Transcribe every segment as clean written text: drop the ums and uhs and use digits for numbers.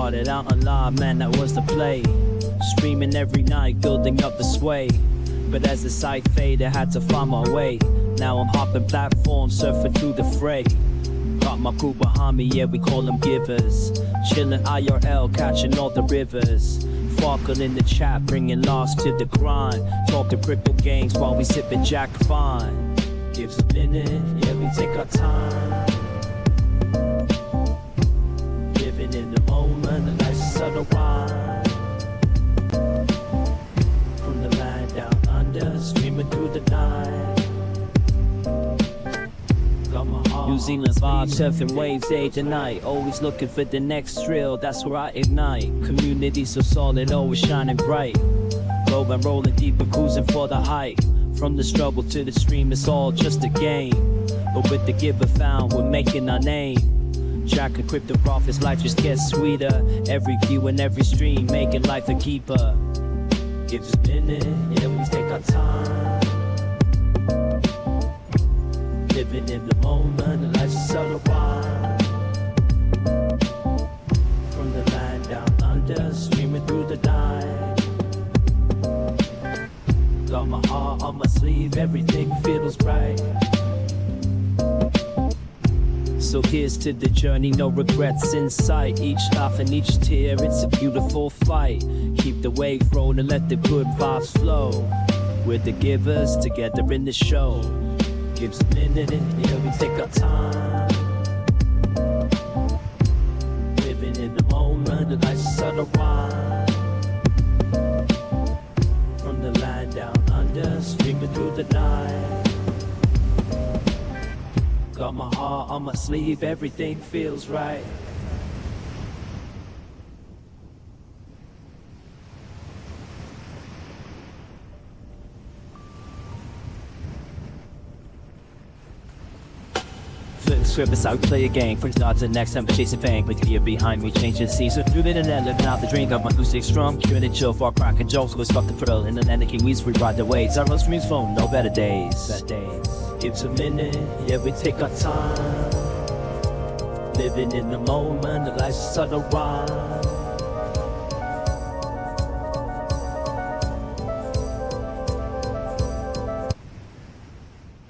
Started out alive, man, that was the play. Streaming every night, building up the sway. But as the sight faded, I had to find my way. Now I'm hopping platforms, surfing through the fray. Got my crew behind me, yeah, we call them givers. Chillin' IRL, catching all the rivers. Farkle in the chat, bringing lost to the grind. Talking crypto games while we sipping Jack Fine. Gives a minute, yeah, we take our time. Living in the moment, the life's subtle wine. From the land down under, streaming through the night. New Zealand's vibe, surfing waves day to night. Always looking for the next thrill, that's where I ignite. Community so solid, always shining bright. Globe and rolling deeper, cruising for the height. From the struggle to the stream, it's all just a game. But with the giver found, we're making our name. Jack and crypto profits, life just gets sweeter. Every view and every stream, making life a keeper. Give us a minute, yeah, we take our time. Living in the moment, life's a subtle wine. From the land down under, streaming through the night. Got my heart on my sleeve, everything feels right. So here's to the journey, no regrets in sight. Each laugh and each tear, it's a beautiful fight. Keep the wave rolling, let the good vibes flow. We're the givers, together in the show. Give us a minute, yeah, we take our time. Living in the moment, the life's a subtle wine. From the land down under, streaming through the night. Got my heart on my sleeve, everything feels right. Script out, play a game. From start to next time, chasing fame. But here behind me, changing scenes. So through it and then living out the dream. Got my acoustic strong, curing and chill for cracking jokes. Go stop the thrill. In the land of Kiwis, we ride the waves. Our road streams phone, no better days. Give us a minute, yeah, we take our time. Living in the moment, the life's a subtle rhyme.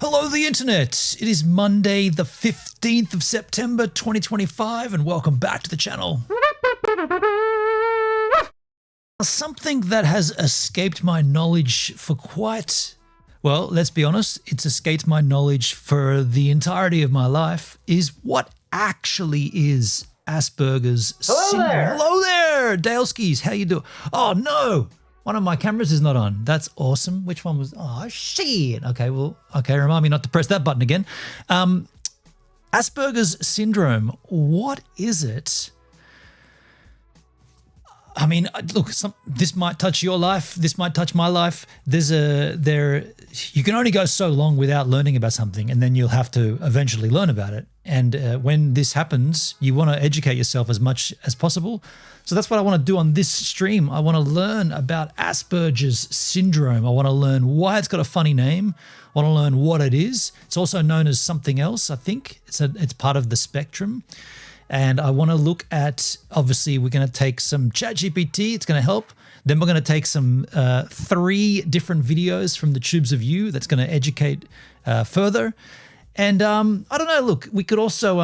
Hello, the internet. It is Monday, the 15th of September, 2025, and welcome back to the channel. Something that has escaped my knowledge for quite, well, let's be honest, it's escaped my knowledge for the entirety of my life, is what actually is Asperger's syndrome. Hello there, Daleskis. How you doing? Oh, no. One of my cameras is not on. That's awesome. Which one was? Oh, shit. Okay, well, okay, remind me not to press that button again. Asperger's syndrome, what is it? I mean, look, this might touch your life. This might touch my life. You can only go so long without learning about something, and then you'll have to eventually learn about it. And when this happens, you want to educate yourself as much as possible. So that's what I want to do on this stream. I want to learn about Asperger's syndrome. I want to learn why it's got a funny name. I want to learn what it is. It's also known as something else, I think. It's part of the spectrum. And I want to look at, obviously, we're going to take some ChatGPT. It's going to help. Then we're going to take some 3 different videos from the Tubes of You that's going to educate further. And I don't know, look, we could also,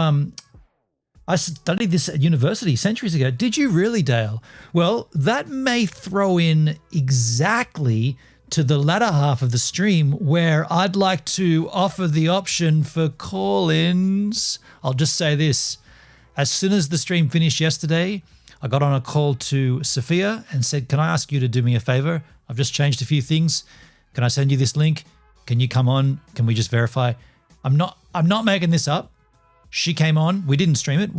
I studied this at university centuries ago. Did you really, Dale? Well, that may throw in exactly to the latter half of the stream where I'd like to offer the option for call-ins. I'll just say this. As soon as the stream finished yesterday, I got on a call to Sophia and said, can I ask you to do me a favor? I've just changed a few things. Can I send you this link? Can you come on? Can we just verify? I'm not making this up. She came on. We didn't stream it.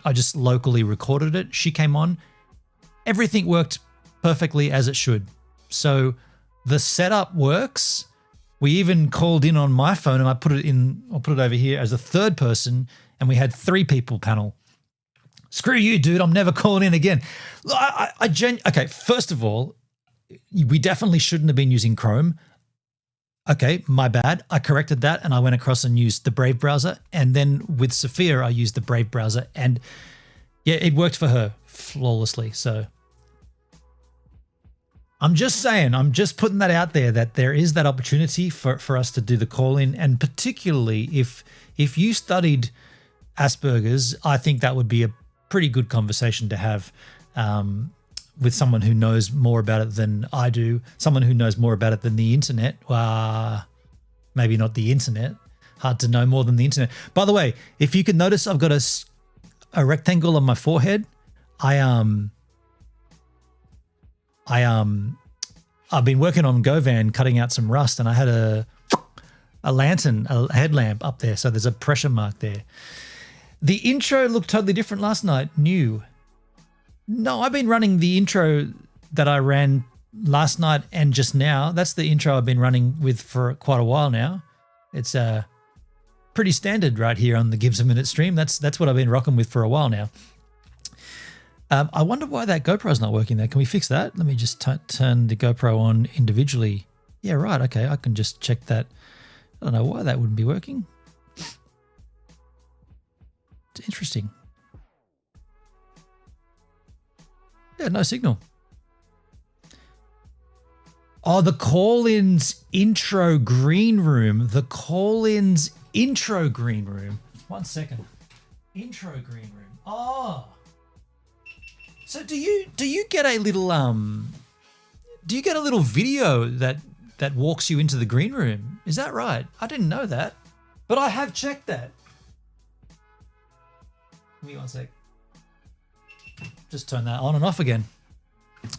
I just locally recorded it. She came on. Everything worked perfectly as it should. So the setup works. We even called in on my phone and I'll put it over here as a third person, and we had 3 people panel. Screw you, dude. I'm never calling in again. Okay, first of all, we definitely shouldn't have been using Chrome. Okay, my bad. I corrected that and I went across and used the Brave browser. And then with Sophia, I used the Brave browser. And yeah, it worked for her. flawlessly. So I'm just saying, I'm just putting that out there, that there is that opportunity for us to do the call-in, and particularly if you studied Asperger's, I think that would be a pretty good conversation to have with someone who knows more about it than I do, someone who knows more about it than the internet. Maybe not the internet. Hard to know more than the internet. By the way, if you can notice, I've got a rectangle on my forehead. I've been working on Govan, cutting out some rust, and I had a lantern, a headlamp up there, so there's a pressure mark there. The intro looked totally different last night, new. No, I've been running the intro that I ran last night and just now. That's the intro I've been running with for quite a while now. It's pretty standard right here on the Gibbs a Minute stream. That's what I've been rocking with for a while now. I wonder why that GoPro's not working there. Can we fix that? Let me just turn the GoPro on individually. Yeah, right. Okay, I can just check that. I don't know why that wouldn't be working. It's interesting. Yeah, no signal. Oh, the call-ins intro green room. The call-ins intro green room. 1 second. Intro green room. Oh. So do you get a little video that walks you into the green room? Is that right? I didn't know that, but I have checked that. Give me 1 sec. Just turn that on and off again.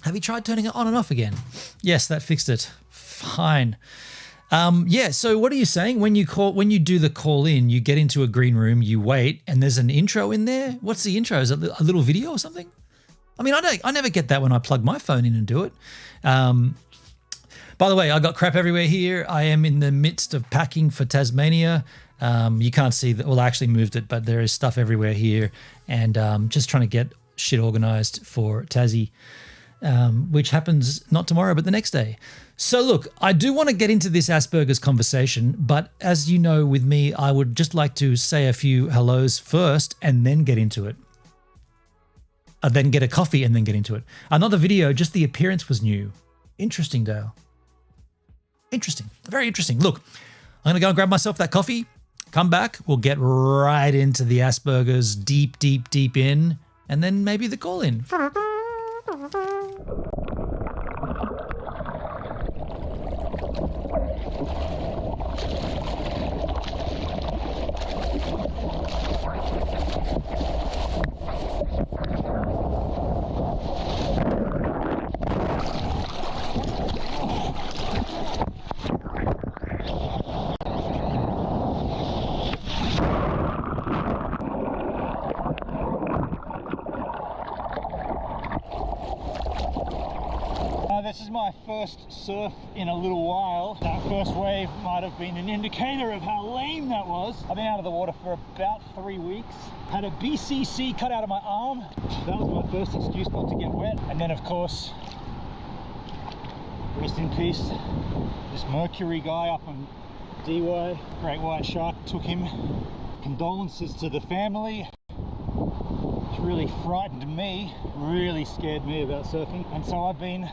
Have you tried turning it on and off again? Yes, that fixed it. Fine. Yeah, so what are you saying? When you do the call in, you get into a green room, you wait, and there's an intro in there? What's the intro? Is it a little video or something? I mean, I never get that when I plug my phone in and do it. By the way, I got crap everywhere here. I am in the midst of packing for Tasmania. You can't see that. Well, I actually moved it, but there is stuff everywhere here, and just trying to get shit organized for Tassie, which happens not tomorrow, but the next day. So look, I do want to get into this Asperger's conversation, but as you know, with me, I would just like to say a few hellos first and then get into it. Then get a coffee and then get into it. Another video, just the appearance was new. Interesting, Dale. Interesting. Very interesting. Look, I'm going to go and grab myself that coffee, come back, we'll get right into the Asperger's deep, deep, deep in, and then maybe the call in. This is my first surf in a little while. That first wave might have been an indicator of how lame that was. I've been out of the water for about 3 weeks. Had a BCC cut out of my arm. That was my first excuse not to get wet. And then of course, rest in peace, this Mercury guy up on DY, great white shark, took him. Condolences to the family. It's really frightened me, really scared me about surfing. And so I've been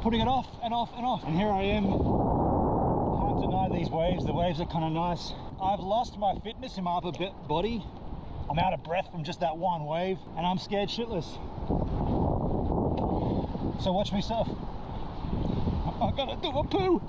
putting it off and off and off, and here I am. Can't deny these waves. The waves are kind of nice. I've lost my fitness in my upper body. I'm out of breath from just that one wave, and I'm scared shitless. So watch me surf. I gotta do a poo.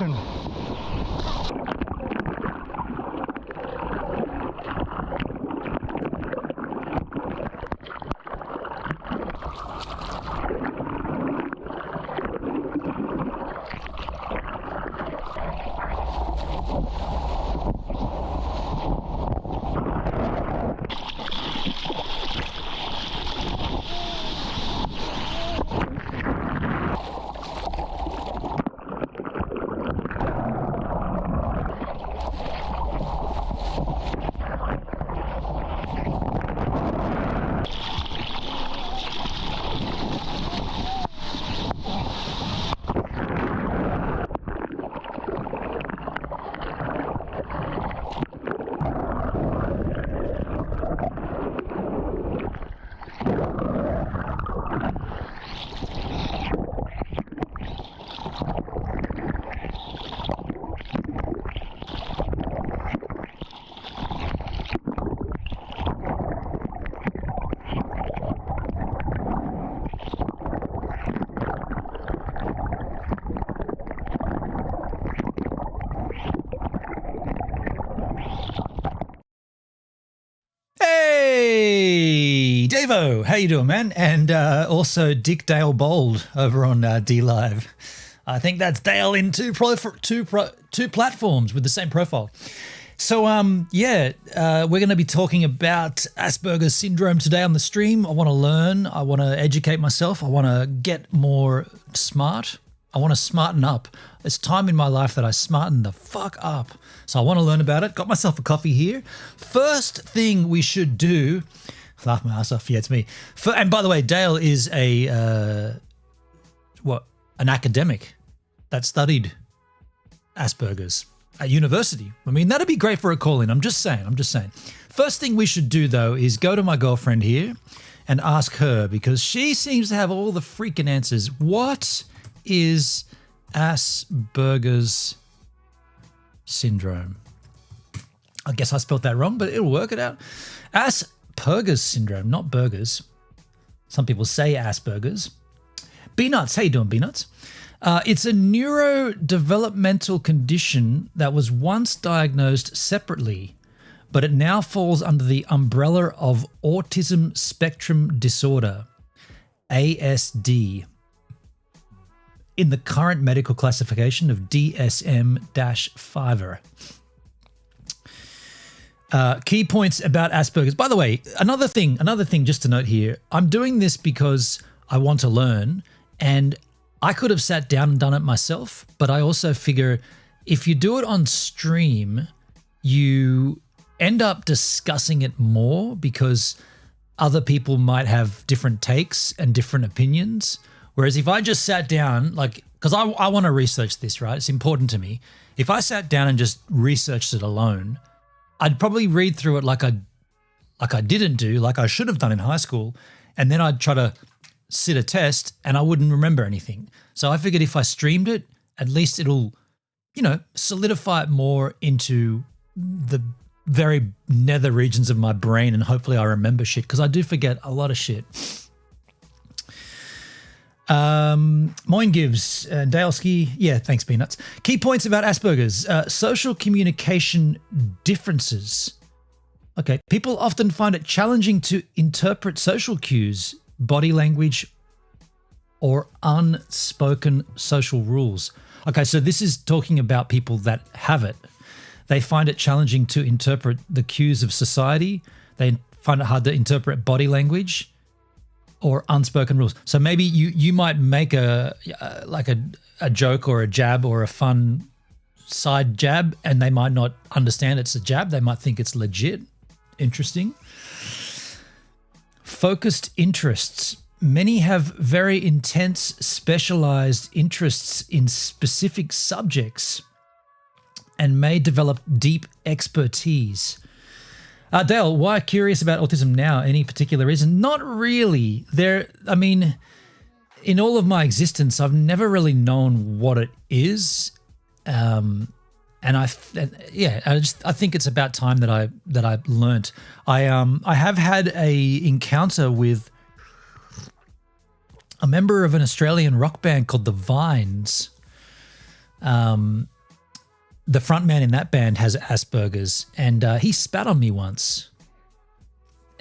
mountain. Hey, Davo, how you doing, man? And also Dick Dale Bold over on D Live. I think that's Dale in two platforms with the same profile. So, we're going to be talking about Asperger's syndrome today on the stream. I want to learn. I want to educate myself. I want to get more smart. I want to smarten up. It's time in my life that I smarten the fuck up. So I want to learn about it. Got myself a coffee here. First thing we should do, laugh my ass off. Yeah, it's me. And by the way, Dale is an academic that studied Asperger's at university. I mean, that'd be great for a call-in. I'm just saying. First thing we should do, though, is go to my girlfriend here and ask her, because she seems to have all the freaking answers. What is Asperger's syndrome? I guess I spelled that wrong, but it'll work it out. Asperger's syndrome, not burgers. Some people say Asperger's. B-Nuts, how you doing, B-Nuts? It's a neurodevelopmental condition that was once diagnosed separately, but it now falls under the umbrella of Autism Spectrum Disorder, ASD, in the current medical classification of DSM-5er. Key points about Asperger's. By the way, another thing just to note here, I'm doing this because I want to learn, and I could have sat down and done it myself, but I also figure if you do it on stream, you end up discussing it more because other people might have different takes and different opinions. Whereas if I just sat down, because I want to research this, right? It's important to me. If I sat down and just researched it alone, I'd probably read through it like I didn't do, like I should have done in high school, and then I'd try to sit a test and I wouldn't remember anything. So I figured if I streamed it, at least it'll, solidify it more into the very nether regions of my brain, and hopefully I remember shit, because I do forget a lot of shit. Moin gives Daleski, yeah, thanks, Peanuts. Key points about Asperger's: social communication differences. Okay, people often find it challenging to interpret social cues, body language, or unspoken social rules. Okay, so this is talking about people that have it. They find it challenging to interpret the cues of society. They find it hard to interpret body language or unspoken rules. So maybe you might make a joke or a jab or a fun side jab, and they might not understand it's a jab. They might think it's legit. Interesting. Focused interests. Many have very intense, specialized interests in specific subjects and may develop deep expertise. Dale, why curious about autism now? Any particular reason? Not really. In all of my existence, I've never really known what it is. I think it's about time that I learnt. I have had a encounter with a member of an Australian rock band called the Vines. the front man in that band has Asperger's, and he spat on me once.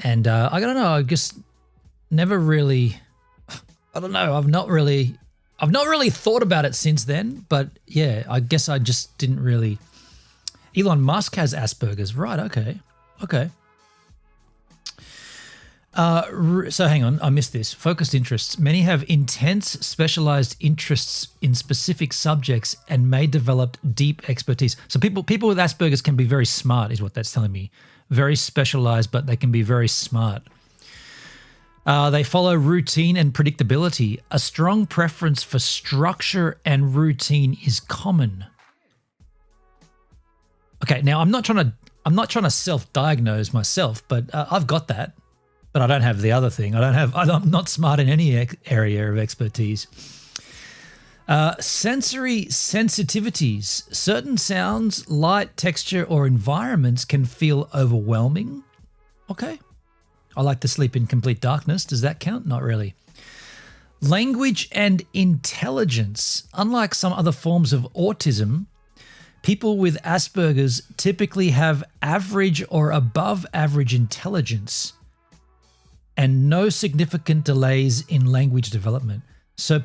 And I don't know, I just never really, I don't know, I've not really thought about it since then, but yeah, I guess I just didn't really. Elon Musk has Asperger's, right? Okay. So hang on, I missed this. Focused interests. Many have intense, specialized interests in specific subjects and may develop deep expertise. So people with Asperger's can be very smart, is what that's telling me. Very specialized, but they can be very smart. They follow routine and predictability. A strong preference for structure and routine is common. Okay, now I'm not trying to self-diagnose myself, but I've got that. But I don't have the other thing. I'm not smart in any area of expertise. Sensory sensitivities. Certain sounds, light, texture, or environments can feel overwhelming. Okay. I like to sleep in complete darkness. Does that count? Not really. Language and intelligence. Unlike some other forms of autism, people with Asperger's typically have average or above average intelligence and no significant delays in language development. So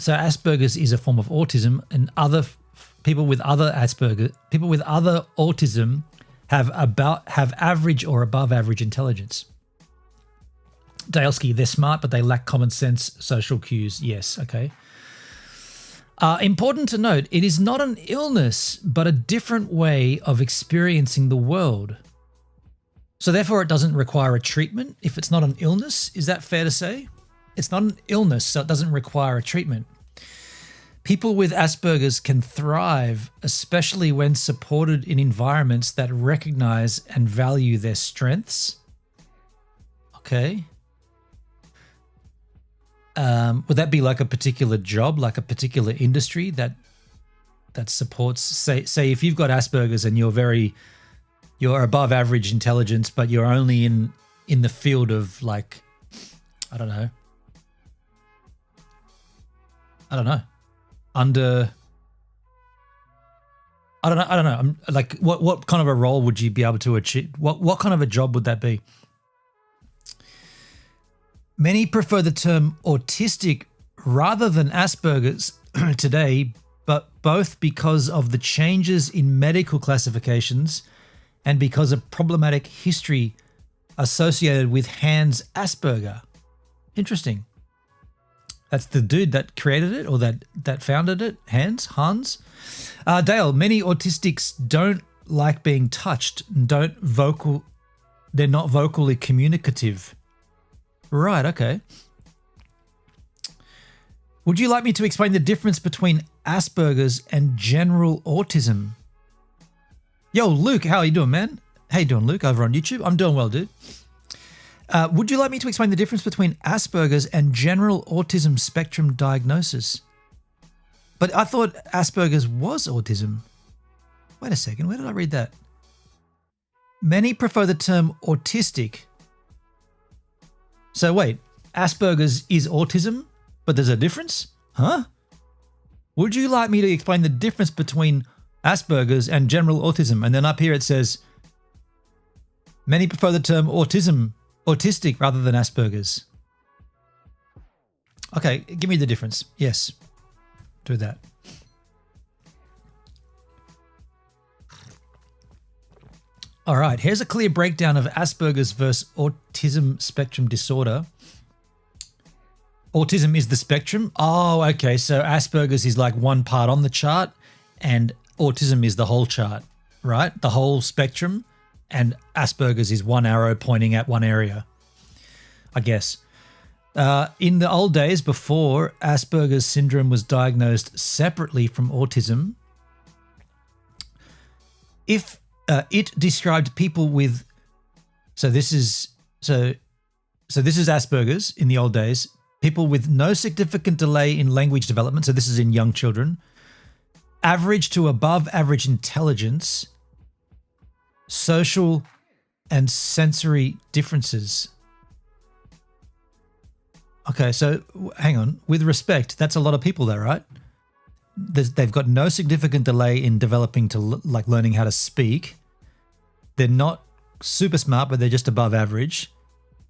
Asperger's is a form of autism, and people with other autism have average or above average intelligence. Dalesky, they're smart, but they lack common sense, social cues. Yes, okay. Important to note, it is not an illness, but a different way of experiencing the world. So therefore, it doesn't require a treatment if it's not an illness. Is that fair to say? It's not an illness, so it doesn't require a treatment. People with Asperger's can thrive, especially when supported in environments that recognize and value their strengths. Okay. Would that be like a particular job, like a particular industry that supports, say if you've got Asperger's and you're above average intelligence, but you're only in the field of like, I don't know. I'm like, what kind of a role would you be able to achieve? What kind of a job would that be? Many prefer the term autistic rather than Asperger's today, but both because of the changes in medical classifications and because of problematic history associated with Hans Asperger. Interesting. That's the dude that created it or that founded it, Hans. Dale, many autistics don't like being touched, they're not vocally communicative. Right, okay. Would you like me to explain the difference between Asperger's and general autism? Yo, Luke, how are you doing, man? How you doing, Luke, over on YouTube? I'm doing well, dude. Would you like me to explain the difference between Asperger's and general autism spectrum diagnosis? But I thought Asperger's was autism. Wait a second, where did I read that? Many prefer the term autistic. So wait, Asperger's is autism, but there's a difference? Huh? Would you like me to explain the difference between Asperger's and general autism? And then up here it says, many prefer the term autistic rather than Asperger's. Okay, give me the difference. Yes, do that. All right, here's a clear breakdown of Asperger's versus autism spectrum disorder. Autism is the spectrum. Oh, okay, so Asperger's is like one part on the chart and autism is the whole chart, right? The whole spectrum, and Asperger's is one arrow pointing at one area, I guess. In the old days, before Asperger's syndrome was diagnosed separately from autism, if it described people with, so this is Asperger's in the old days, people with no significant delay in language development, so this is in young children, average to above average intelligence, social and sensory differences. Okay, so hang on. With respect, that's a lot of people there, right? they've got no significant delay in developing to like learning how to speak. They're not super smart, but they're just above average.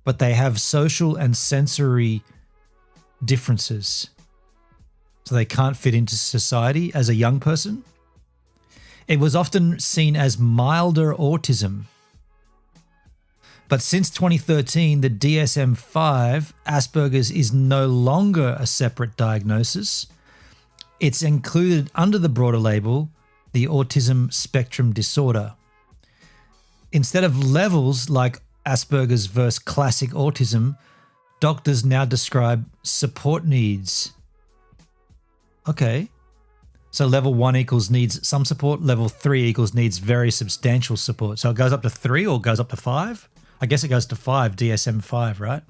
But they have social and sensory differences. So they can't fit into society as a young person. It was often seen as milder autism. But since 2013, the DSM-5, Asperger's is no longer a separate diagnosis. It's included under the broader label, the autism spectrum disorder. Instead of levels like Asperger's versus classic autism, doctors now describe support needs. Okay. So level 1 equals needs some support, level 3 equals needs very substantial support. So it goes up to 3 or goes up to 5? I guess it goes to 5, DSM-5, right?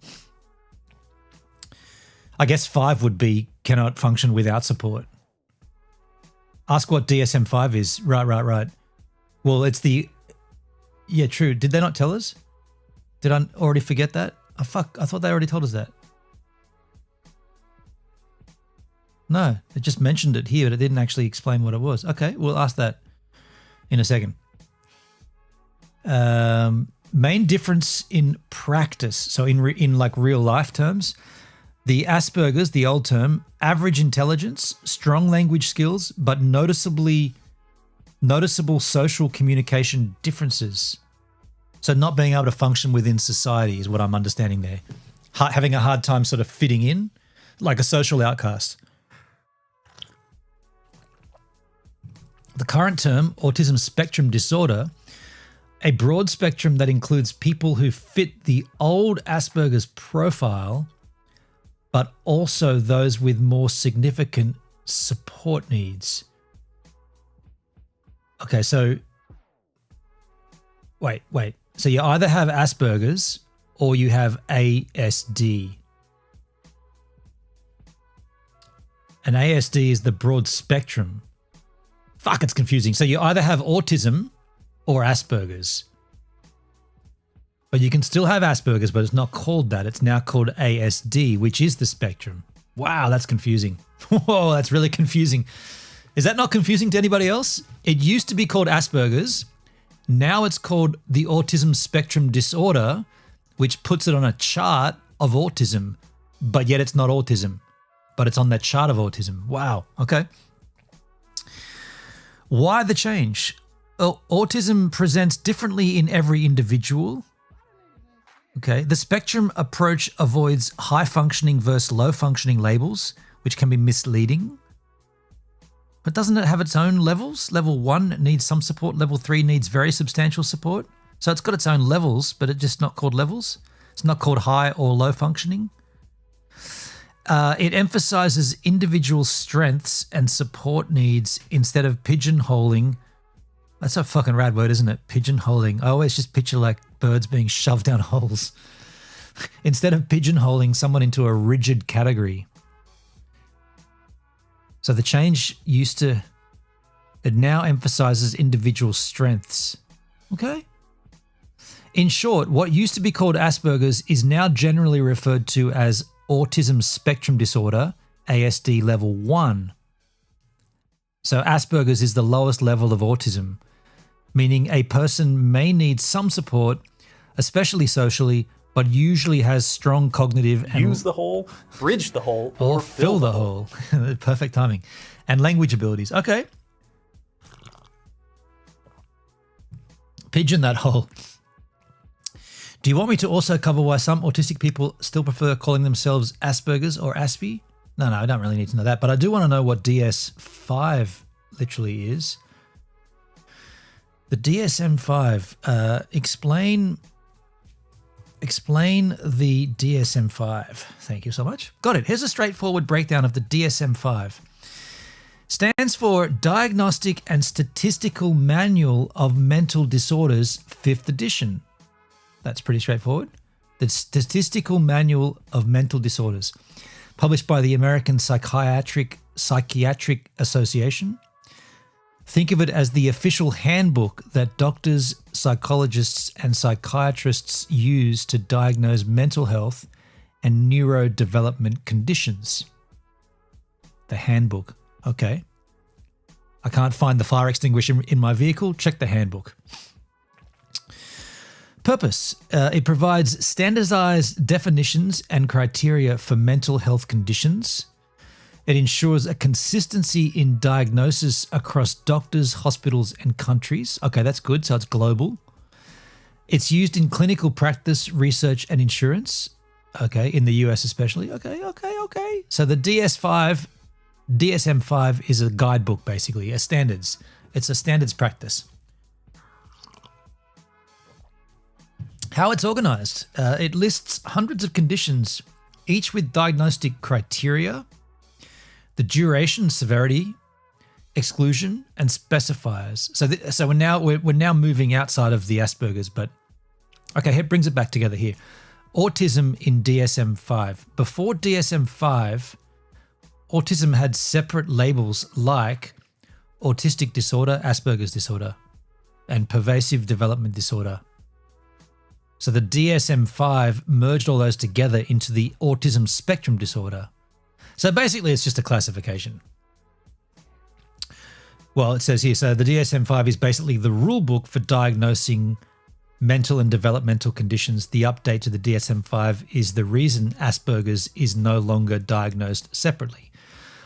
I guess 5 would be cannot function without support. Ask what DSM-5 is. Right. Well, it's the... Yeah, true. Did they not tell us? Did I already forget that? Oh, fuck. I thought they already told us that. No, it just mentioned it here, but it didn't actually explain what it was. Okay, we'll ask that in a second. Main difference in practice. So in like real life terms, the Asperger's, the old term, average intelligence, strong language skills, but noticeable social communication differences. So not being able to function within society is what I'm understanding there. Having a hard time sort of fitting in, like a social outcast. The current term, autism spectrum disorder, a broad spectrum that includes people who fit the old Asperger's profile, but also those with more significant support needs. Okay, so wait. So you either have Asperger's or you have ASD. And ASD is the broad spectrum. Fuck, it's confusing. So you either have autism or Asperger's. But you can still have Asperger's, but it's not called that. It's now called ASD, which is the spectrum. Wow, that's confusing. Whoa, that's really confusing. Is that not confusing to anybody else? It used to be called Asperger's. Now it's called the autism spectrum disorder, which puts it on a chart of autism, but yet it's not autism, but it's on that chart of autism. Wow. Okay. Why the change? Autism presents differently in every individual. Okay. The spectrum approach avoids high functioning versus low functioning labels, which can be misleading. But doesn't it have its own levels? Level 1 needs some support. Level 3 needs very substantial support. So it's got its own levels, but it's just not called levels. It's not called high or low functioning. It emphasizes individual strengths and support needs instead of pigeonholing. That's a fucking rad word, isn't it? Pigeonholing. I always just picture like birds being shoved down holes. Instead of pigeonholing someone into a rigid category. So the change it now emphasizes individual strengths. Okay. In short, what used to be called Asperger's is now generally referred to as autism spectrum disorder, ASD level 1. So Asperger's is the lowest level of autism, meaning a person may need some support, especially socially, but usually has strong cognitive and use the hole, bridge the hole, or fill the hole. Perfect timing. And language abilities. Okay. Pigeon that hole. Do you want me to also cover why some autistic people still prefer calling themselves Asperger's or Aspie? No, I don't really need to know that, but I do want to know what DS5 literally is. The DSM-5, explain the DSM-5. Thank you so much. Got it. Here's a straightforward breakdown of the DSM-5. Stands for Diagnostic and Statistical Manual of Mental Disorders, 5th edition. That's pretty straightforward. The Statistical Manual of Mental Disorders, published by the American Psychiatric Association. Think of it as the official handbook that doctors, psychologists, and psychiatrists use to diagnose mental health and neurodevelopment conditions. The handbook. Okay. I can't find the fire extinguisher in my vehicle. Check the handbook. Purpose. It provides standardized definitions and criteria for mental health conditions. It ensures a consistency in diagnosis across doctors, hospitals, and countries. Okay, that's good. So it's global. It's used in clinical practice, research, and insurance. Okay, in the US especially. Okay. So the DSM-5 is a guidebook, basically, a standards. It's a standards practice. How it's organized. It lists hundreds of conditions, each with diagnostic criteria, the duration, severity, exclusion, and specifiers. So we're now moving outside of the Asperger's, but okay, it brings it back together here. Autism in DSM-5. Before DSM-5, autism had separate labels like autistic disorder, Asperger's disorder, and pervasive development disorder. So the DSM-5 merged all those together into the autism spectrum disorder. So basically it's just a classification. Well, it says here, so the DSM-5 is basically the rule book for diagnosing mental and developmental conditions. The update to the DSM-5 is the reason Asperger's is no longer diagnosed separately.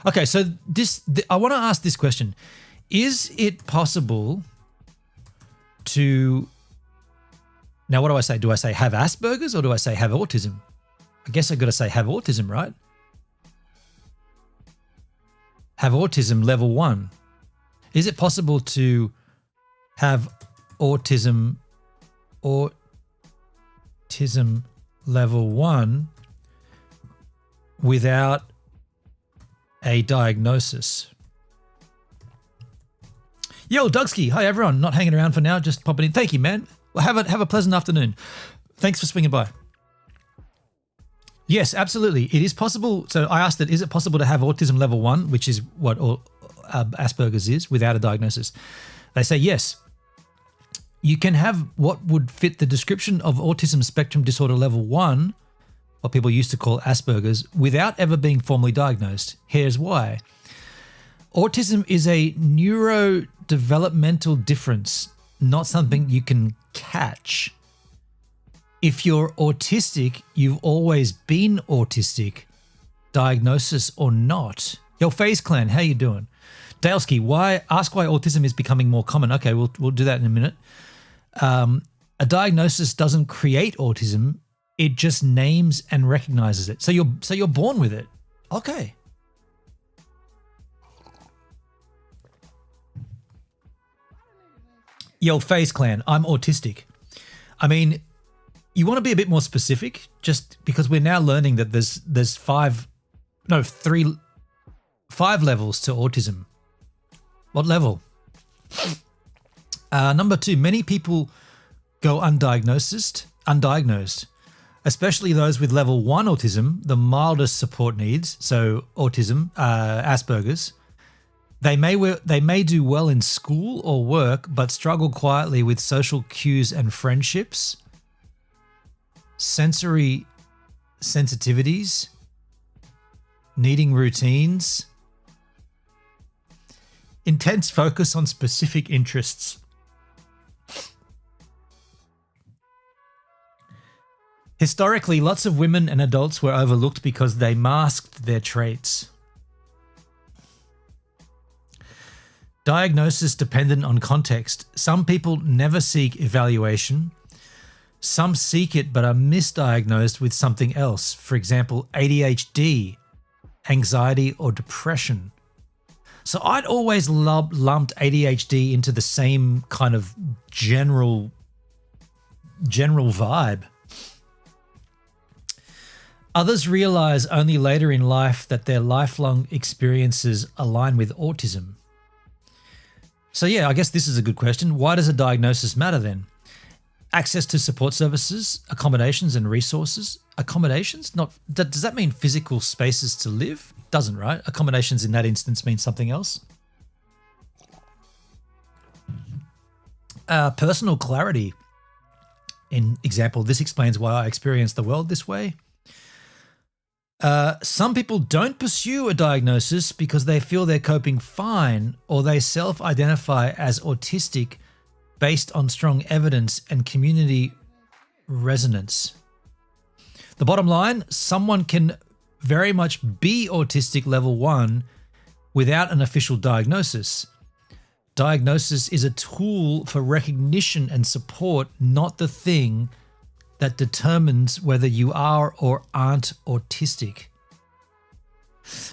Okay, so I want to ask this question. Is it possible to... Now, what do I say? Do I say have Asperger's or do I say have autism? I guess I've got to say have autism, right? Have autism level 1. Is it possible to have autism level 1 without a diagnosis? Yo, Dugsky. Hi, everyone. Not hanging around for now, just popping in. Thank you, man. Well, have a pleasant afternoon. Thanks for swinging by. Yes, absolutely. It is possible. So I asked it, is it possible to have autism level 1, which is what Asperger's is, without a diagnosis? They say yes. You can have what would fit the description of autism spectrum disorder level 1, what people used to call Asperger's, without ever being formally diagnosed. Here's why. Autism is a neurodevelopmental difference, not something you can catch. If you're autistic, you've always been autistic, diagnosis or not. Yo, FaZe Clan, how you doing? Dalesky, ask why autism is becoming more common. Okay, we'll do that in a minute. A diagnosis doesn't create autism, it just names and recognizes it. So you're born with it. Okay. Yo, FaZe Clan, I'm autistic. I mean, you want to be a bit more specific, just because we're now learning that there's 5 levels to autism. What level? Number 2, many people go undiagnosed, especially those with level 1 autism, the mildest support needs, so autism, Asperger's. They may do well in school or work, but struggle quietly with social cues and friendships, sensory sensitivities, needing routines, intense focus on specific interests. Historically, lots of women and adults were overlooked because they masked their traits. Diagnosis dependent on context. Some people never seek evaluation. Some seek it but are misdiagnosed with something else. For example, ADHD, anxiety, or depression. So I'd always lumped ADHD into the same kind of general vibe. Others realize only later in life that their lifelong experiences align with autism. So yeah, I guess this is a good question. Why does a diagnosis matter then? Access to support services, accommodations and resources. Accommodations? Does that mean physical spaces to live? Doesn't, right? Accommodations in that instance means something else. Personal clarity. In example, this explains why I experience the world this way. Some people don't pursue a diagnosis because they feel they're coping fine, or they self-identify as autistic based on strong evidence and community resonance. The bottom line, someone can very much be autistic level 1 without an official diagnosis. Diagnosis is a tool for recognition and support, not the thing that determines whether you are or aren't autistic.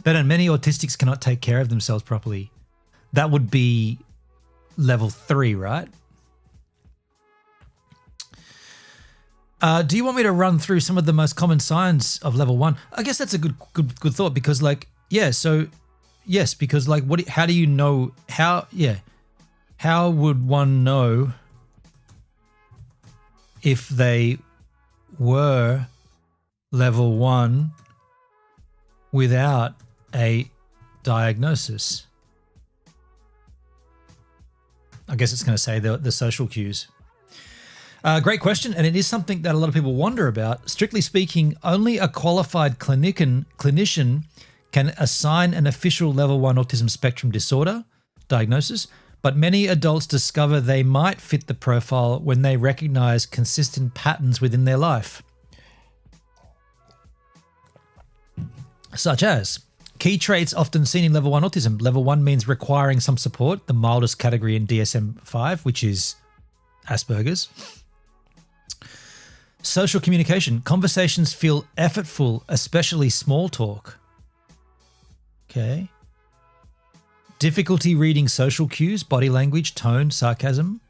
But many autistics cannot take care of themselves properly. That would be level 3, right? Do you want me to run through some of the most common signs of level 1? I guess that's a good thought, because how do you know how would one know if they were level 1 without a diagnosis? I guess it's going to say the social cues. Great question, and it is something that a lot of people wonder about. Strictly speaking, only a qualified clinician can assign an official level 1 autism spectrum disorder diagnosis, but many adults discover they might fit the profile when they recognize consistent patterns within their life. Such as key traits often seen in level 1 autism. Level 1 means requiring some support, the mildest category in DSM-5, which is Asperger's. Social communication. Conversations feel effortful, especially small talk. Okay. Difficulty reading social cues, body language, tone, sarcasm.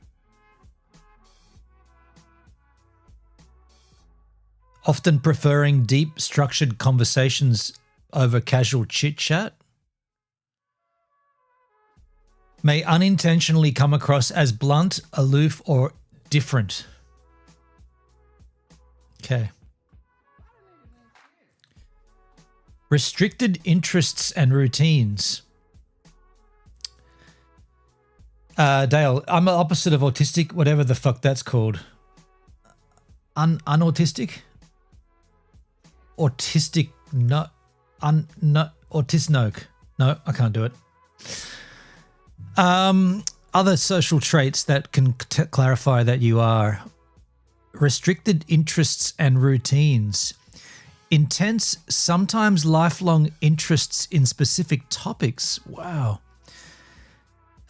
Often preferring deep, structured conversations over casual chit-chat. May unintentionally come across as blunt, aloof, or different. Okay. Restricted interests and routines. Dale, I'm the opposite of autistic, whatever the fuck that's called. Unautistic? Autistic, autisnoke. No, I can't do it. Other social traits that can clarify that you are restricted interests and routines. Intense, sometimes lifelong interests in specific topics. Wow.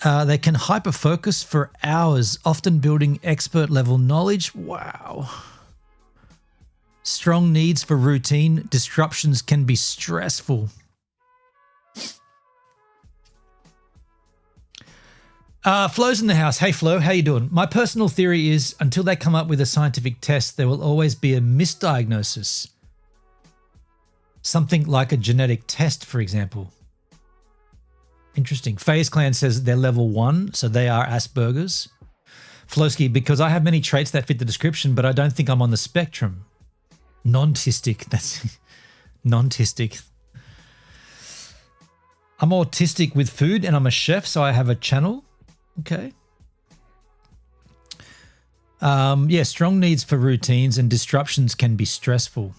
They can hyper-focus for hours, often building expert-level knowledge. Wow. Strong needs for routine. Disruptions can be stressful. Flo's in the house. Hey, Flo, how you doing? My personal theory is until they come up with a scientific test, there will always be a misdiagnosis. Something like a genetic test, for example. Interesting. FaZe Clan says they're level 1, so they are Asperger's. Phloski, because I have many traits that fit the description, but I don't think I'm on the spectrum. Non-tistic. That's non-tistic. I'm autistic with food and I'm a chef, so I have a channel. Okay. Strong needs for routines and disruptions can be stressful.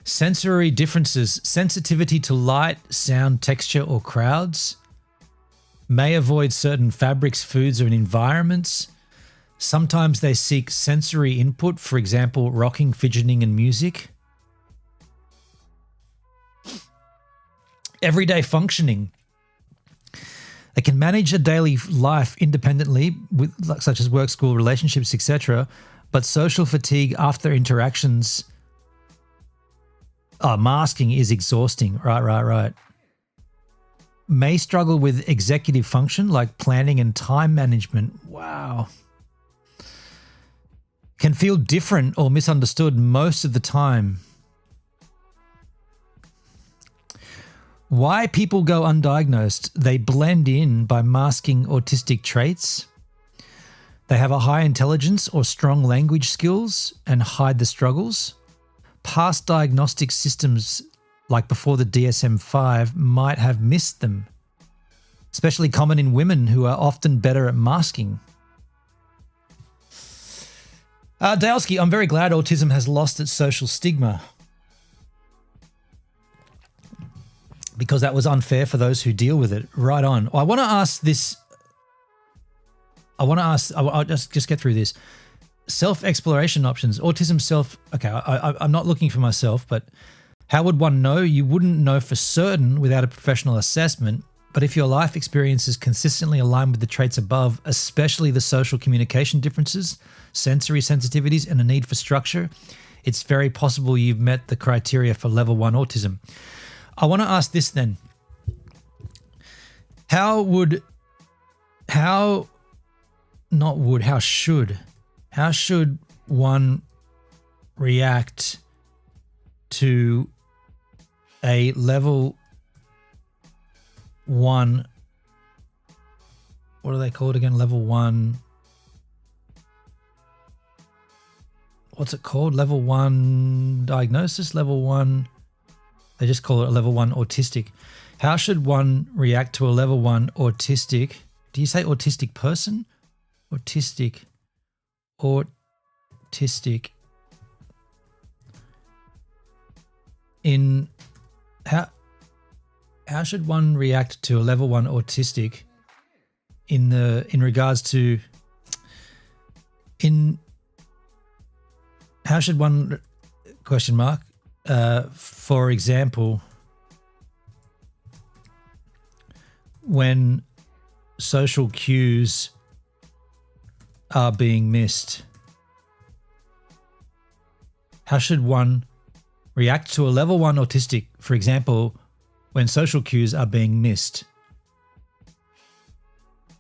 Sensory differences, sensitivity to light, sound, texture, or crowds. May avoid certain fabrics, foods, or environments. Sometimes they seek sensory input, for example, rocking, fidgeting, and music. Everyday functioning. They can manage a daily life independently, such as work, school, relationships, etc., but social fatigue after interactions, masking is exhausting. Right. May struggle with executive function like planning and time management. Wow. Can feel different or misunderstood most of the time. Why people go undiagnosed? They blend in by masking autistic traits. They have a high intelligence or strong language skills and hide the struggles. Past diagnostic systems, like before the DSM-5, might have missed them, especially common in women who are often better at masking. Dalski, I'm very glad autism has lost its social stigma. because that was unfair for those who deal with it. Right on. I want to ask this. I'll just get through this. Self-exploration options, autism okay, I'm not looking for myself, but how would one know? You wouldn't know for certain without a professional assessment, but if your life experiences consistently align with the traits above, especially the social communication differences, sensory sensitivities, and a need for structure, it's very possible you've met the criteria for level 1 autism. I want to ask this then. How should one react to a level 1, what are they called again? Level 1, what's it called? Level 1 diagnosis, level 1, they just call it a level 1 autistic. How should one react to a level 1 autistic? Do you say autistic person? Autistic. In how should one react to a level 1 autistic in regards to how should one for example, when social cues are being missed? How should one react to a level 1 autistic, for example, when social cues are being missed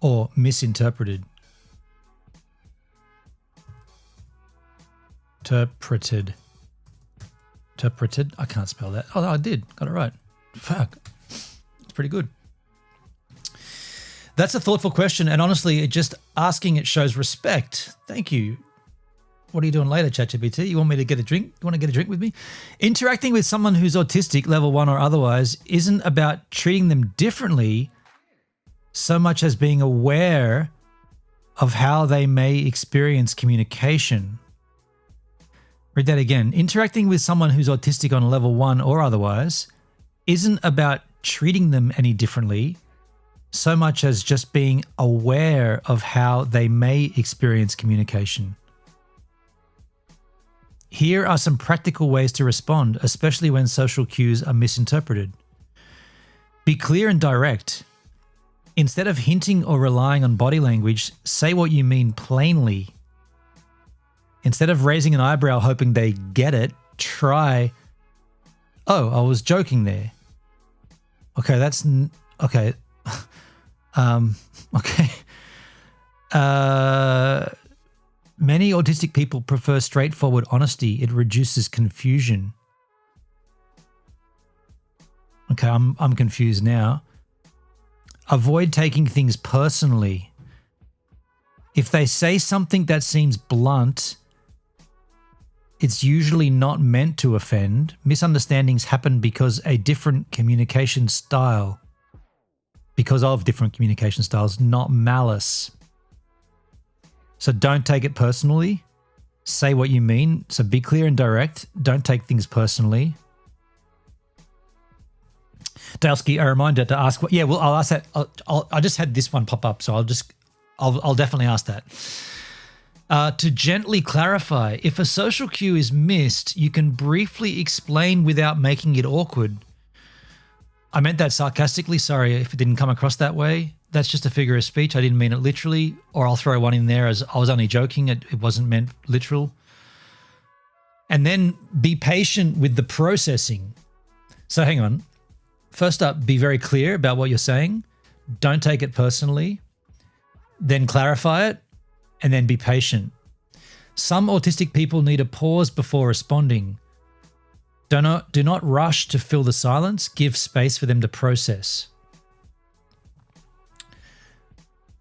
or misinterpreted? Interpreted. I can't spell that. Oh, I did. Got it right. Fuck. It's pretty good. That's a thoughtful question, and honestly, just asking it shows respect. Thank you. What are you doing later, ChatGPT? You want me to get a drink? You want to get a drink with me? Interacting with someone who's autistic, level 1 or otherwise, isn't about treating them differently so much as being aware of how they may experience communication. Read that again. Interacting with someone who's autistic on level 1 or otherwise isn't about treating them any differently so much as just being aware of how they may experience communication. Here are some practical ways to respond, especially when social cues are misinterpreted. Be clear and direct. Instead of hinting or relying on body language, say what you mean plainly. Instead of raising an eyebrow hoping they get it, try, "Oh, I was joking there." Okay, that's okay. Okay. Many autistic people prefer straightforward honesty. It reduces confusion. Okay, I'm confused now. Avoid taking things personally. If they say something that seems blunt, it's usually not meant to offend. Misunderstandings happen because of different communication styles, not malice. So don't take it personally. Say what you mean. So be clear and direct. Don't take things personally. Dalsky, a reminder to ask what. Yeah, well, I'll ask that. I just had this one pop up, so I'll definitely ask that. To gently clarify, if a social cue is missed, you can briefly explain without making it awkward. I meant that sarcastically. Sorry if it didn't come across that way. That's just a figure of speech. I didn't mean it literally, or I'll throw one in there as I was only joking. It wasn't meant literal. And then be patient with the processing. So hang on. First up, be very clear about what you're saying. Don't take it personally. Then clarify it, and then be patient. Some autistic people need a pause before responding. Do not rush to fill the silence. Give space for them to process.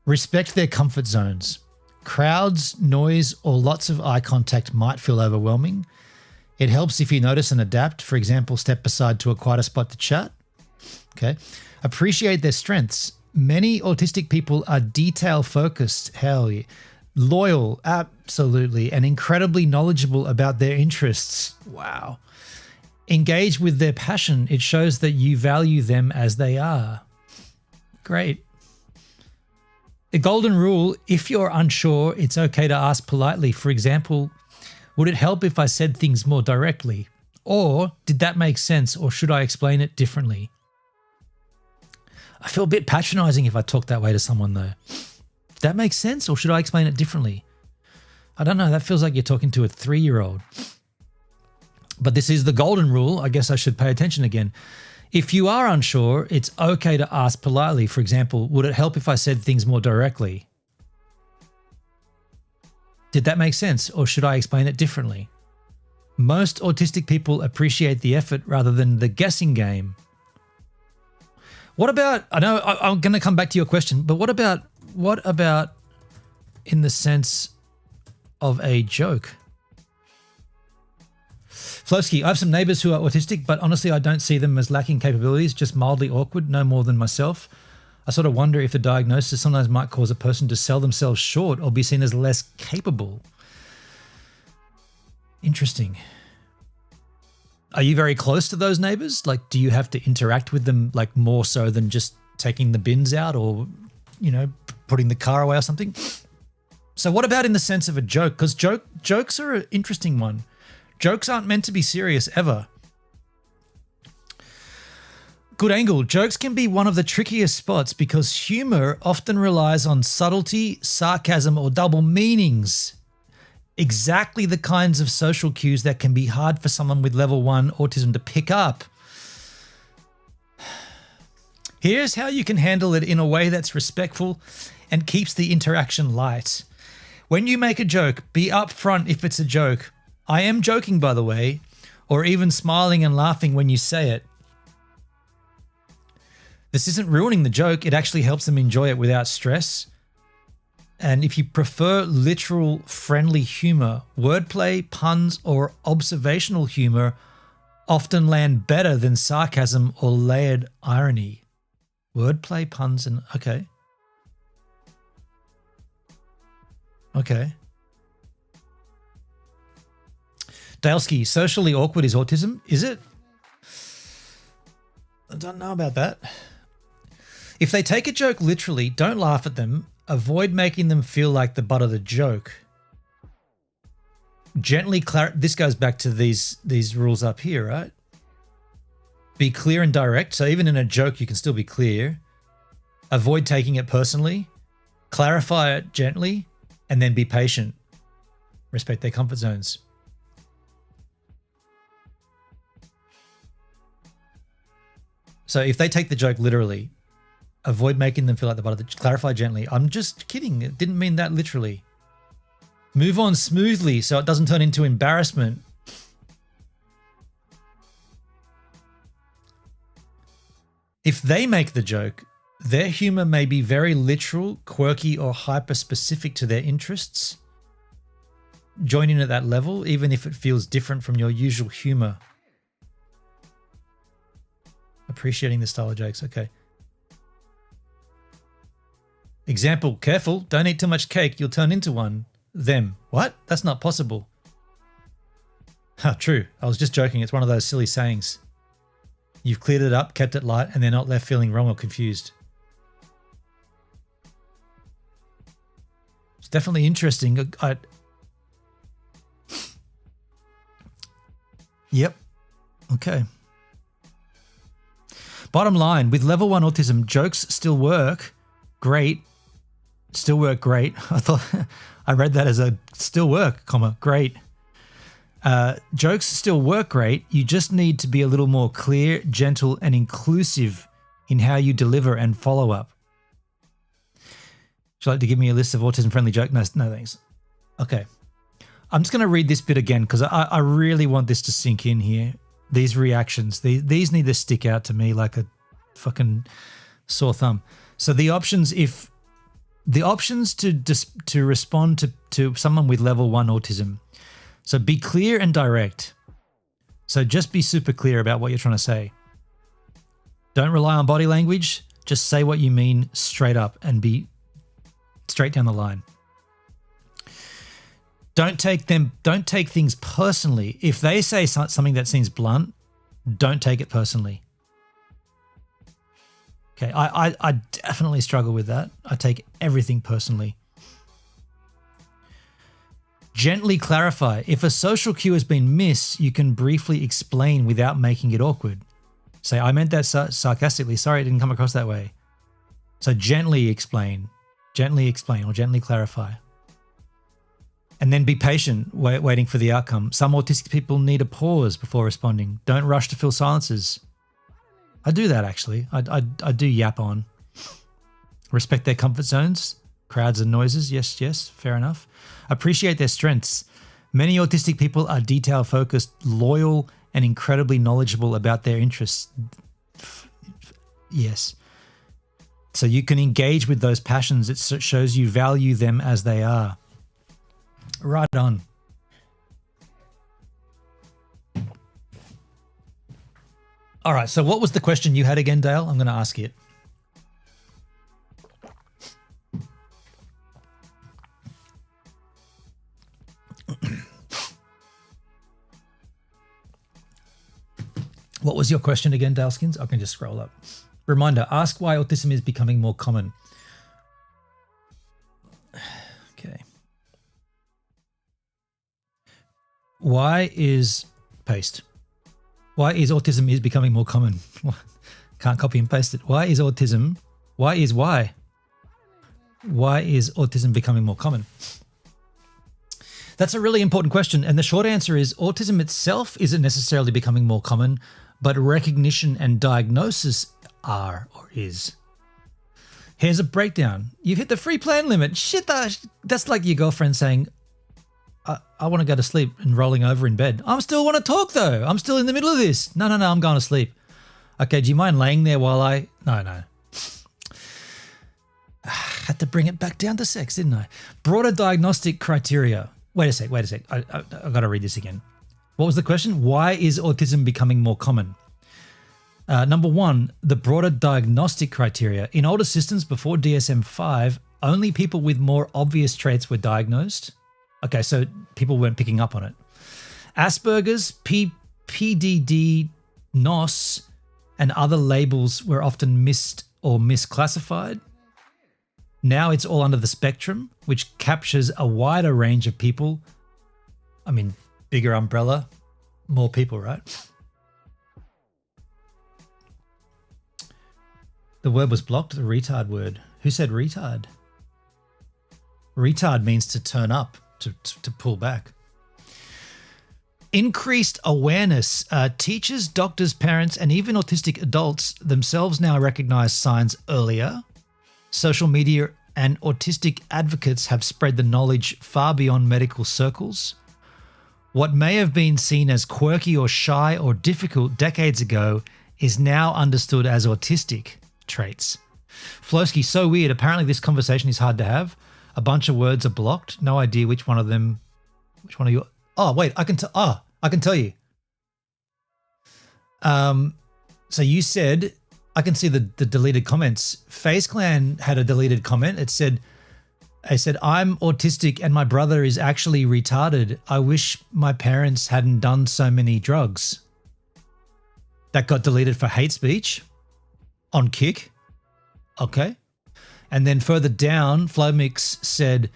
Respect their comfort zones. Crowds, noise, or lots of eye contact might feel overwhelming. It helps if you notice and adapt. For example, step aside to a quieter spot to chat. Okay. Appreciate their strengths. Many autistic people are detail-focused, hell yeah, loyal, absolutely, and incredibly knowledgeable about their interests. Wow. Engage with their passion. It shows that you value them as they are. Great. The golden rule, if you're unsure, it's okay to ask politely. For example, would it help if I said things more directly? Or did that make sense, or should I explain it differently? I feel a bit patronizing if I talk that way to someone though. Did that make sense, or should I explain it differently? I don't know, that feels like you're talking to a 3-year-old. But this is the golden rule. I guess I should pay attention again. If you are unsure, it's okay to ask politely. For example, would it help if I said things more directly? Did that make sense, or should I explain it differently? Most autistic people appreciate the effort rather than the guessing game. What about, I know I'm going to come back to your question, but what about in the sense of a joke? Phloski, I have some neighbors who are autistic, but honestly, I don't see them as lacking capabilities, just mildly awkward, no more than myself. I sort of wonder if the diagnosis sometimes might cause a person to sell themselves short or be seen as less capable. Interesting. Are you very close to those neighbors? Like, do you have to interact with them like more so than just taking the bins out or, you know, putting the car away or something? So what about in the sense of a joke? Because jokes are an interesting one. Jokes aren't meant to be serious ever. Good angle. Jokes can be one of the trickiest spots because humor often relies on subtlety, sarcasm, or double meanings. Exactly the kinds of social cues that can be hard for someone with level 1 autism to pick up. Here's how you can handle it in a way that's respectful and keeps the interaction light. When you make a joke, be upfront if it's a joke. I am joking, by the way, or even smiling and laughing when you say it. This isn't ruining the joke. It actually helps them enjoy it without stress. And if you prefer literal, friendly humor, wordplay, puns, or observational humor often land better than sarcasm or layered irony. Wordplay, puns, and okay. Okay. Dalesky, socially awkward is autism, is it? I don't know about that. If they take a joke literally, don't laugh at them. Avoid making them feel like the butt of the joke. Gently this goes back to these rules up here, right? Be clear and direct. So even in a joke, you can still be clear. Avoid taking it personally. Clarify it gently, and then be patient. Respect their comfort zones. So if they take the joke literally, avoid making them feel like the butt of the joke. Clarify gently. I'm just kidding. It didn't mean that literally. Move on smoothly so it doesn't turn into embarrassment. If they make the joke, their humor may be very literal, quirky, or hyper-specific to their interests. Join in at that level, even if it feels different from your usual humor. Appreciating the style of jokes. Okay. Example, careful, don't eat too much cake, you'll turn into one. Them. What? That's not possible. True. I was just joking. It's one of those silly sayings. You've cleared it up, kept it light, and they're not left feeling wrong or confused. It's definitely interesting. Yep. Okay. Bottom line, with level 1 autism, jokes still work great. Still work great. I thought I read that as a still work, comma, great. Jokes still work great. You just need to be a little more clear, gentle, and inclusive in how you deliver and follow up. Would you like to give me a list of autism-friendly jokes? No, thanks. Okay. I'm just going to read this bit again because I really want this to sink in here. These reactions, these need to stick out to me like a fucking sore thumb. So the options, to respond to someone with level 1 autism. So be clear and direct. So just be super clear about what you're trying to say. Don't rely on body language. Just say what you mean straight up and be straight down the line. Don't take things personally. If they say something that seems blunt, Don't take it personally. Okay, I definitely struggle with that. I take everything personally. Gently clarify. If a social cue has been missed, you can briefly explain without making it awkward. Say, I meant that sarcastically. Sorry, it didn't come across that way. So gently explain or gently clarify. And then be patient, waiting for the outcome. Some autistic people need a pause before responding. Don't rush to fill silences. I do that actually. I do yap on. Respect their comfort zones, crowds and noises. Yes, fair enough. Appreciate their strengths. Many autistic people are detail-focused, loyal, and incredibly knowledgeable about their interests. Yes. So you can engage with those passions. It shows you value them as they are. Right on. All right, so what was the question you had again, Dale? I'm going to ask it. What was your question again, Daleskins? I can just scroll up. Reminder, ask why autism is becoming more common. Okay. Why is autism is becoming more common? Can't copy and paste it. Why is autism becoming more common? That's a really important question. And the short answer is autism itself isn't necessarily becoming more common, but recognition and diagnosis are or is. Here's a breakdown. You've hit the free plan limit. Shit, that's like your girlfriend saying, I want to go to sleep and rolling over in bed. I still want to talk though. I'm still in the middle of this. No, I'm going to sleep. Okay, do you mind laying there while I... No. Had to bring it back down to sex, didn't I? Broader diagnostic criteria. Wait a sec. I've got to read this again. What was the question? Why is autism becoming more common? Number one, the broader diagnostic criteria. In older systems before DSM-5, only people with more obvious traits were diagnosed. Okay, so people weren't picking up on it. Asperger's, PDD, NOS, and other labels were often missed or misclassified. Now it's all under the spectrum, which captures a wider range of people. I mean, bigger umbrella, more people, right? The word was blocked, the retard word. Who said retard? Retard means to turn up, to pull back. Increased awareness. Teachers, doctors, parents, and even autistic adults themselves now recognize signs earlier. Social media and autistic advocates have spread the knowledge far beyond medical circles. What may have been seen as quirky or shy or difficult decades ago is now understood as autistic traits. Phloski, so weird. Apparently this conversation is hard to have. A bunch of words are blocked. No idea which one of you. Oh, wait, I can tell you. So you said, I can see the deleted comments. FaZe Clan had a deleted comment. It said, I'm autistic and my brother is actually retarded. I wish my parents hadn't done so many drugs. That got deleted for hate speech on Kick. Okay. And then further down, Flowmix said,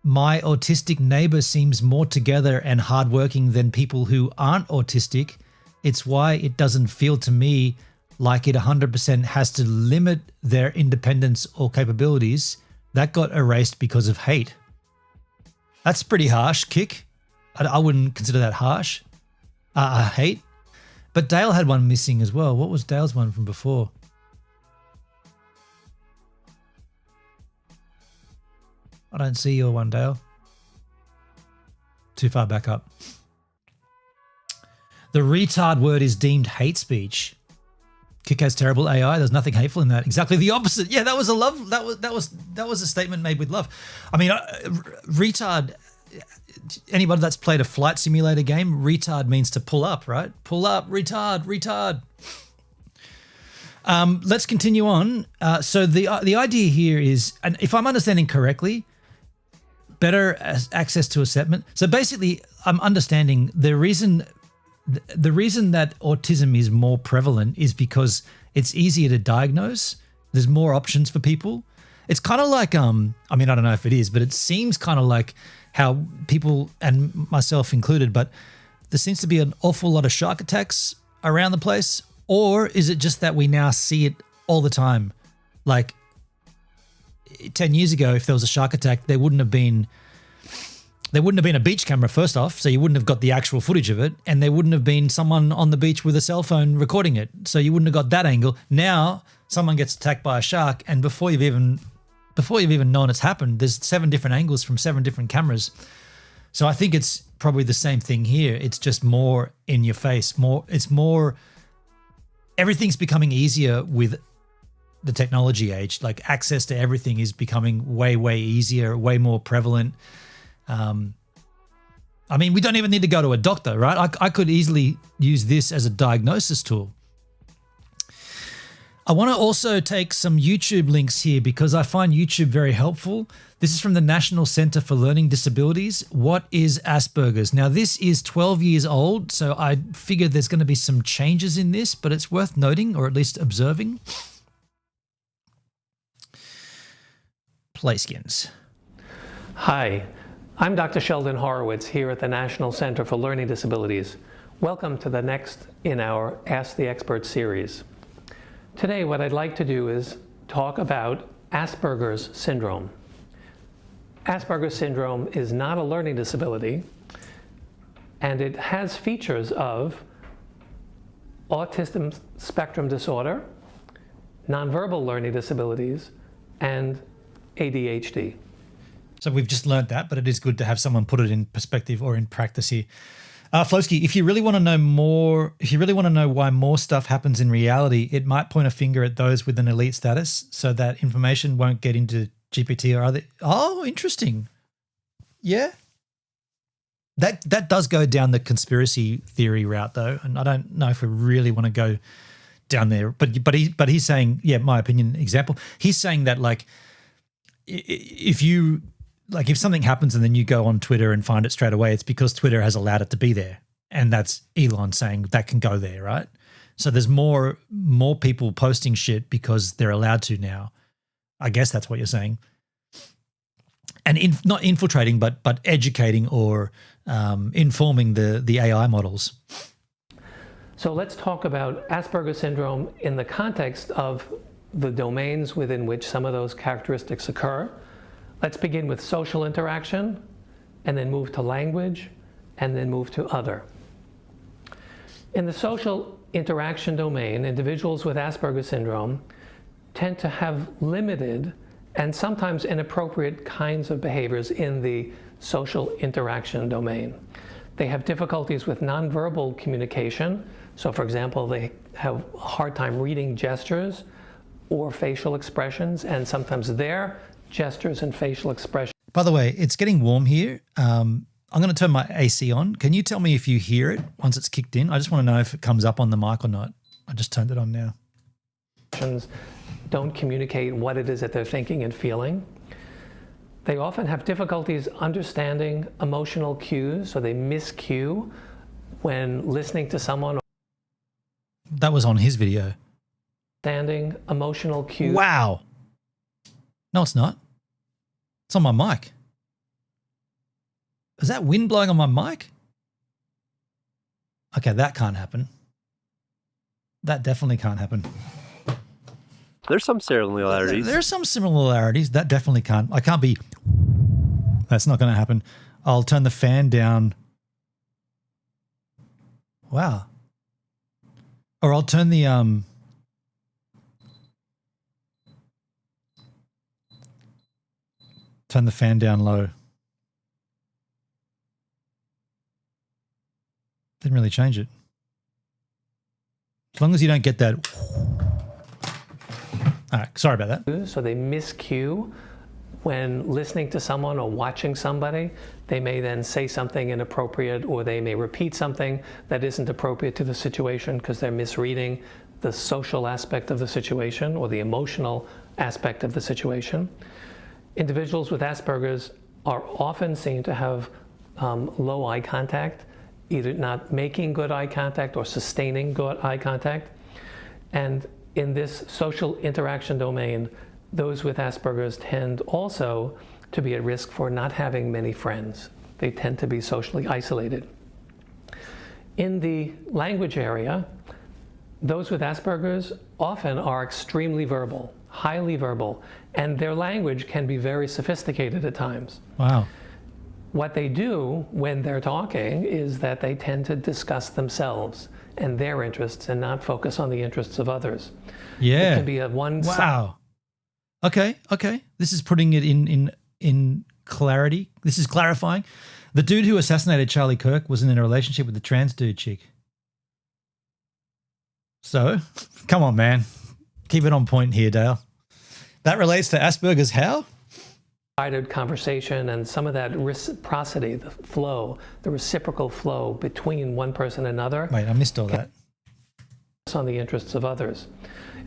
my autistic neighbor seems more together and hardworking than people who aren't autistic. It's why it doesn't feel to me like it 100% has to limit their independence or capabilities. That got erased because of hate. That's pretty harsh, Kick. I wouldn't consider that harsh. Hate. But Dale had one missing as well. What was Dale's one from before? I don't see your one, Dale. Too far back up. The retard word is deemed hate speech. Kick has terrible AI. There's nothing hateful in that. Exactly the opposite. Yeah, that was a statement made with love. I mean, retard. Anybody that's played a flight simulator game, retard means to pull up, right? Pull up, retard. Let's continue on. So the idea here is, and if I'm understanding correctly, better access to assessment. So basically, I'm understanding the reason the reason that autism is more prevalent is because it's easier to diagnose. There's more options for people. It's kind of like, I mean, I don't know if it is, but it seems kind of like how people, and myself included, but there seems to be an awful lot of shark attacks around the place. Or is it just that we now see it all the time? Like 10 years ago, if there was a shark attack, there wouldn't have been a beach camera, first off, so you wouldn't have got the actual footage of it, and there wouldn't have been someone on the beach with a cell phone recording it, so you wouldn't have got that angle. Now someone gets attacked by a shark, and before you've even known it's happened, there's 7 different angles from 7 different cameras. So I think it's probably the same thing here. It's just more in your face. Everything's becoming easier with the technology age. Like access to everything is becoming way, way easier, way more prevalent. I mean, we don't even need to go to a doctor, right? I could easily use this as a diagnosis tool. I want to also take some YouTube links here because I find YouTube very helpful. This is from the National Center for Learning Disabilities. What is Asperger's? Now, this is 12 years old, so I figured there's going to be some changes in this, but it's worth noting, or at least observing. Playskins. Hi, I'm Dr. Sheldon Horowitz here at the National Center for Learning Disabilities. Welcome to the next in our Ask the Expert series. Today, what I'd like to do is talk about Asperger's syndrome. Asperger's syndrome is not a learning disability, and it has features of autism spectrum disorder, nonverbal learning disabilities, and ADHD. So we've just learned that, but it is good to have someone put it in perspective or in practice here. Phloski, if you really want to know more, if you really want to know why more stuff happens in reality, it might point a finger at those with an elite status so that information won't get into GPT or other. Oh, interesting. Yeah. That does go down the conspiracy theory route though. And I don't know if we really want to go down there, but he's saying, yeah, my opinion example, he's saying that like, if something happens and then you go on Twitter and find it straight away, it's because Twitter has allowed it to be there. And that's Elon saying that can go there, right? So there's more people posting shit because they're allowed to now. I guess that's what you're saying. And not infiltrating, but educating or informing the AI models. So let's talk about Asperger's syndrome in the context of the domains within which some of those characteristics occur. Let's begin with social interaction, and then move to language, and then move to other. In the social interaction domain, individuals with Asperger's syndrome tend to have limited and sometimes inappropriate kinds of behaviors in the social interaction domain. They have difficulties with nonverbal communication. So for example, they have a hard time reading gestures or facial expressions, and sometimes their gestures and facial expressions. By the way, it's getting warm here. I'm going to turn my AC on. Can you tell me if you hear it once it's kicked in? I just want to know if it comes up on the mic or not. I just turned it on now. Don't communicate what it is that they're thinking and feeling. They often have difficulties understanding emotional cues, so they miscue when listening to someone. That was on his video. Understanding emotional cues. Wow. No, it's not. It's on my mic. Is that wind blowing on my mic? Okay, that can't happen. That definitely can't happen. There's some similarities. There are some similarities. That definitely can't. I can't be. That's not going to happen. I'll turn the fan down. Wow. Or I'll turn the turn the fan down low. Didn't really change it. As long as you don't get that. All right, sorry about that. So they miscue when listening to someone or watching somebody. They may then say something inappropriate, or they may repeat something that isn't appropriate to the situation because they're misreading the social aspect of the situation or the emotional aspect of the situation. Individuals with Asperger's are often seen to have low eye contact either not making good eye contact or sustaining good eye contact. And in this social interaction domain, those with Asperger's tend also to be at risk for not having many friends. They tend to be socially isolated. In the language area, those with Asperger's often are extremely verbal, highly verbal, and their language can be very sophisticated at times. Wow. What they do when they're talking is that they tend to discuss themselves and their interests and not focus on the interests of others. Yeah. It can be a one. Wow. Okay. This is putting it in clarity. This is clarifying. The dude who assassinated Charlie Kirk was in a relationship with the trans dude chick. So, come on, man. Keep it on point here, Dale. That relates to Asperger's how? Conversation and some of that reciprocity, the flow, the reciprocal flow between one person and another. Wait, I missed all that. On the interests of others.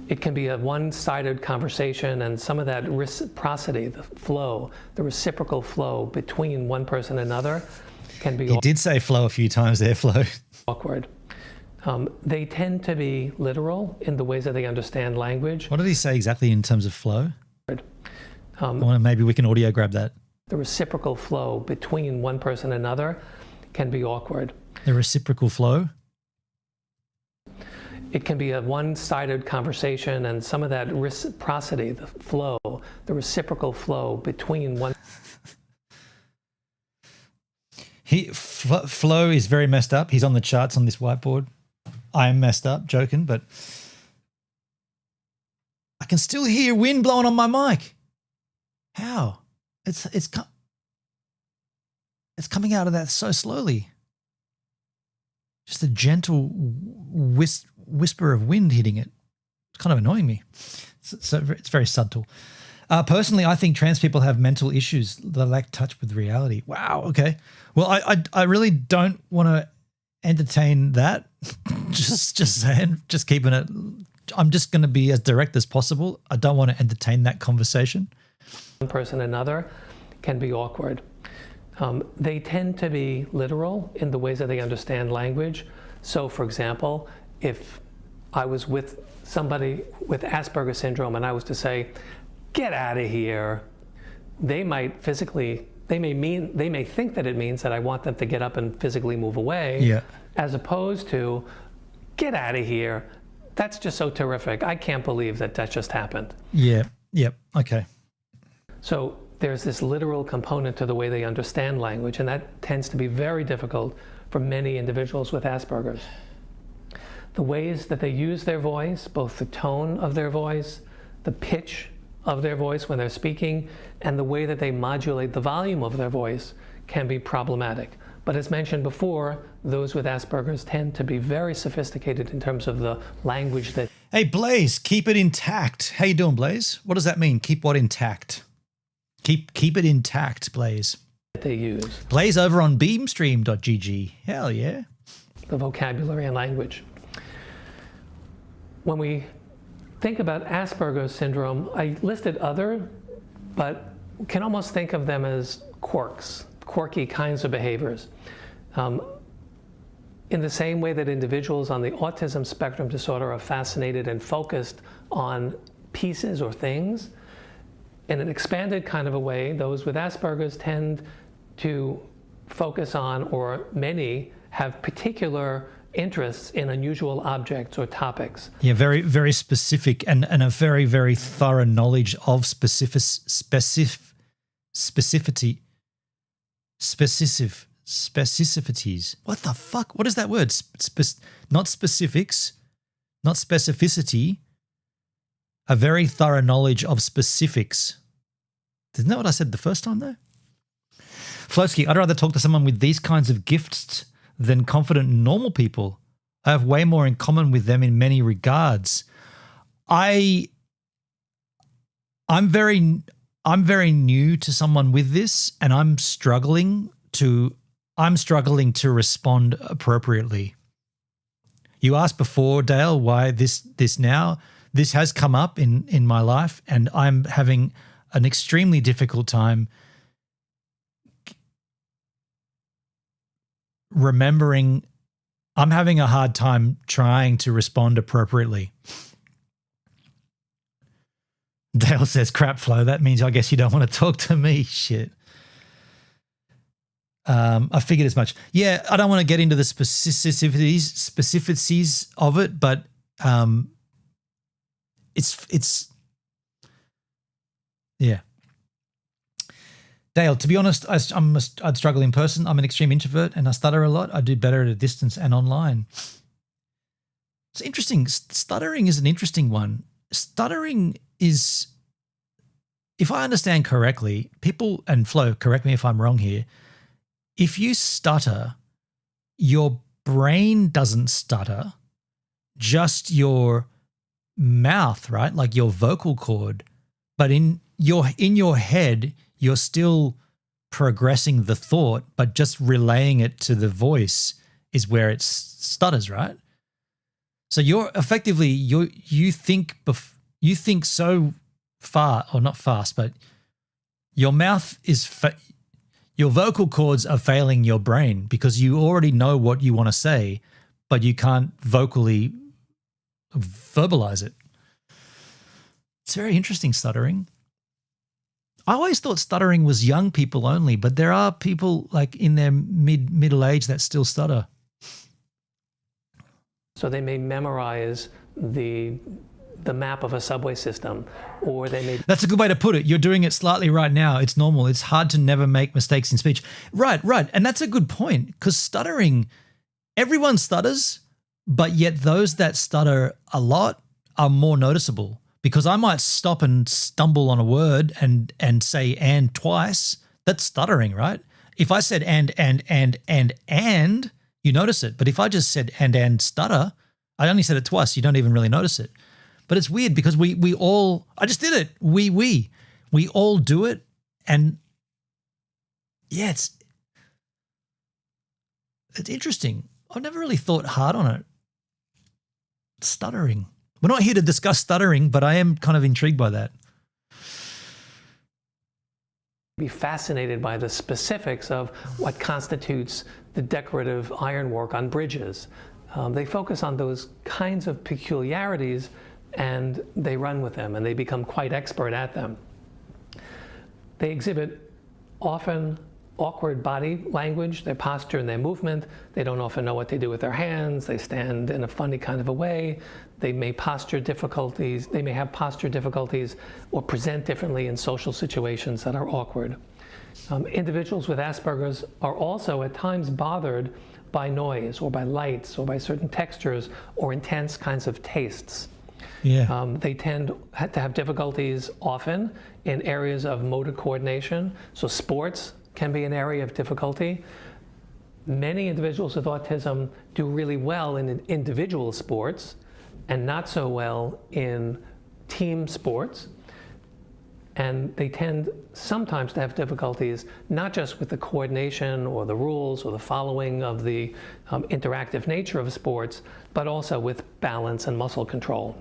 It can be a one-sided conversation, and some of that reciprocity, the flow, the reciprocal flow between one person and another can be He did say flow a few times there, flow. awkward. They tend to be literal in the ways that they understand language. What did he say exactly in terms of flow? Maybe we can audio grab that. The reciprocal flow between one person and another can be awkward. The reciprocal flow? It can be a one-sided conversation, and some of that reciprocity, the flow, the reciprocal flow between one. Flo is very messed up. He's on the charts on this whiteboard. I am messed up, joking, but I can still hear wind blowing on my mic. How? It's coming out of that so slowly. Just a gentle whisper of wind hitting it. It's kind of annoying me. So it's very subtle. Personally, I think trans people have mental issues that lack touch with reality. Wow. Okay. Well, I really don't want to entertain that. just saying. Just keeping it. I'm just going to be as direct as possible. I don't want to entertain that conversation. One person and another can be awkward. They tend to be literal in the ways that they understand language. So, for example, if I was with somebody with Asperger syndrome and I was to say, "Get out of here," they may think that it means that I want them to get up and physically move away. Yeah. As opposed to, "Get out of here. That's just so terrific. I can't believe that just happened." Yeah. Yep. Okay. So there's this literal component to the way they understand language, and that tends to be very difficult for many individuals with Asperger's. The ways that they use their voice, both the tone of their voice, the pitch of their voice when they're speaking, and the way that they modulate the volume of their voice can be problematic. But as mentioned before, those with Asperger's tend to be very sophisticated in terms of the language that... Hey, Blaze, keep it intact. How you doing, Blaze? What does that mean? Keep what intact? Keep it intact, Blaze. they use. Blaze over on beamstream.gg. Hell yeah. The vocabulary and language. When we think about Asperger's syndrome, I listed other, but can almost think of them as quirks, quirky kinds of behaviors. In the same way that individuals on the autism spectrum disorder are fascinated and focused on pieces or things, in an expanded kind of a way, those with Asperger's tend to focus on, or many have particular interests in unusual objects or topics. Yeah, very, very specific and a very, very thorough knowledge of specificities. What the fuck? What is that word? Not specifics, not specificity. A very thorough knowledge of specifics. Isn't that what I said the first time though? Phloski, I'd rather talk to someone with these kinds of gifts than confident normal people. I have way more in common with them in many regards. I'm very new to someone with this, and I'm struggling to respond appropriately. You asked before, Dale, why this has come up in my life, and I'm having an extremely difficult time remembering. I'm having a hard time trying to respond appropriately. Dale says, crap flow. That means I guess you don't want to talk to me. Shit. I figured as much. Yeah, I don't want to get into the specificities of it, but it's yeah. Dale, to be honest, I'd struggle in person. I'm an extreme introvert and I stutter a lot. I do better at a distance and online. It's interesting. Stuttering is an interesting one. Stuttering is, if I understand correctly, people, and Flo, correct me if I'm wrong here, if you stutter, your brain doesn't stutter, just your mouth, right? Like your vocal cord. But in your head, you're still progressing the thought, but just relaying it to the voice is where it stutters, right? So you're effectively you think so far, or not fast, but your mouth is your vocal cords are failing your brain because you already know what you want to say, but you can't vocally verbalize it. It's very interesting, stuttering. I always thought stuttering was young people only, but there are people like in their middle age that still stutter. So they may memorize the map of a subway system, or they may... That's a good way to put it. You're doing it slightly right now. It's normal. It's hard to never make mistakes in speech. Right. And that's a good point, because stuttering, everyone stutters, but yet those that stutter a lot are more noticeable. Because I might stop and stumble on a word and say "and" twice. That's stuttering, right? If I said and, you notice it. But if I just said and stutter, I only said it twice. You don't even really notice it. But it's weird because we all, I just did it. We all do it. And yeah, it's interesting. I've never really thought hard on it. Stuttering. We're not here to discuss stuttering, but I am kind of intrigued by that. Be fascinated by the specifics of what constitutes the decorative ironwork on bridges. They focus on those kinds of peculiarities and they run with them and they become quite expert at them. They exhibit often awkward body language, their posture and their movement. They don't often know what they do with their hands. They stand in a funny kind of a way. They may have posture difficulties or present differently in social situations that are awkward. Individuals with Asperger's are also at times bothered by noise or by lights or by certain textures or intense kinds of tastes. Yeah. They tend to have difficulties often in areas of motor coordination. So sports can be an area of difficulty. Many individuals with autism do really well in individual sports and not so well in team sports. And they tend sometimes to have difficulties not just with the coordination or the rules or the following of the interactive nature of sports, but also with balance and muscle control.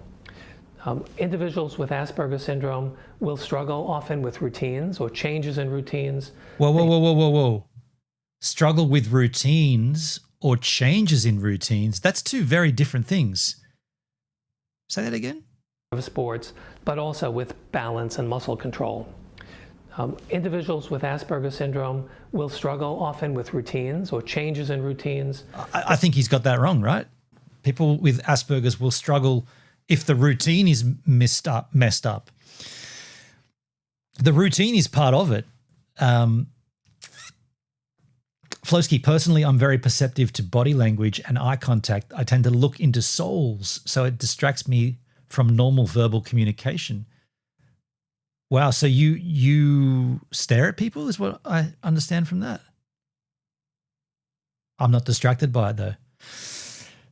Individuals with Asperger syndrome will struggle often with routines or changes in routines. Whoa. Struggle with routines or changes in routines. That's two very different things. Say that again? Of sports, but also with balance and muscle control. Individuals with Asperger syndrome will struggle often with routines or changes in routines. I think he's got that wrong, right? People with Asperger's will struggle if the routine is messed up. The routine is part of it. Phloski, personally, I'm very perceptive to body language and eye contact. I tend to look into souls, so it distracts me from normal verbal communication. Wow, so you stare at people is what I understand from that. I'm not distracted by it though.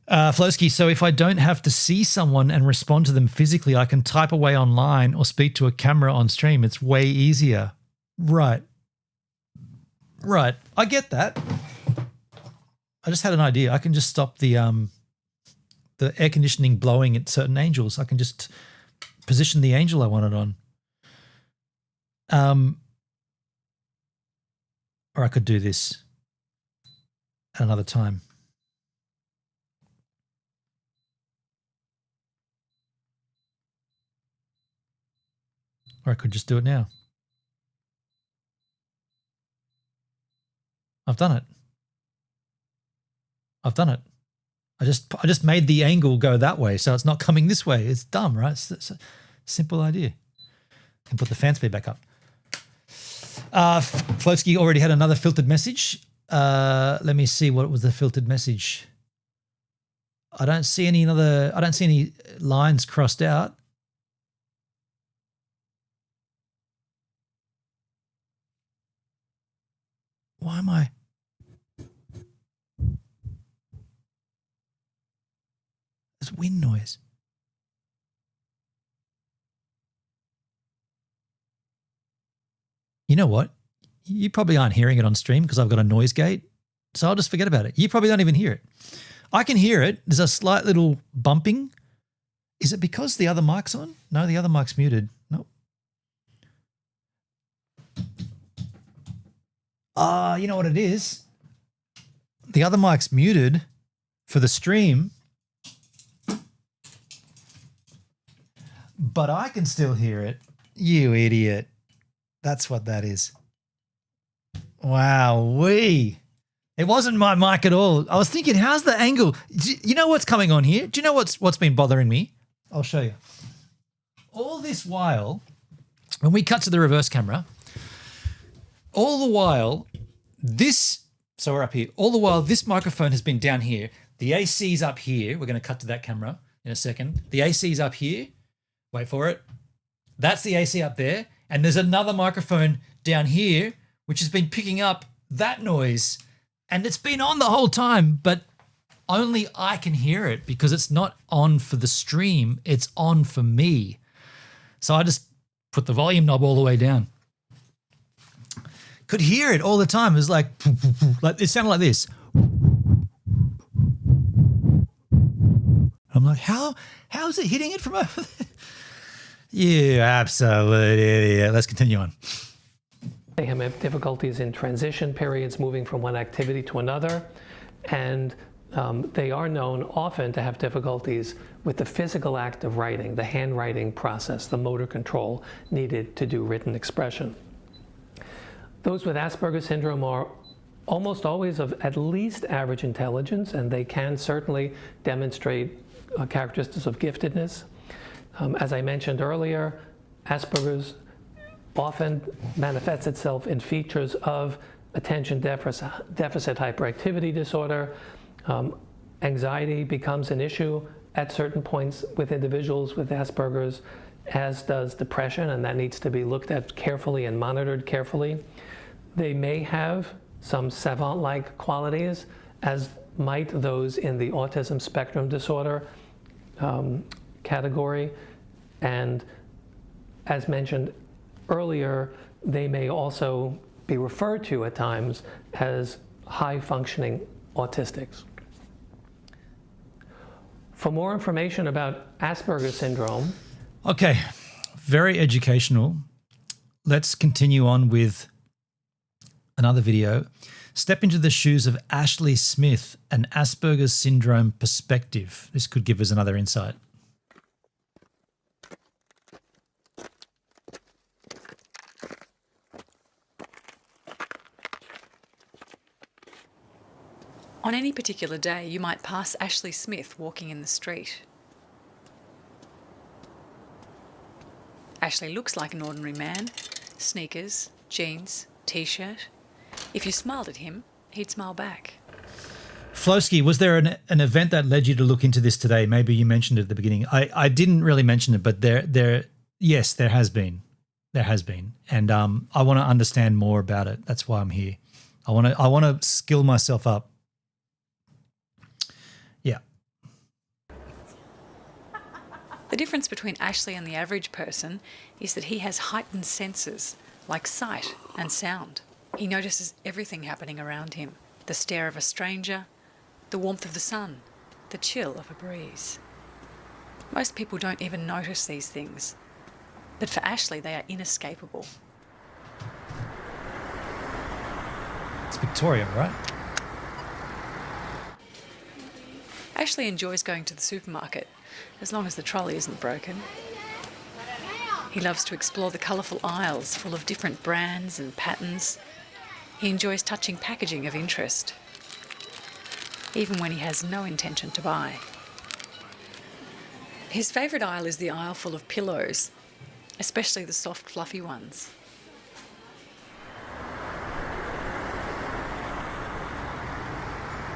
Phloski, so if I don't have to see someone and respond to them physically, I can type away online or speak to a camera on stream. It's way easier. Right. I get that. I just had an idea. I can just stop the air conditioning blowing at certain angles. I can just position the angel I want it on. Or I could do this. at another time. Or I could just do it now. I've done it. I've done it. I just made the angle go that way, so it's not coming this way. It's dumb, right? It's a simple idea. Can put the fan speed back up. Phloski already had another filtered message. Let me see what was the filtered message. I don't see any lines crossed out. Why am I? There's wind noise. You know what? You probably aren't hearing it on stream because I've got a noise gate. So I'll just forget about it. You probably don't even hear it. I can hear it. There's a slight little bumping. Is it because the other mic's on? No, the other mic's muted. Nope. You know what it is? The other mic's muted for the stream, but I can still hear it. You idiot. That's what that is. Wow-wee. It wasn't my mic at all. I was thinking, how's the angle? You know what's coming on here? Do you know what's been bothering me? I'll show you. All this while, when we cut to the reverse camera, all the while, so we're up here. All the while, this microphone has been down here. The AC's up here. We're going to cut to that camera in a second. The AC's up here. Wait for it. That's the AC up there. And there's another microphone down here, which has been picking up that noise. And it's been on the whole time, but only I can hear it because it's not on for the stream. It's on for me. So I just put the volume knob all the way down. Could hear it all the time. It was like it sounded like this. I'm like, how is it hitting it from over there? You absolute idiot. Let's continue on. They have difficulties in transition periods, moving from one activity to another, and they are known often to have difficulties with the physical act of writing, the handwriting process, the motor control needed to do written expression. Those with Asperger syndrome are almost always of at least average intelligence, and they can certainly demonstrate characteristics of giftedness. As I mentioned earlier, Asperger's often manifests itself in features of attention deficit hyperactivity disorder. Anxiety becomes an issue at certain points with individuals with Asperger's, as does depression, and that needs to be looked at carefully and monitored carefully. They may have some savant-like qualities, as might those in the autism spectrum disorder category. And as mentioned earlier, they may also be referred to at times as high-functioning autistics. For more information about Asperger syndrome. Okay, very educational. Let's continue on with another video. Step into the shoes of Ashley Smith, an Asperger syndrome perspective. This could give us another insight. On any particular day, you might pass Ashley Smith walking in the street. Ashley looks like an ordinary man. Sneakers, jeans, t-shirt. If you smiled at him, he'd smile back. Phloski, was there an event that led you to look into this today? Maybe you mentioned it at the beginning. I didn't really mention it, but yes, there has been. There has been. And I want to understand more about it. That's why I'm here. I want to skill myself up. Yeah. The difference between Ashley and the average person is that he has heightened senses, like sight and sound. He notices everything happening around him. The stare of a stranger, the warmth of the sun, the chill of a breeze. Most people don't even notice these things, but for Ashley they are inescapable. It's Victoria, right? Ashley enjoys going to the supermarket, as long as the trolley isn't broken. He loves to explore the colourful aisles full of different brands and patterns. He enjoys touching packaging of interest, even when he has no intention to buy. His favourite aisle is the aisle full of pillows, especially the soft, fluffy ones.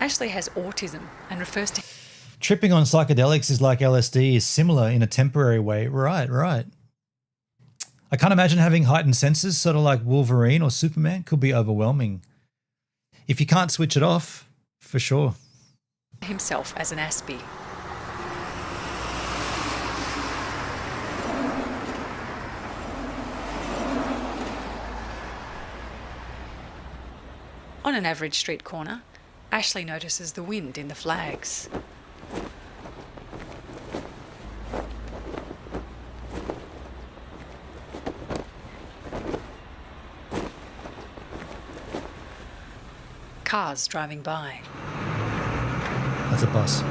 Ashley has autism and refers to... Tripping on psychedelics is like LSD, is similar in a temporary way. Right, right. I can't imagine having heightened senses, sort of like Wolverine or Superman, could be overwhelming. If you can't switch it off, for sure. himself as an Aspie. On an average street corner, Ashley notices the wind in the flags. Cars driving by. That's a bus.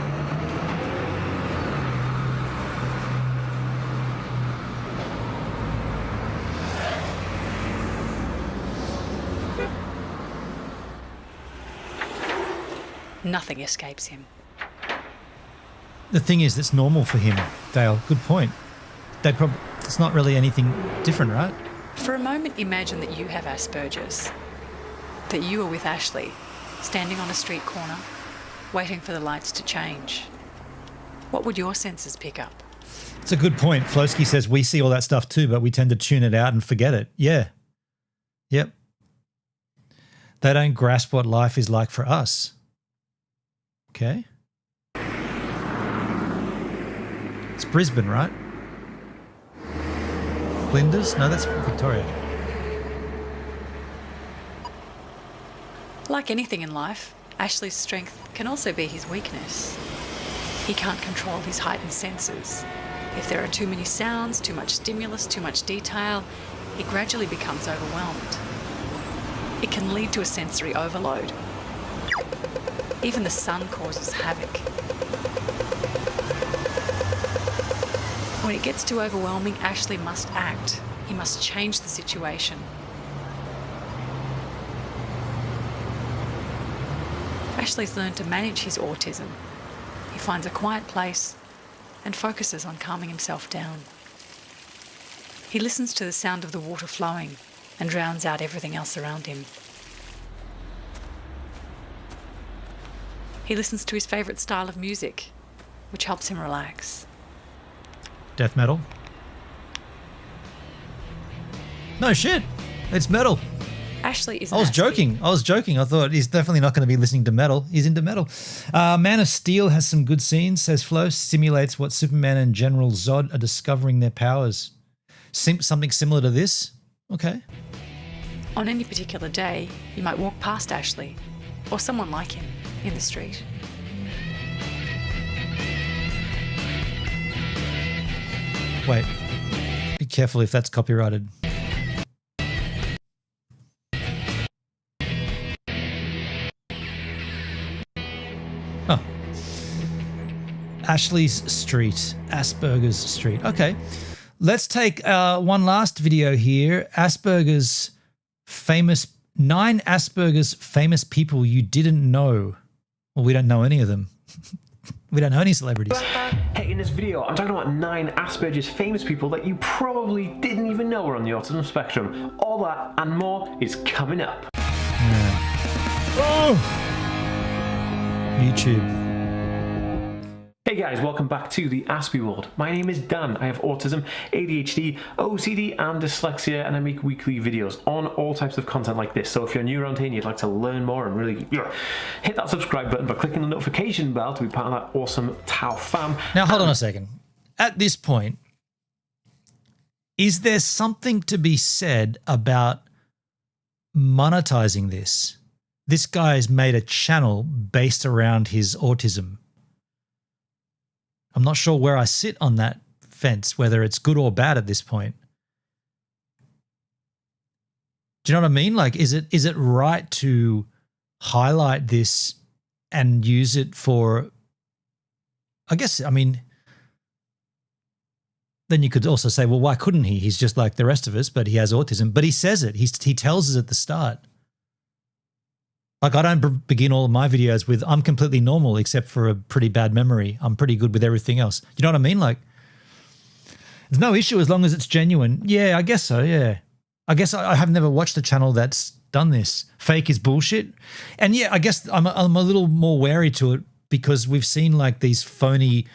Nothing escapes him. The thing is, that's normal for him, Dale. Good point. It's not really anything different, right? For a moment, imagine that you have Asperger's, that you are with Ashley, standing on a street corner, waiting for the lights to change. What would your senses pick up? It's a good point. Phloski says we see all that stuff too, but we tend to tune it out and forget it. Yeah. Yep. They don't grasp what life is like for us. Okay. It's Brisbane, right? Flinders? No, that's Victoria. Like anything in life, Ashley's strength can also be his weakness. He can't control his heightened senses. If there are too many sounds, too much stimulus, too much detail, he gradually becomes overwhelmed. It can lead to a sensory overload. Even the sun causes havoc. When it gets too overwhelming, Ashley must act. He must change the situation. Ashley's learned to manage his autism. He finds a quiet place and focuses on calming himself down. He listens to the sound of the water flowing and drowns out everything else around him. He listens to his favourite style of music, which helps him relax. Death metal? No shit. It's metal. Ashley is I was joking. I thought he's definitely not going to be listening to metal. He's into metal. Man of Steel has some good scenes, says Flo. Simulates what Superman and General Zod are discovering their powers. Something similar to this? Okay. On any particular day, you might walk past Ashley or someone like him in the street. Wait. Be careful if that's copyrighted. Oh. Ashley's Street. Asperger's Street. Okay. Let's take one last video here. 9 Asperger's famous people you didn't know. Well, we don't know any of them. We don't know any celebrities. Hey, in this video, I'm talking about 9 Asperger's famous people that you probably didn't even know were on the autism spectrum. All that and more is coming up. Yeah. Oh! YouTube. Hey guys, welcome back to the Aspie World. My name is Dan. I have autism, ADHD, OCD and dyslexia, and I make weekly videos on all types of content like this. So if you're new around here and you'd like to learn more and really hit that subscribe button by clicking the notification bell to be part of that awesome Tau fam. Now hold on a second. At this point, is there something to be said about monetizing this? This guy has made a channel based around his autism. I'm not sure where I sit on that fence, whether it's good or bad at this point. Do you know what I mean? Like, is it right to highlight this and use it for I guess, I mean, then you could also say, well, why couldn't he? He's just like the rest of us, but he has autism. But he says it. He tells us at the start. Like, I don't begin all of my videos with, I'm completely normal except for a pretty bad memory. I'm pretty good with everything else. You know what I mean? Like, there's no issue as long as it's genuine. Yeah, I guess so, yeah. I guess I have never watched a channel that's done this. Fake is bullshit. And yeah, I guess I'm a little more wary to it because we've seen like these phony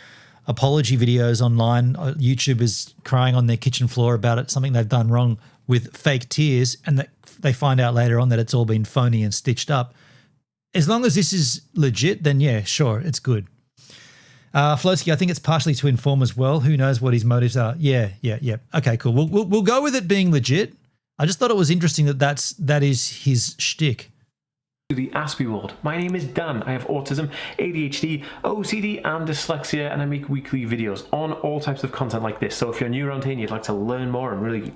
apology videos online. YouTubers crying on their kitchen floor about it, something they've done wrong with fake tears, and that they find out later on that it's all been phony and stitched up. As long as this is legit, then yeah, sure, it's good. Phloski, I think it's partially to inform as well. Who knows what his motives are? Yeah. Okay, cool. We'll go with it being legit. I just thought it was interesting that is his shtick. The Aspie world. My name is Dan. I have autism, ADHD, OCD and dyslexia, and I make weekly videos on all types of content like this. So if you're new around here and you'd like to learn more and really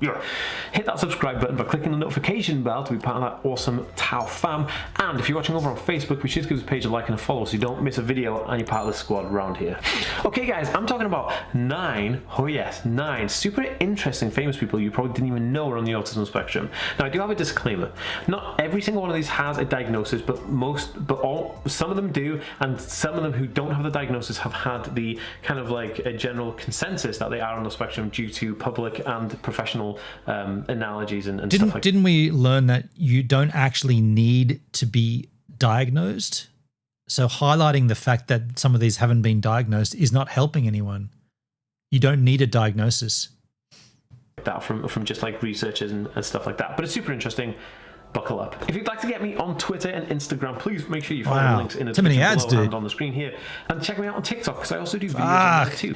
hit that subscribe button by clicking the notification bell to be part of that awesome Tau fam. And if you're watching over on Facebook, be sure to give this page a like and a follow so you don't miss a video and you're part of the squad around here. Okay guys, I'm talking about 9 super interesting famous people you probably didn't even know were on the autism spectrum. Now I do have a disclaimer. Not every single one of these has a diagnosis, but some of them do, and some of them who don't have the diagnosis have had the kind of like a general consensus that they are on the spectrum due to public and professional analogies and stuff like that. Didn't we learn that you don't actually need to be diagnosed? So highlighting the fact that some of these haven't been diagnosed is not helping anyone. You don't need a diagnosis. That from just like researchers and stuff like that, but it's super interesting. Buckle up. If you'd like to get me on Twitter and Instagram, please make sure you follow the links in the description ads, below dude. and on the screen here. And check me out on TikTok because I also do videos on there too.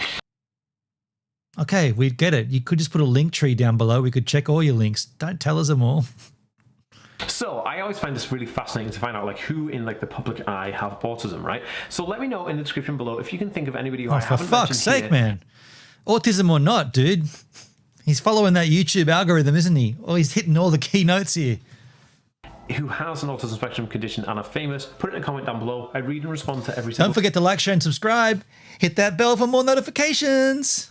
Okay, we get it. You could just put a link tree down below. We could check all your links. Don't tell us them all. So I always find this really fascinating to find out like who in like the public eye have autism, right? So let me know in the description below if you can think of anybody who I haven't mentioned here. For fuck's sake, man. Autism or not, dude. He's following that YouTube algorithm, isn't he? Oh, he's hitting all the key notes here. Who has an autism spectrum condition and are famous, put it in a comment down below. I read and respond to every single Don't forget to like, share and subscribe. Hit that bell for more notifications.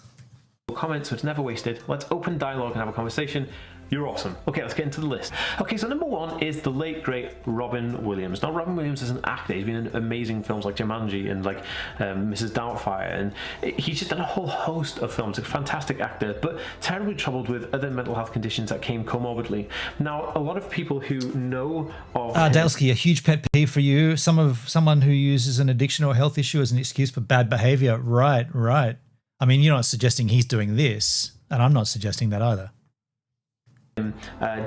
comment, so it's never wasted. Let's open dialogue and have a conversation. You're awesome. Okay, let's get into the list. Okay, so number 1 is the late, great Robin Williams. Now, Robin Williams is an actor. He's been in amazing films like Jumanji and like Mrs. Doubtfire, and he's just done a whole host of films. A fantastic actor, but terribly troubled with other mental health conditions that came comorbidly. Now, a lot of people who know of Dalsky, a huge pet peeve for you. Someone who uses an addiction or health issue as an excuse for bad behavior. Right. I mean, you're not suggesting he's doing this, and I'm not suggesting that either.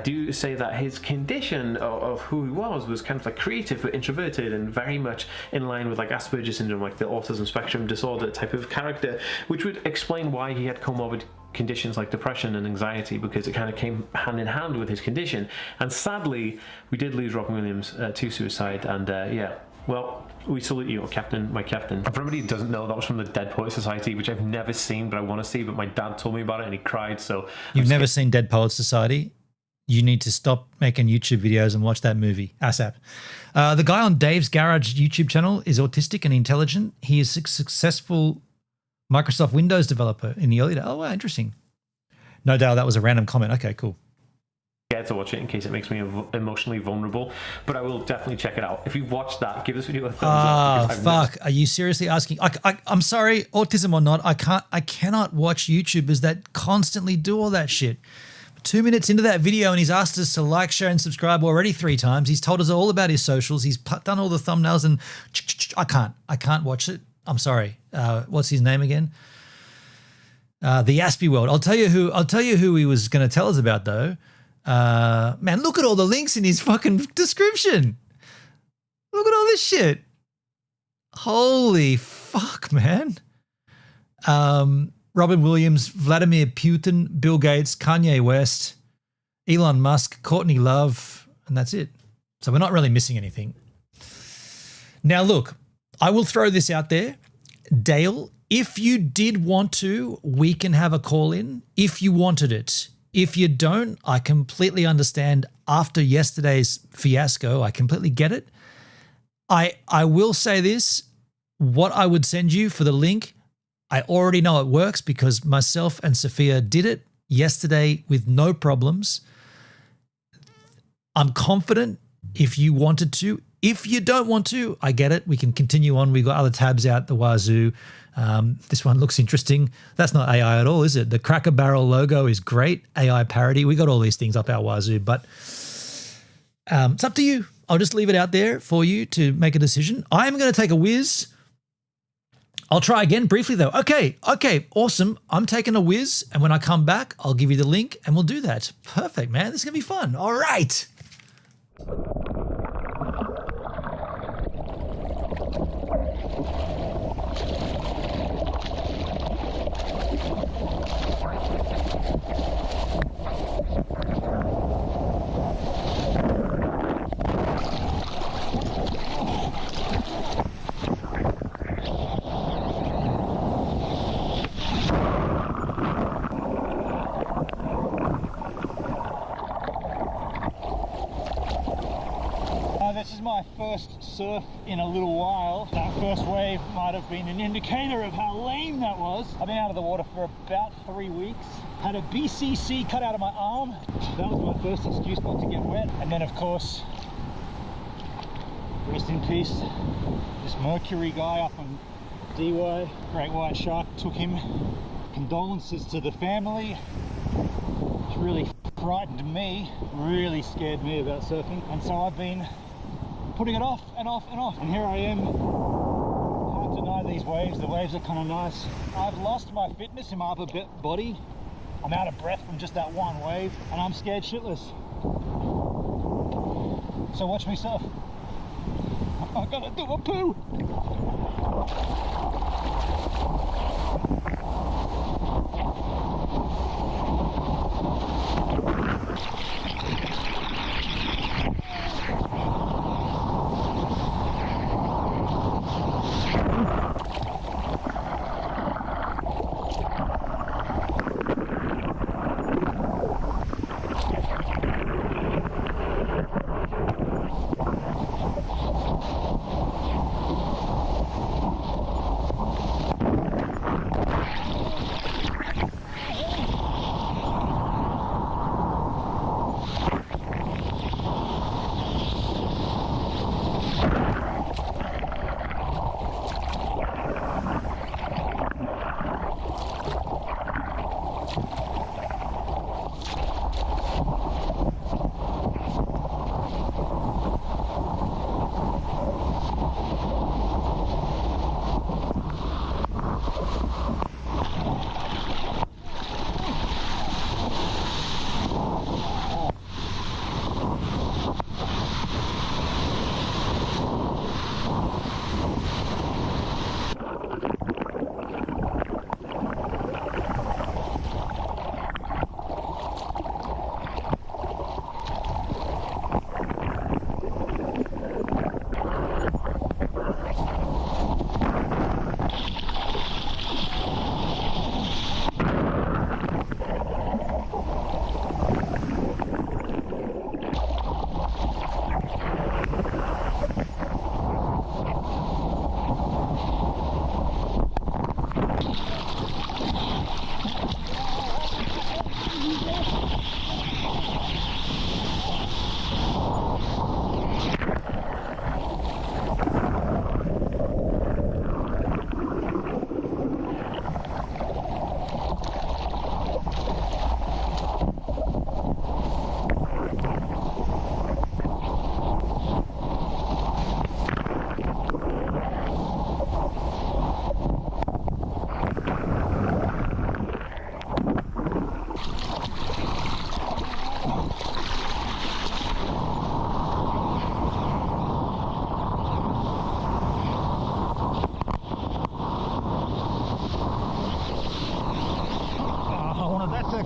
Do say that his condition of who he was kind of like creative but introverted and very much in line with like Asperger syndrome, like the autism spectrum disorder type of character, which would explain why he had comorbid conditions like depression and anxiety, because it kind of came hand in hand with his condition. And sadly, we did lose Robin Williams to suicide, and yeah, well, we salute you, Captain, my captain. For everybody who doesn't know, that was from the Dead Poets Society, which I've never seen, but I want to see, but my dad told me about it and he cried, so... You've never seen Dead Poets Society? You need to stop making YouTube videos and watch that movie, ASAP. The guy on Dave's Garage YouTube channel is autistic and intelligent. He is a successful Microsoft Windows developer in the early days. Oh, wow, interesting. No doubt that was a random comment. Okay, cool. To watch it in case it makes me emotionally vulnerable, but I will definitely check it out. If you've watched that, give this video a thumbs up. Fuck. Are you seriously asking? I'm sorry, autism or not, I cannot watch YouTubers that constantly do all that shit. 2 minutes into that video and he's asked us to like, share and subscribe already 3 times. He's told us all about his socials. He's done all the thumbnails and I can't watch it. I'm sorry. What's his name again? The Aspie World. I'll tell you who he was going to tell us about though. Man, look at all the links in his fucking description. Look at all this shit. Holy fuck, man. Robin Williams, Vladimir Putin, Bill Gates, Kanye West, Elon Musk, Courtney Love, and that's it. So we're not really missing anything. Now, look, I will throw this out there. Dale, if you did want to, we can have a call in if you wanted it. If you don't, I completely understand. After yesterday's fiasco, I completely get it. I will say this. what I would send you for the link, I already know it works because myself and Sophia did it yesterday with no problems. I'm confident if you wanted to. If you don't want to, I get it. We can continue on. We've got other tabs out the wazoo. This one looks interesting. That's not AI at all, is it? The Cracker Barrel logo is great. AI parody. We got all these things up our wazoo, but it's up to you. I'll just leave it out there for you to make a decision. I'm going to take a whiz. I'll try again briefly though. Okay, awesome. I'm taking a whiz, and when I come back, I'll give you the link and we'll do that. Perfect, man. This is going to be fun. All right. This is my first surf in a little while. That first wave might have been an indicator of how lame that was. I've been out of the water for about 3 weeks. Had a BCC cut out of my arm. That was my first excuse not to get wet. And then of course, rest in peace, this Mercury guy up on DY, great white shark, took him. Condolences to the family. It's really frightened me, really scared me about surfing. And so I've been putting it off and off and off. And here I am. Can't deny these waves. The waves are kind of nice. I've lost my fitness in my upper body. I'm out of breath from just that one wave, and I'm scared shitless. So watch me surf. I gotta do a poo.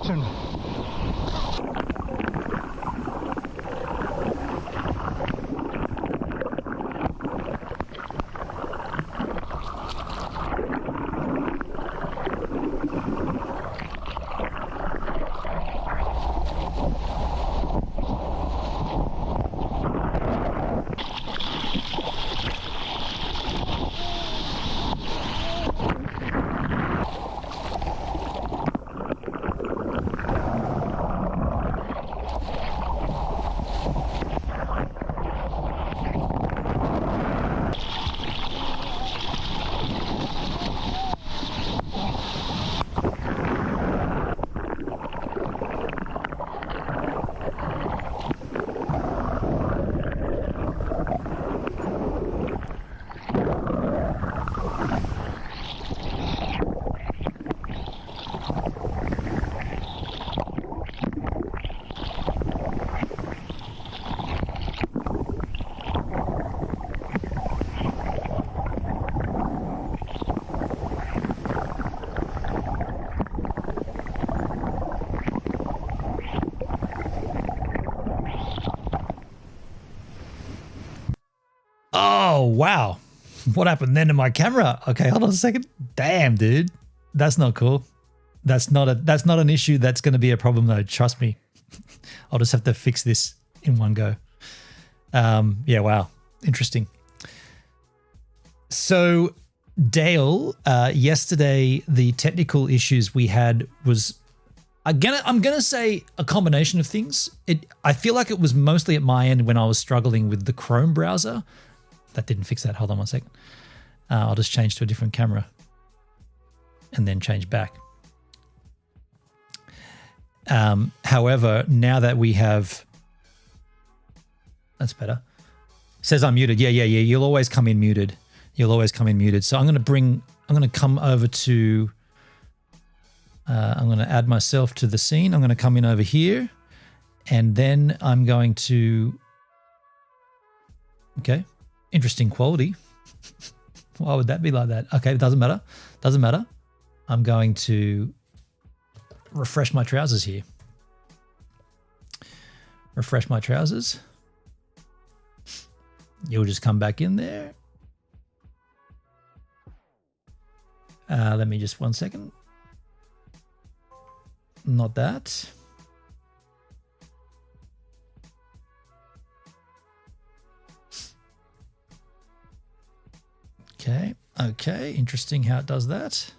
section. Oh, wow. What happened then to my camera? Okay, hold on a second. Damn, dude. That's not cool. That's not an issue that's going to be a problem though. Trust me. I'll just have to fix this in one go. Yeah, wow. Interesting. So Dale, yesterday the technical issues we had was I'm gonna say a combination of things. I feel like it was mostly at my end when I was struggling with the Chrome browser. That didn't fix that. Hold on one second. I'll just change to a different camera and then change back. However, now that we have, that's better. It says I'm muted. Yeah. You'll always come in muted. So I'm going to come over to, I'm going to add myself to the scene. I'm going to come in over here and then I'm going to, okay, interesting quality. Why would that be like that? Okay, it doesn't matter. I'm going to refresh my trousers here. Refresh my trousers. You'll just come back in there. Let me just 1 second. Not that. Okay. Interesting how it does that.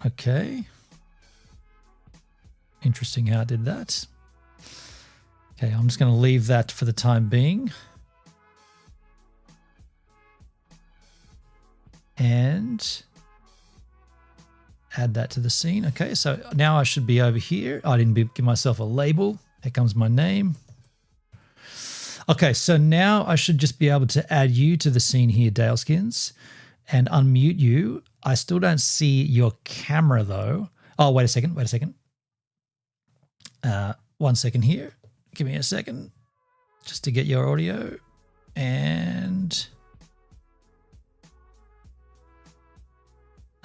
Okay. Interesting how it did that. Okay, I'm just going to leave that for the time being. And add that to the scene. Okay, so now I should be over here. I didn't give myself a label. Here comes my name. Okay, so now I should just be able to add you to the scene here, Daleskins, and unmute you. I still don't see your camera though. Oh, wait a second. 1 second here. Give me a second just to get your audio. And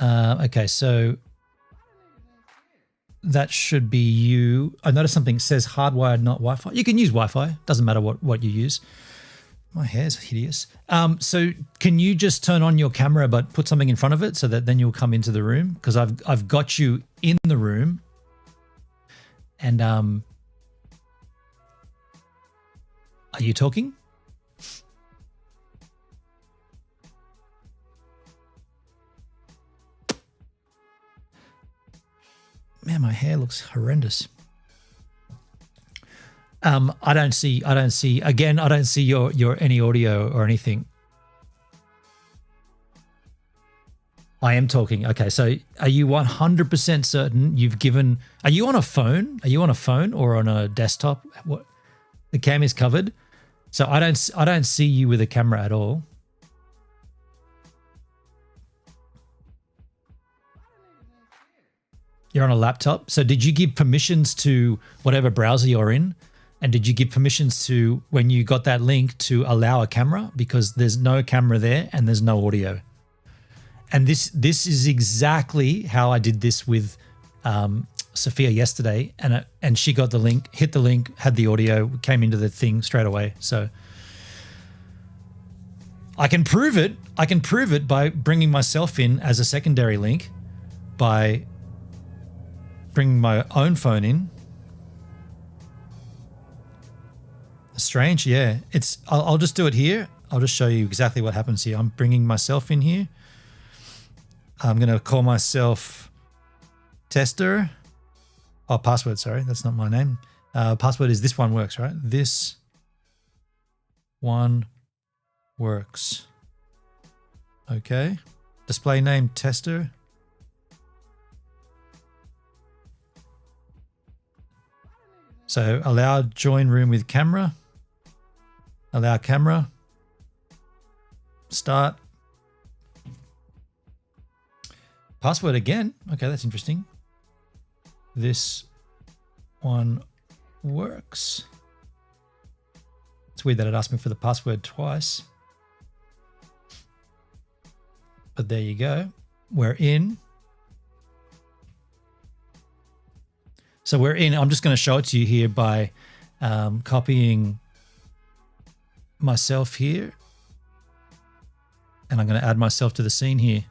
okay, so that should be you. I noticed something says hardwired, not Wi-Fi. You can use Wi-Fi. Doesn't matter what you use. My hair's hideous. So can you just turn on your camera but put something in front of it so that then you'll come into the room? Because I've got you in the room. And are you talking? Man, my hair looks horrendous. I don't see your any audio or anything. I am talking. Okay, so are you 100% certain you've given, are you on a phone? Are you on a phone or on a desktop? What? The cam is covered. So I don't see you with a camera at all. You're on a laptop. So did you give permissions to whatever browser you're in? And did you give permissions to, when you got that link, to allow a camera? Because there's no camera there and there's no audio. And this is exactly how I did this with Sophia yesterday. And she got the link, hit the link, had the audio, came into the thing straight away. So I can prove it. I can prove it by bringing myself in as a secondary link, by bringing my own phone in. Strange, yeah. I'll just do it here. I'll just show you exactly what happens here. I'm bringing myself in here. I'm going to call myself Tester. Oh, password, sorry. That's not my name. Password is this one works, right? This one works. Okay. Display name Tester. So allow join room with camera. Allow camera. Start. Password again. Okay, that's interesting. This one works. It's weird that it asked me for the password twice. But there you go. We're in. So we're in. I'm just going to show it to you here by copying myself here, and I'm going to add myself to the scene here.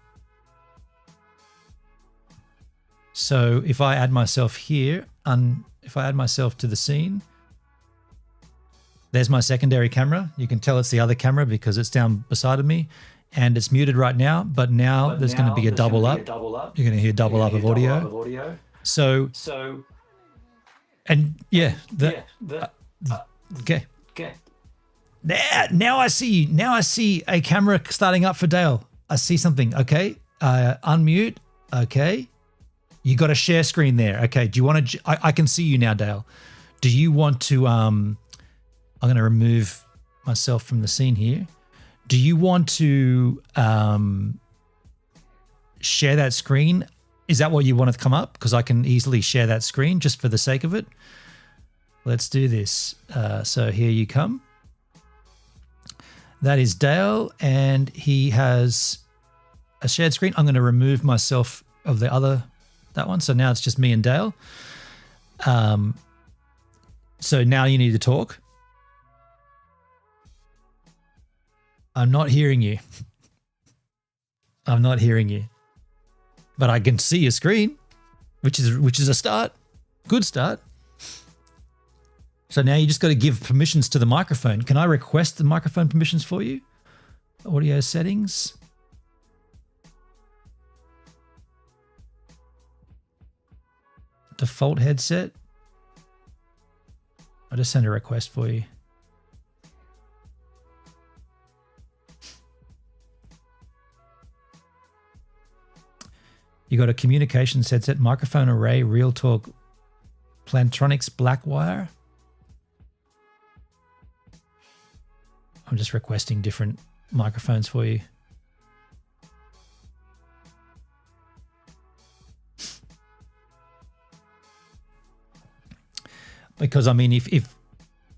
So if I add myself here, if I add myself to the scene, there's my secondary camera. You can tell it's the other camera because it's down beside of me, and it's muted right now, but now there's going to be a double up. You're going to hear double up of audio. So, and yeah, okay. Now I see you. Now I see a camera starting up for Dale. I see something. Okay. Unmute. Okay. You got a share screen there. Okay. Do you want to, I can see you now, Dale. Do you want to, I'm going to remove myself from the scene here. Do you want to share that screen? Is that what you want to come up? Because I can easily share that screen just for the sake of it. Let's do this. So here you come. That is Dale, and he has a shared screen. I'm going to remove myself of that one. So now it's just me and Dale. So now you need to talk. I'm not hearing you. I'm not hearing you. But I can see your screen, which is a start. Good start. So now you just got to give permissions to the microphone. Can I request the microphone permissions for you? Audio settings. Default headset. I'll just send a request for you. You got a communications headset, microphone array, Real Talk, Plantronics Blackwire. I'm just requesting different microphones for you. Because I mean, if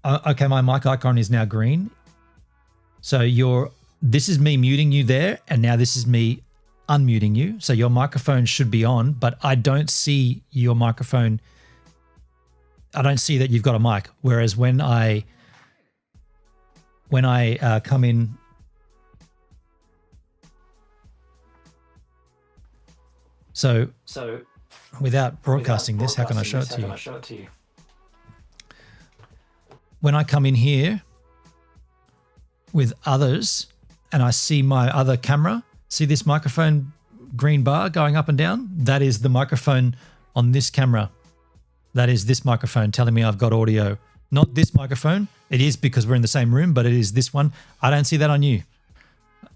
okay, my mic icon is now green. So this is me muting you there, and now this is me unmuting you. So your microphone should be on, but I don't see your microphone. I don't see that you've got a mic. Whereas when I come in, so without broadcasting this, how can I show it to you? When I come in here with others and I see my other camera, see this microphone green bar going up and down? That is the microphone on this camera. That is this microphone telling me I've got audio. Not this microphone. It is because we're in the same room, but it is this one. I don't see that on you.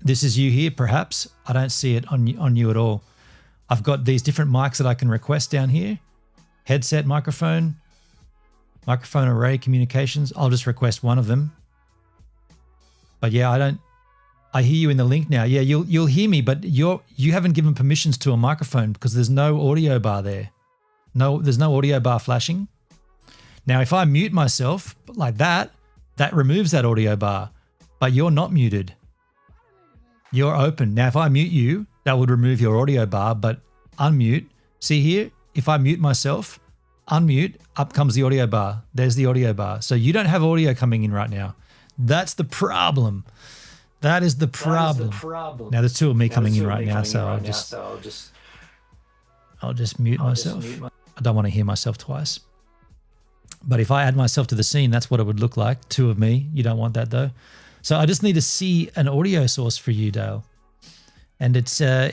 This is you here, perhaps. I don't see it on you at all. I've got these different mics that I can request down here. Headset microphone, microphone array communications. I'll just request one of them. But yeah, I hear you in the link now. Yeah, you'll hear me, but you haven't given permissions to a microphone because there's no audio bar there. No, there's no audio bar flashing. Now, if I mute myself like that removes that audio bar, but you're not muted. You're open. Now, if I mute you, that would remove your audio bar, but unmute. See here, if I mute myself, unmute, up comes the audio bar. There's the audio bar. So you don't have audio coming in right now. That's the problem. That is the problem. Now, there's two of me coming in right now, so I'll just mute myself. I don't want to hear myself twice. But if I add myself to the scene, that's what it would look like. Two of me. You don't want that though. So I just need to see an audio source for you, Dale. And it's I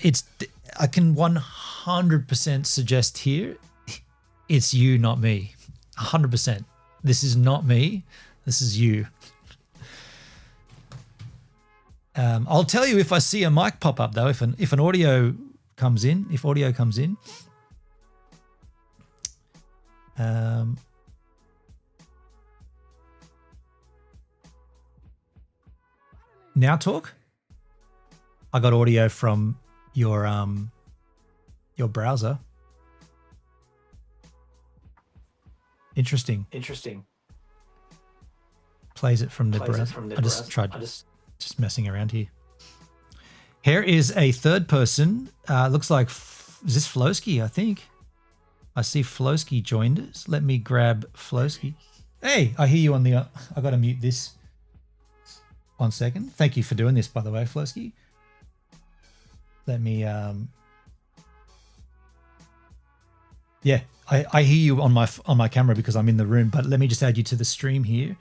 can 100% suggest here, it's you, not me. 100%. This is not me. This is you. I'll tell you if I see a mic pop up though, if an audio comes in, if audio comes in. Now talk. I got audio from your browser. Interesting. Plays it from the browser. I just tried just messing around here. Here is a third person. Looks like, is this Phloski, I think? I see Phloski joined us. Let me grab Phloski. Hey, I hear you on the, I got to mute this. 1 second. Thank you for doing this, by the way, Phloski. Let me, yeah, I hear you on my camera because I'm in the room, but let me just add you to the stream here.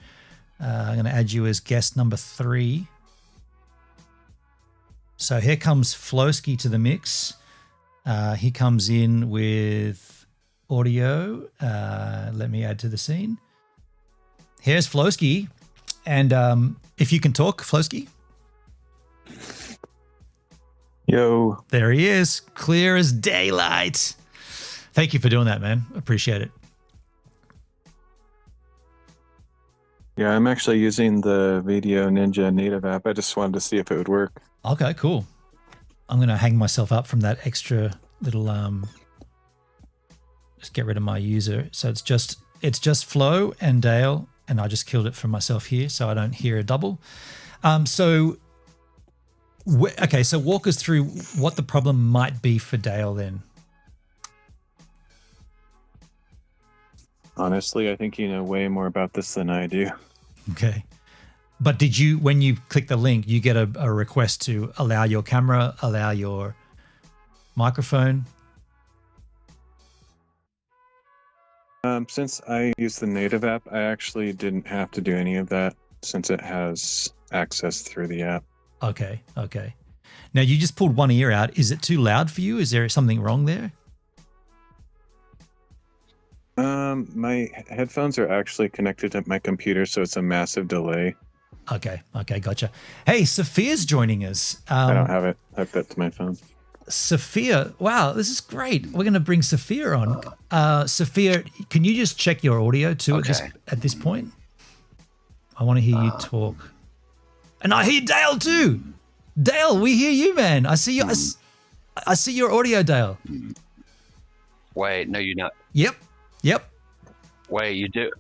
I'm going to add you as guest number 3. So here comes Phloski to the mix. He comes in with audio. Let me add to the scene. Here's Phloski. And if you can talk, Phloski. Yo. There he is, clear as daylight. Thank you for doing that, man. Appreciate it. Yeah, I'm actually using the Video Ninja native app. I just wanted to see if it would work. Okay, cool. I'm going to hang myself up from that extra little, just get rid of my user. So it's just Flo and Dale, and I just killed it for myself here so I don't hear a double. So walk us through what the problem might be for Dale then. Honestly, I think you know way more about this than I do. Okay. But did you, when you click the link, you get a request to allow your camera, allow your microphone? Since I use the native app, I actually didn't have to do any of that since it has access through the app. Okay. Now you just pulled one ear out. Is it too loud for you? Is there something wrong there? My headphones are actually connected to my computer, so it's a massive delay. Okay, gotcha. Hey, Sophia's joining us. I don't have it hooked up to my phone. Sophia, wow, this is great. We're going to bring Sophia on. Sophia, can you just check your audio too at this point? I want to hear you talk. And I hear Dale too. Dale, we hear you, man. I see you. I see your audio, Dale. Wait, no, you're not. Yep. Wait, you do?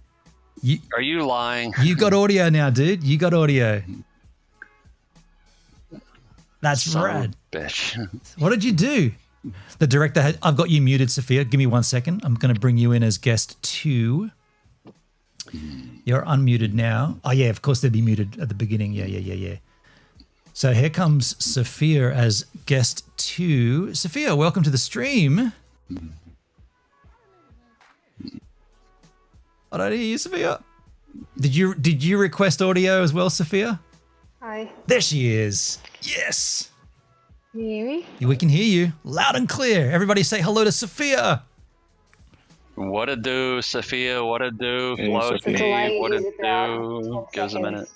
Are you lying? You got audio now, dude. You got audio. That's Son rad. of a bitch. What did you do? The director I've got you muted, Sophia. Give me 1 second. I'm going to bring you in as guest 2. You're unmuted now. Oh, yeah, of course they'd be muted at the beginning. Yeah. So here comes Sophia as guest 2. Sophia, welcome to the stream. I don't hear you, Sophia. Did you request audio as well, Sophia? Hi. There she is. Yes. Can you hear me? We can hear you loud and clear. Everybody say hello to Sophia. What a do, Sophia? What a do, Hey, Phloski? Sophia. What a do? Give us a minute.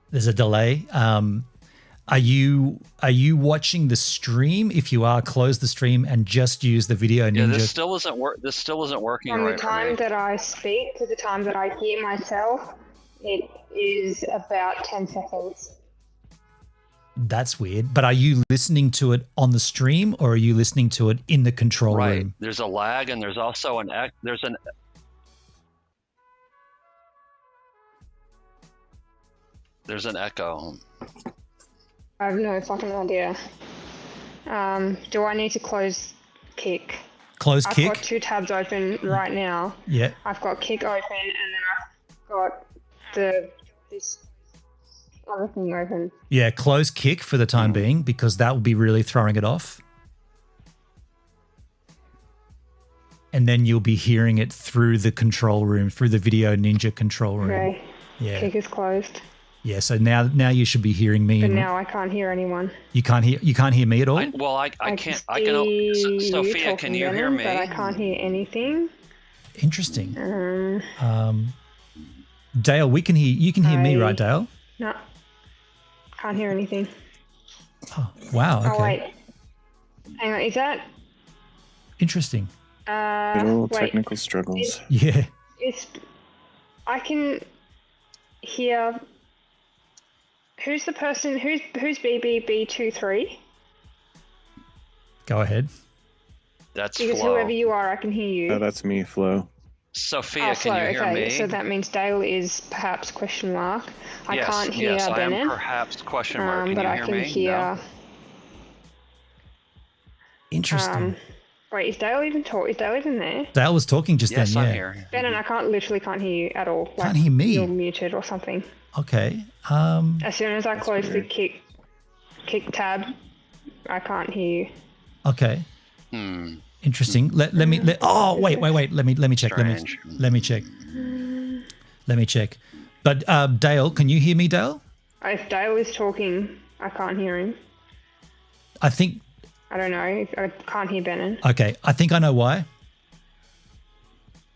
There's a delay. Are you watching the stream? If you are, close the stream and just use the Video Ninja. Yeah, this still isn't working From right the for me. time that I speak to the time that I hear myself, it is about 10 seconds. That's weird. But are you listening to it on the stream or are you listening to it in the control room? There's a lag and there's also there's an echo. I have no fucking idea. Do I need to close Kick? Close Kick? I've got 2 tabs open right now. Yeah. I've got Kick open and then I've got this other thing open. Yeah, close Kick for the time being because that will be really throwing it off. And then you'll be hearing it through the control room, through the Video Ninja control room. Okay. Yeah. Kick is closed. Yeah, so now you should be hearing me. But now I can't hear anyone. You can't hear me at all? I can't. Sophia, can you hear me? But I can't hear anything. Interesting. Dale, we can hear you. Can hear me, right, Dale? No. Can't hear anything. Oh, wow. Okay. Oh, wait. Hang on. Is that? Interesting. Little technical struggles. Yeah. I can hear. Who's the person? Who's BBB23? Go ahead. That's because Flo. whoever you are, I can hear you. Oh, that's me, Flo. Sophia, Flo, can you hear me? So that means Dale is perhaps question mark. I Yes, can't hear yes, I am Bennett. perhaps question mark. Can but you I hear can me? hear. No? Interesting. Wait, is Dale even Is Dale even there? Dale was talking just Yes, then. I'm Yeah. here. Ben, and I literally can't hear you at all. Can't hear me? You're muted or something. Okay. As soon as I close weird. the kick tab, I can't hear you. Okay. Hmm. Interesting. Let me. Oh, wait. Let me check. Strange. Let me check. But Dale, can you hear me, Dale? If Dale is talking, I can't hear him. I think. I don't know. I can't hear Benin. Okay. I think I know why.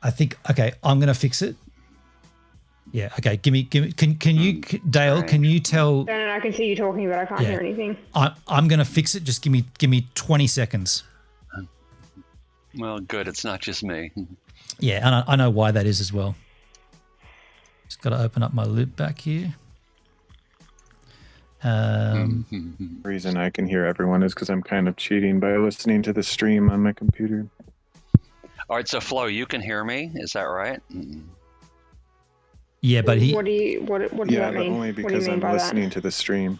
Okay. I'm gonna fix it. Yeah. Okay. Give me. Can you, Dale? Can you tell? Benin, I can see you talking, but I can't hear anything. I'm gonna fix it. Just give me 20 seconds. Well, good. It's not just me. Yeah, and I know why that is as well. Just got to open up my loop back here. The reason I can hear everyone is because I'm kind of cheating by listening to the stream on my computer. All right, so Flo, you can hear me. Is that right? Yeah, but he. What do you that mean? Yeah, but only because I'm listening to the stream.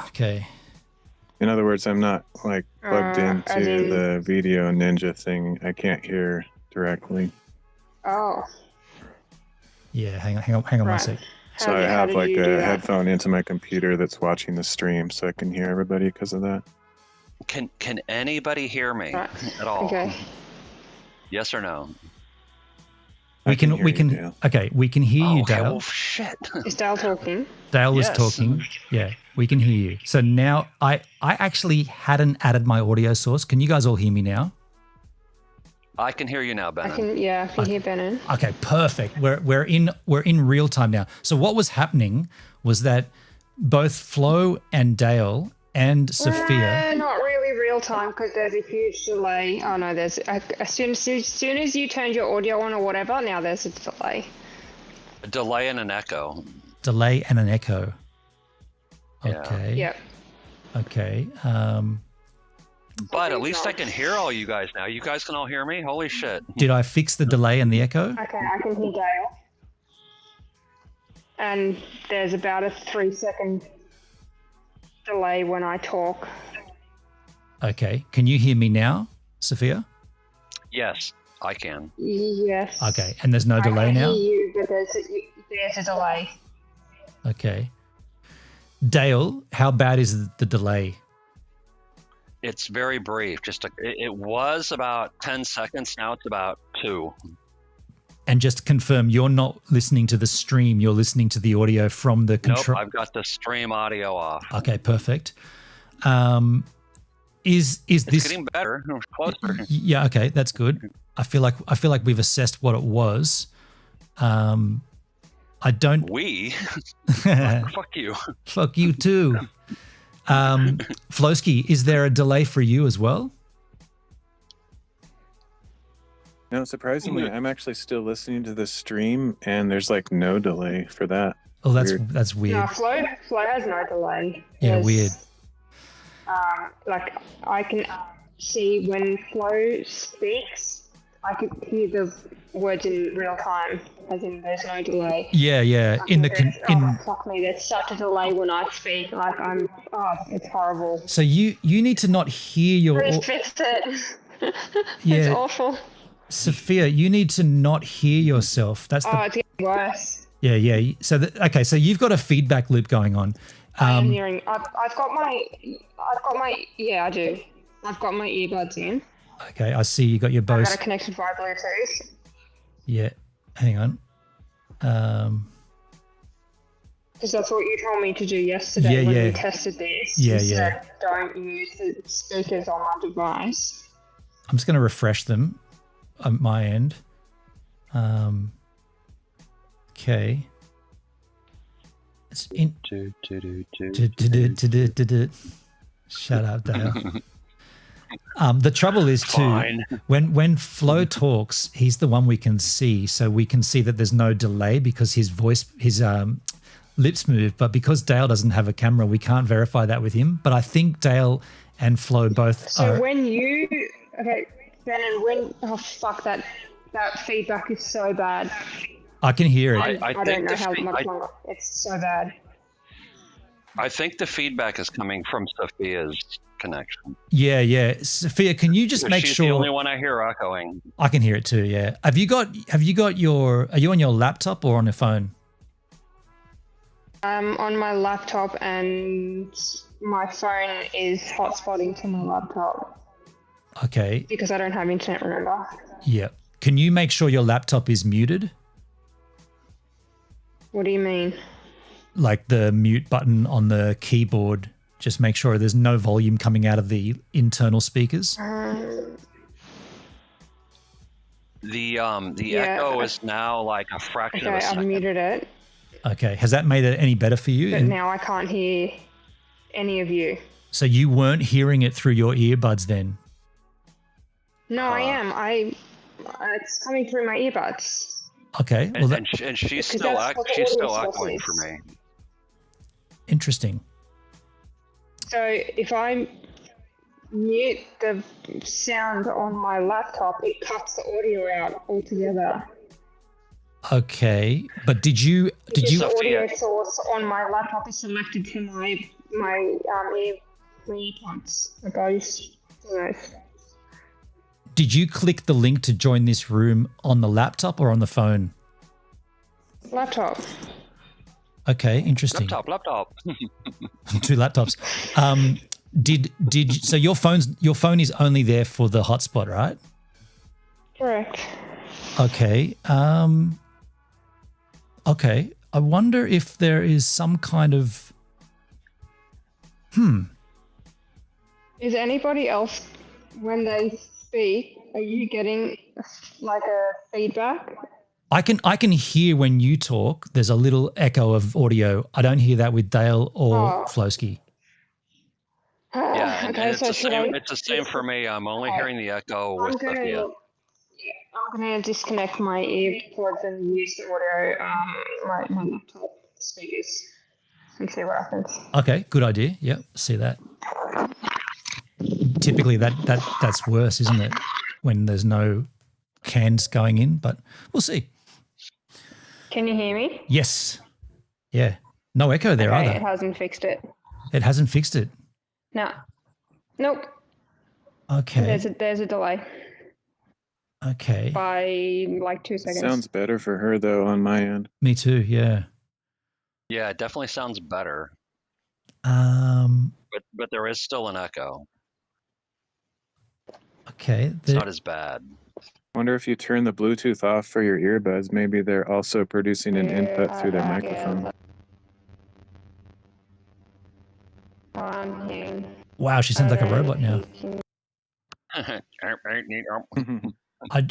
Okay. In other words, I'm not like plugged into the video ninja thing. I can't hear directly. Oh. Yeah, hang on one sec. So I have like a headphone into my computer that's watching the stream, so I can hear everybody because of that. Can anybody hear me at all? Okay. Yes or no? We can. Okay, we can hear you, Okay, Dale. well, shit. Is Dale talking? Dale was Yes. talking. Yeah, we can hear you. So now I actually hadn't added my audio source. Can you guys all hear me now? I can hear you now, Ben. I can hear Benin. Okay, perfect. We're in real time now. So what was happening was that both Flo and Dale and Sophia. Not really real time because there's a huge delay. Oh no, there's as soon as you turned your audio on or whatever, now there's a delay. A delay and an echo. Delay and an echo. Yeah. Okay. Yep. Okay. But at least I can hear all you guys now. You guys can all hear me? Holy shit. Did I fix the delay and the echo? Okay, I can hear Dale. And there's about a 3-second delay when I talk. Okay. Can you hear me now, Sophia? Yes, I can. Yes. Okay. And there's no delay I now? can hear you, but there's a delay. Okay. Dale, how bad is the delay? It's very brief. It was about 10 seconds. Now it's about 2. And just to confirm, you're not listening to the stream. You're listening to the audio from the control. Nope, I've got the stream audio off. Okay, perfect. Is It's this getting better? Closer. Yeah, okay, that's good. I feel like we've assessed what it was. I don't. We? Fuck you. Fuck you too. Phloski, is there a delay for you as well? No, surprisingly, I'm actually still listening to the stream, and there's like no delay for that. Oh, that's weird. No, Flo has no delay. Yeah, weird. Like I can see when Flo speaks, I can hear the words in real time, as in there's no delay. Yeah. Fuck me, there's such a delay when I speak. Like it's horrible. So you need to not hear your. Please fix it. Yeah. It's awful. Sophia, you need to not hear yourself. That's it's getting worse. Yeah. So okay, so you've got a feedback loop going on. I'm hearing. I've got my. Yeah, I do. I've got my earbuds in. Okay, I see you got your Bose. I've got it connected via Bluetooth. Yeah, hang on. Because that's what you told me to do yesterday when we tested this. Yeah. Said, don't use the speakers on my device. I'm just going to refresh them on my end. Okay. It's in. Shut up, Dale. The trouble is too, when Flo talks, he's the one we can see, so we can see that there's no delay because his lips move. But because Dale doesn't have a camera, we can't verify that with him. But I think Dale and Flo both. So when you Ben, that feedback is so bad. I can hear it. I don't know how much longer. It's so bad. I think the feedback is coming from Sophia's connection. Yeah. Sophia, can you just make She's sure? the only one I hear echoing. I can hear it too. Yeah. Are you on your laptop or on your phone? I'm on my laptop and my phone is hotspotting to my laptop Okay. because I don't have internet, remember? Yeah. Can you make sure your laptop is muted? What do you mean? Like the mute button on the keyboard. Just make sure there's no volume coming out of the internal speakers. The echo is now like a fraction of a Okay, I've second. muted it, Okay. Has that made it any better for you? but now I can't hear any of you. So you weren't hearing it through your earbuds then? No, I am. It's coming through my earbuds. Okay. Well, And she's Because still that's what the she's still audio echoing source for is. me. interesting. So if I mute the sound on my laptop, it cuts the audio out altogether. Okay. But did you Because the audio source on my laptop is selected to my earpods. did you click the link to join this room on the laptop or on the phone? Laptop. Okay, interesting. Laptop. Two laptops. So your phone is only there for the hotspot, right? Correct. Okay. Okay. I wonder if there is some kind of Is anybody else, when they speak, are you getting like a feedback? I can hear when you talk. There's a little echo of audio. I don't hear that with Dale or Phloski. Yeah, and Okay, it's so the should same. I? It's the same for me. I'm only hearing the echo with Sophia. I'm gonna disconnect my earpods and use the audio, my laptop speakers, and see what happens. Okay, good idea. Yep, see that. Typically that's worse, isn't it? When there's no cans going in, but we'll see. Can you hear me? Yes. Yeah. No echo there Okay, either. it hasn't fixed it. It hasn't fixed it. No. Nope. Okay. There's a delay Okay. by like 2 seconds. Sounds better for her though on my end. Me too, yeah. Yeah, it definitely sounds better, but there is still an echo. Okay. It's not as bad. Wonder if you turn the Bluetooth off for your earbuds, maybe they're also producing an input through their microphone. Wow, she sounds like a robot now.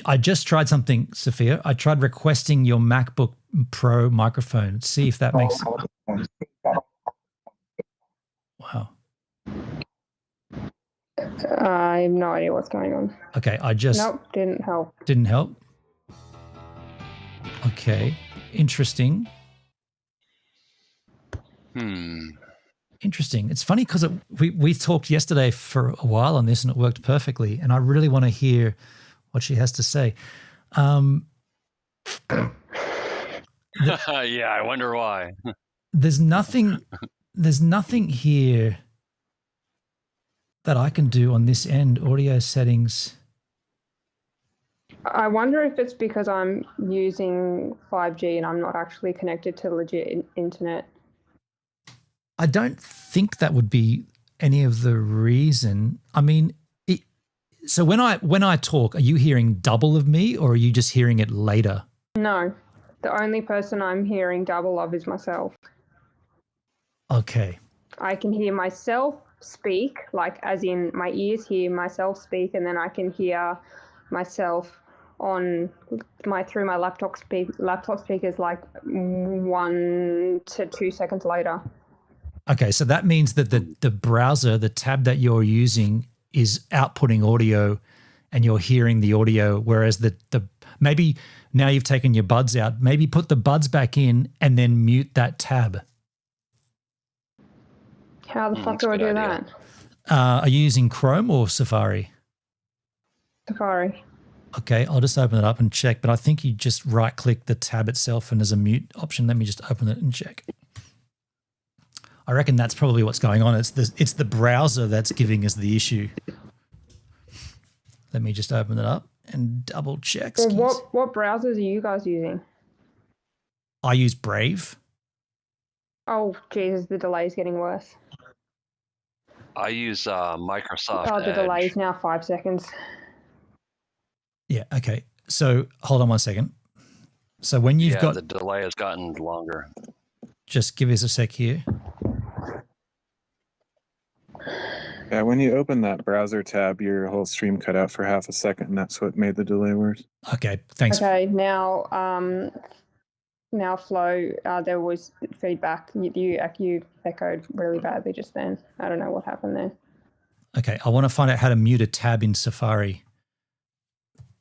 I just tried something, Sophia. I tried requesting your MacBook Pro microphone. See if that makes. Wow. I have no idea what's going on. Okay, I just. Nope, didn't help. Didn't help. Okay, interesting. Interesting. It's funny because we talked yesterday for a while on this and it worked perfectly. And I really want to hear what she has to say. Yeah, I wonder why. There's nothing here that I can do on this end. Audio settings. I wonder if it's because I'm using 5G and I'm not actually connected to legit internet. I don't think that would be any of the reason. I mean, so when I talk, are you hearing double of me or are you just hearing it later? No, the only person I'm hearing double of is myself. Okay. I can hear myself speak, like as in my ears hear myself speak, and then I can hear myself on through my laptop speakers like 1 to 2 seconds later. Okay, so that means that the browser, the tab that you're using is outputting audio and you're hearing the audio, whereas the maybe now you've taken your buds out, maybe put the buds back in and then mute that tab. How the fuck do I do that? Are you using Chrome or Safari? Safari. Okay, I'll just open it up and check, but I think you just right-click the tab itself and there's a mute option. Let me just open it and check. I reckon that's probably what's going on. It's the browser that's giving us the issue. Let me just open it up and double check. Well, what browsers are you guys using? I use Brave. Oh, Jesus, the delay's getting worse. I use Microsoft Oh, the Edge. delay's now 5 seconds. Yeah, okay. So hold on one second. So when you've got... the delay has gotten longer. Just give us a sec here. Yeah, when you open that browser tab, your whole stream cut out for half a second, and that's what made the delay worse. Okay, thanks. Okay, now Flo, there was feedback. You echoed really badly just then. I don't know what happened there. Okay, I want to find out how to mute a tab in Safari.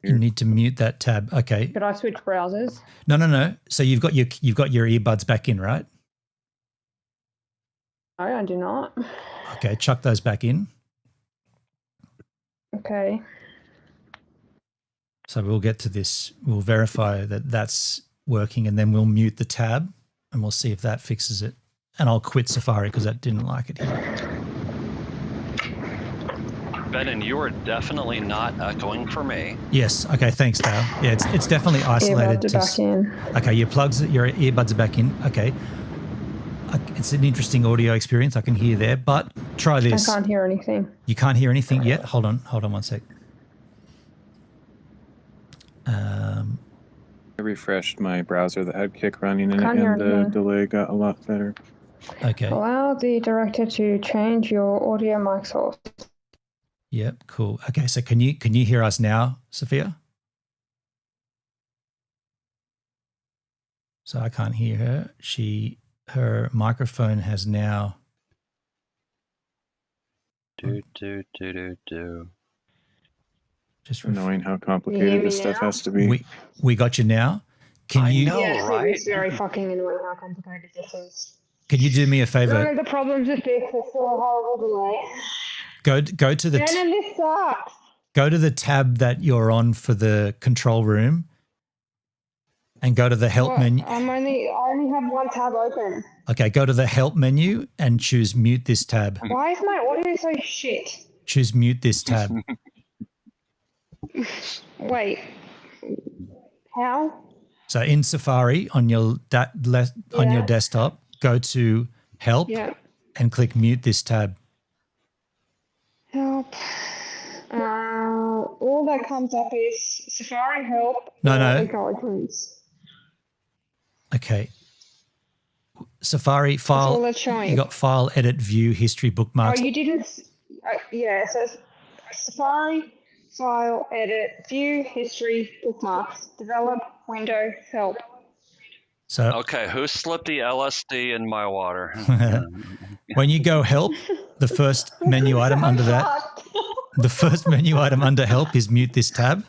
You need to mute that tab. Okay. Could I switch browsers? No. So you've got your earbuds back in, right? No, I do not. Okay, chuck those back in. Okay. So we'll get to this. We'll verify that that's working, and then we'll mute the tab, and we'll see if that fixes it. And I'll quit Safari because I didn't like it here. Ben, and you are definitely not echoing for me. Yes. Okay. Thanks, Dale. Yeah, it's definitely isolated. Earbuds are back in. Okay, your earbuds are back in. Okay. It's an interesting audio experience. I can hear there, but try this. I can't hear anything. You can't hear anything yet? Hold on one sec. I refreshed my browser that had Kick running in it, Can't hear and the anything. delay got a lot better. Okay. Allow the director to change your audio mic source. Yep, cool. Okay, so can you hear us now, Sophia? So I can't hear her. Her microphone has now... Just annoying how complicated this stuff has to be. We got you now. I know, Yes, right? it's very fucking annoying how complicated this is. Can you do me a favor? None of the problems are fixed. There's still a horrible delay. Go to the None of this sucks. go to the tab that you're on for the control room, and go to the help menu. I only have one tab open. Okay, go to the help menu and choose mute this tab. Why is my audio so shit? Choose mute this tab. Wait. How? So in Safari on your on your desktop, go to help and click mute this tab. Help. All that comes up is Safari help. No. Acknowledgements. Okay. Safari file. That's all that's showing. You got file, edit, view, history, bookmarks. Oh, you didn't. Yeah, so Safari, file, edit, view, history, bookmarks, develop, window, help. So okay, who slipped the LSD in my water? when you go help, the first menu item under that, the first menu item under help is mute this tab.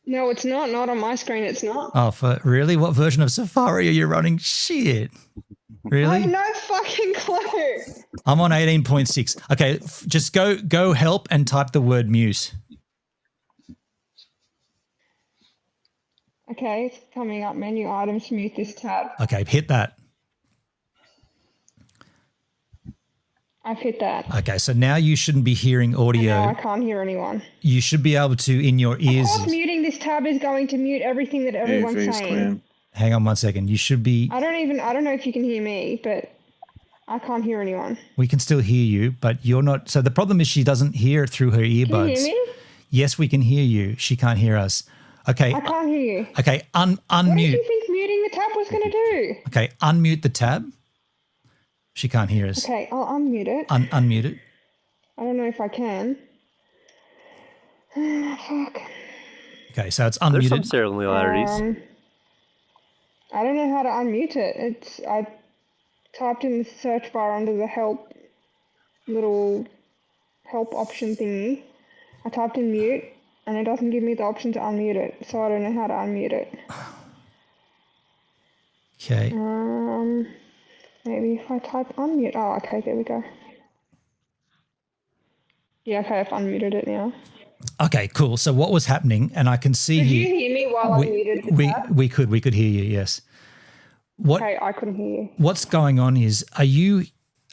No, it's not. Not on my screen. It's not. Oh, really? What version of Safari are you running? Shit. Really? I have no fucking clue. I'm on 18.6. Okay, just go help and type the word mute. Okay, it's coming up. Menu items, mute this tab. Okay, hit that. I've hit that. Okay, so now you shouldn't be hearing audio. No, I can't hear anyone. You should be able to in your ears. Of course, muting this tab is going to mute everything that everyone's saying. Hang on one second. You should be. I don't know if you can hear me, but I can't hear anyone. We can still hear you, but you're not. So the problem is she doesn't hear through her earbuds. Can you hear me? Yes, we can hear you. She can't hear us. Okay. I can't hear you. Okay, unmute. What did you think muting the tab was going to do? Okay, unmute the tab. She can't hear us. Okay, I'll unmute it. Unmute it. I don't know if I can. Fuck. Okay, so it's unmuted. There's some similarities. I don't know how to unmute it. I typed in the search bar under the help option thingy. I typed in mute, and it doesn't give me the option to unmute it, so I don't know how to unmute it. Okay. Maybe if I type unmute. Oh, okay, there we go. Yeah, okay, I've unmuted it now. Okay, cool. So what was happening, and I can see Could here. you hear me while I muted the tab? We could hear you, yes. What Okay, I couldn't hear you. what's going on is, are you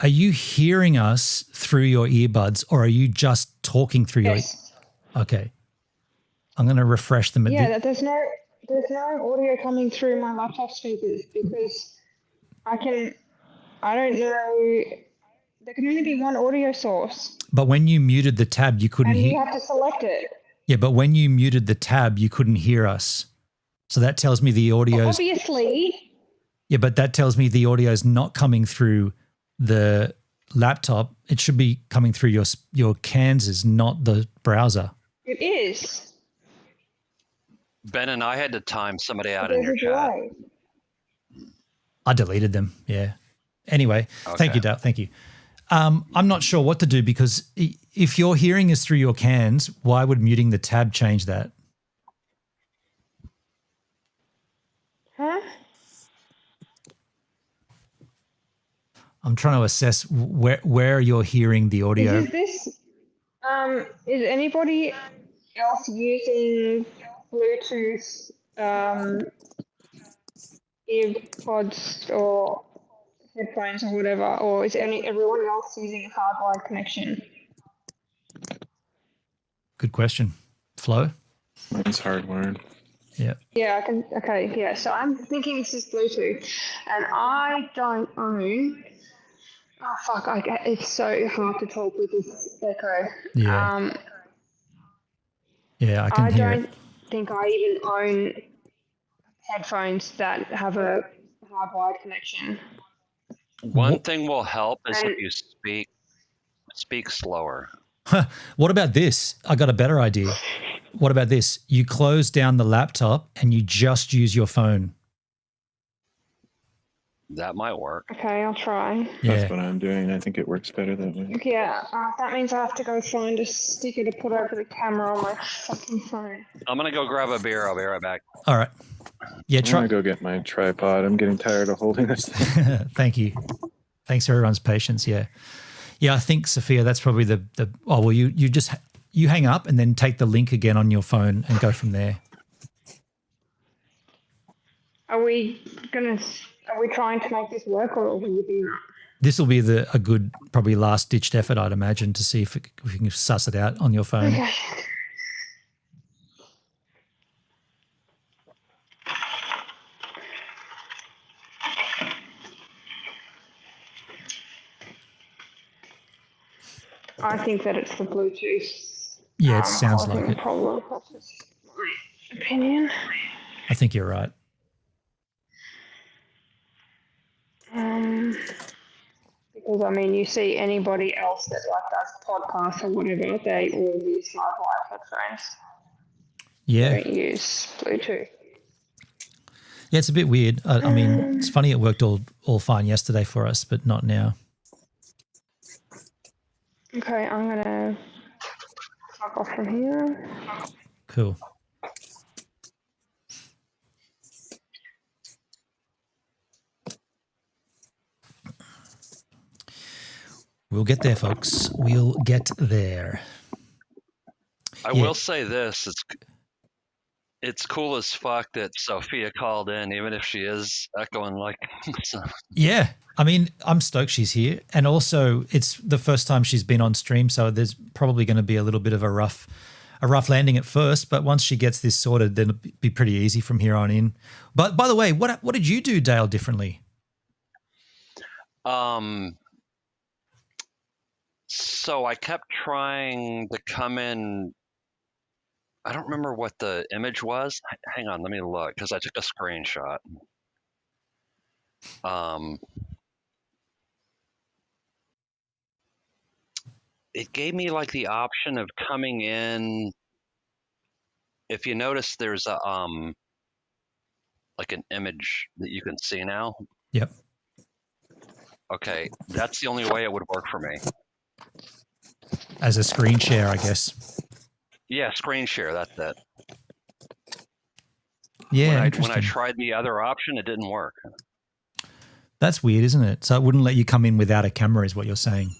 hearing us through your earbuds, or are you just talking through Yes. your? Okay, I'm going to refresh them. Yeah, there's no audio coming through my laptop speakers because I don't know, there can only be one audio source But when you muted the tab, you couldn't and you hear. have to select it. Yeah, but when you muted the tab, you couldn't hear us. So that tells me the audio's. Obviously. Yeah, but that tells me the audio is not coming through the laptop. It should be coming through your Kansas, not the browser. It is. Ben and I had to time somebody out in There's your a chat. delay. I deleted them. Yeah. Anyway, thank you, Dale. Thank you. I'm not sure what to do because if your hearing is through your cans, why would muting the tab change that? Huh? I'm trying to assess where you're hearing the audio. Is anybody else using Bluetooth earpods or headphones or whatever, or is everyone else using a hardwired connection? Good question. Flo? Mine's hardwired. Yeah. Yeah, I can. Okay, yeah. So I'm thinking this is Bluetooth, and I don't own. Oh fuck! It's so hard to talk with this echo. Yeah. Yeah, I can hear don't it. think I even own headphones that have a hardwired connection. One thing will help is And- if you speak slower. What about this? I got a better idea. What about this? You close down the laptop and you just use your phone. That might work. Okay, I'll try. That's what I'm doing. I think it works better that way. Yeah, that means I have to go find a sticker to put over the camera on my fucking phone. I'm going to go grab a beer. I'll be right back. All right. Yeah, I'm gonna go get my tripod. I'm getting tired of holding this thing. Thank you. Thanks for everyone's patience. Yeah. Yeah, I think, Sophia, that's probably you hang up and then take the link again on your phone and go from there. Are we trying to make this work, or will you be? This will be a good, probably last-ditched effort, I'd imagine, to see if you can suss it out on your phone. Okay. I think that it's the Bluetooth. Yeah, it sounds like causing it. the problem. That's just my opinion. I think you're right. Because I mean, you see anybody else that does podcasts or whatever, they all use hardwired headphones. Yeah. They don't use Bluetooth. Yeah, it's a bit weird. I mean, it's funny it worked all fine yesterday for us, but not now. Okay, I'm gonna fuck off from here. Cool. We'll get there, folks. We'll get there. I will say this: it's cool as fuck that Sophia called in, even if she is echoing like. So. Yeah, I mean, I'm stoked she's here, and also it's the first time she's been on stream, so there's probably going to be a little bit of a rough landing at first. But once she gets this sorted, then it'll be pretty easy from here on in. But by the way, what did you do, Dale, differently? So I kept trying to come in. I don't remember what the image was. Hang on, let me look because I took a screenshot. It gave me like the option of coming in. If you notice, there's a like an image that you can see now. Yep. Okay, that's the only way it would work for me. As a screen share, I guess. Yeah, screen share. That's it. Yeah, when I tried the other option, it didn't work. That's weird, isn't it? So it wouldn't let you come in without a camera, is what you're saying.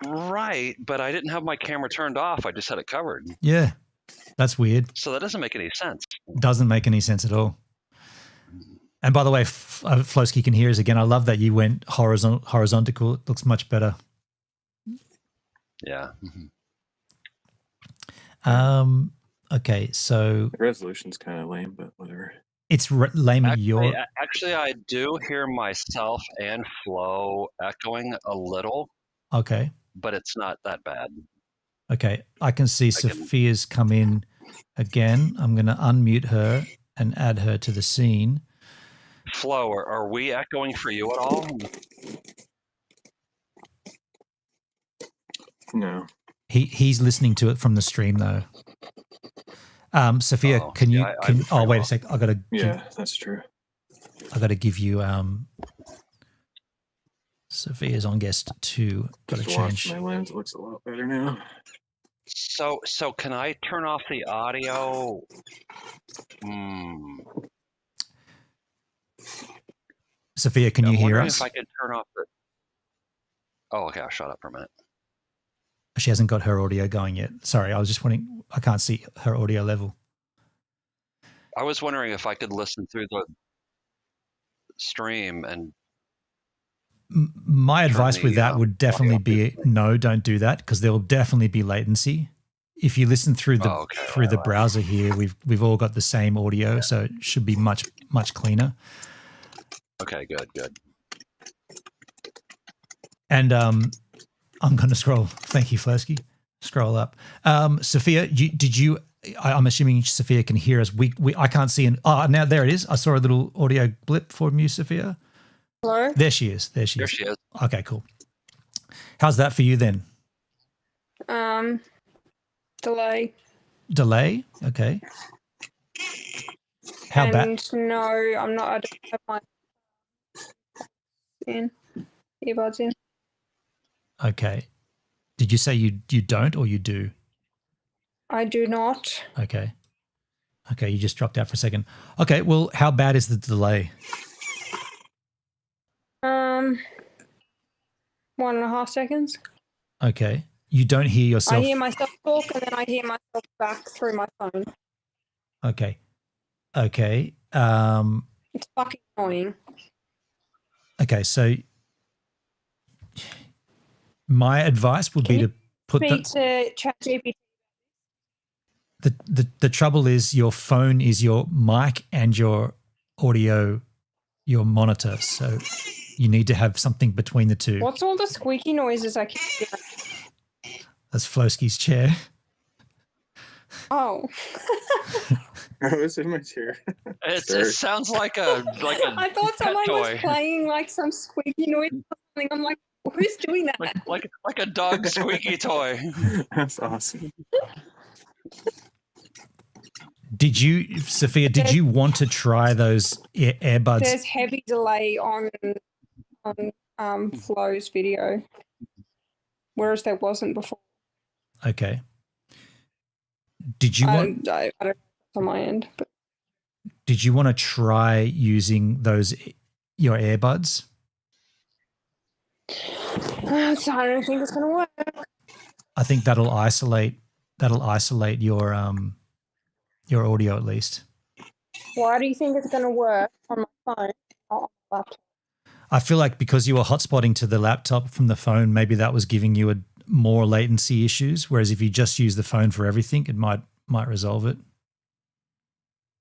Right, but I didn't have my camera turned off. I just had it covered. Yeah, that's weird. So that doesn't make any sense. Doesn't make any sense at all. And by the way, Phloski can hear us again. I love that you went horizontal. It looks much better. Yeah. Okay, so The resolution's kind of lame, but whatever. it's lame at your. Actually, I do hear myself and Flo echoing a little, Okay. but it's not that bad. Okay, I can see Sophia's come in again. I'm going to unmute her and add her to the scene. Flo, are we echoing for you at all? No. He's listening to it from the stream though. Sophia, can you? Wait a sec. I got to. Yeah, that's true. I got to give you. Sophia's on guest 2. Got to change. My lens. It looks a lot better now. So can I turn off the audio? Sophia, can you hear us? If I could turn off the. Oh, okay. I'll shut up for a minute. She hasn't got her audio going yet. Sorry, I was just wondering. I can't see her audio level. I was wondering if I could listen through the stream and. My advice with that would definitely be no, don't do that, because there will definitely be latency. If you listen through the browser here, we've all got the same audio, so it should be much cleaner. Okay, good. And I'm going to scroll. Thank you, Phloski. Scroll up. Sophia, I'm assuming Sophia can hear us. I can't see now there it is. I saw a little audio blip from you, Sophia. Hello? There she is. There she is. Okay, cool. How's that for you then? Delay. Delay? Okay. How bad? No, I'm not. I don't have my earbuds in. Okay. Did you say you don't or you do? I do not. Okay. Okay, you just dropped out for a second. Okay, well, how bad is the delay? 1.5 seconds. Okay. You don't hear yourself. I hear myself talk and then I hear myself back through my phone. Okay. Okay. It's fucking annoying. Okay, so my advice would be to put Speak to ChatGPT. The trouble is your phone is your mic and your audio, your monitor. So you need to have something between the two. What's all the squeaky noises I keep hearing? That's Phloski's chair. Oh. I was in my chair. It sounds like a I thought someone toy. was playing like some squeaky noise or something. I'm like, who's doing that? like a dog squeaky toy. That's awesome. Sophia, did you want to try those earbuds? There's heavy delay on Flo's video, whereas there wasn't before. Okay. Did you want? I don't know on my end, but did you want to try using your earbuds? I don't think it's going to work. I think that'll isolate your audio at least. Why do you think it's going to work on my phone, not on my laptop? I feel like because you were hotspotting to the laptop from the phone, maybe that was giving you more latency issues. Whereas if you just use the phone for everything, it might resolve it.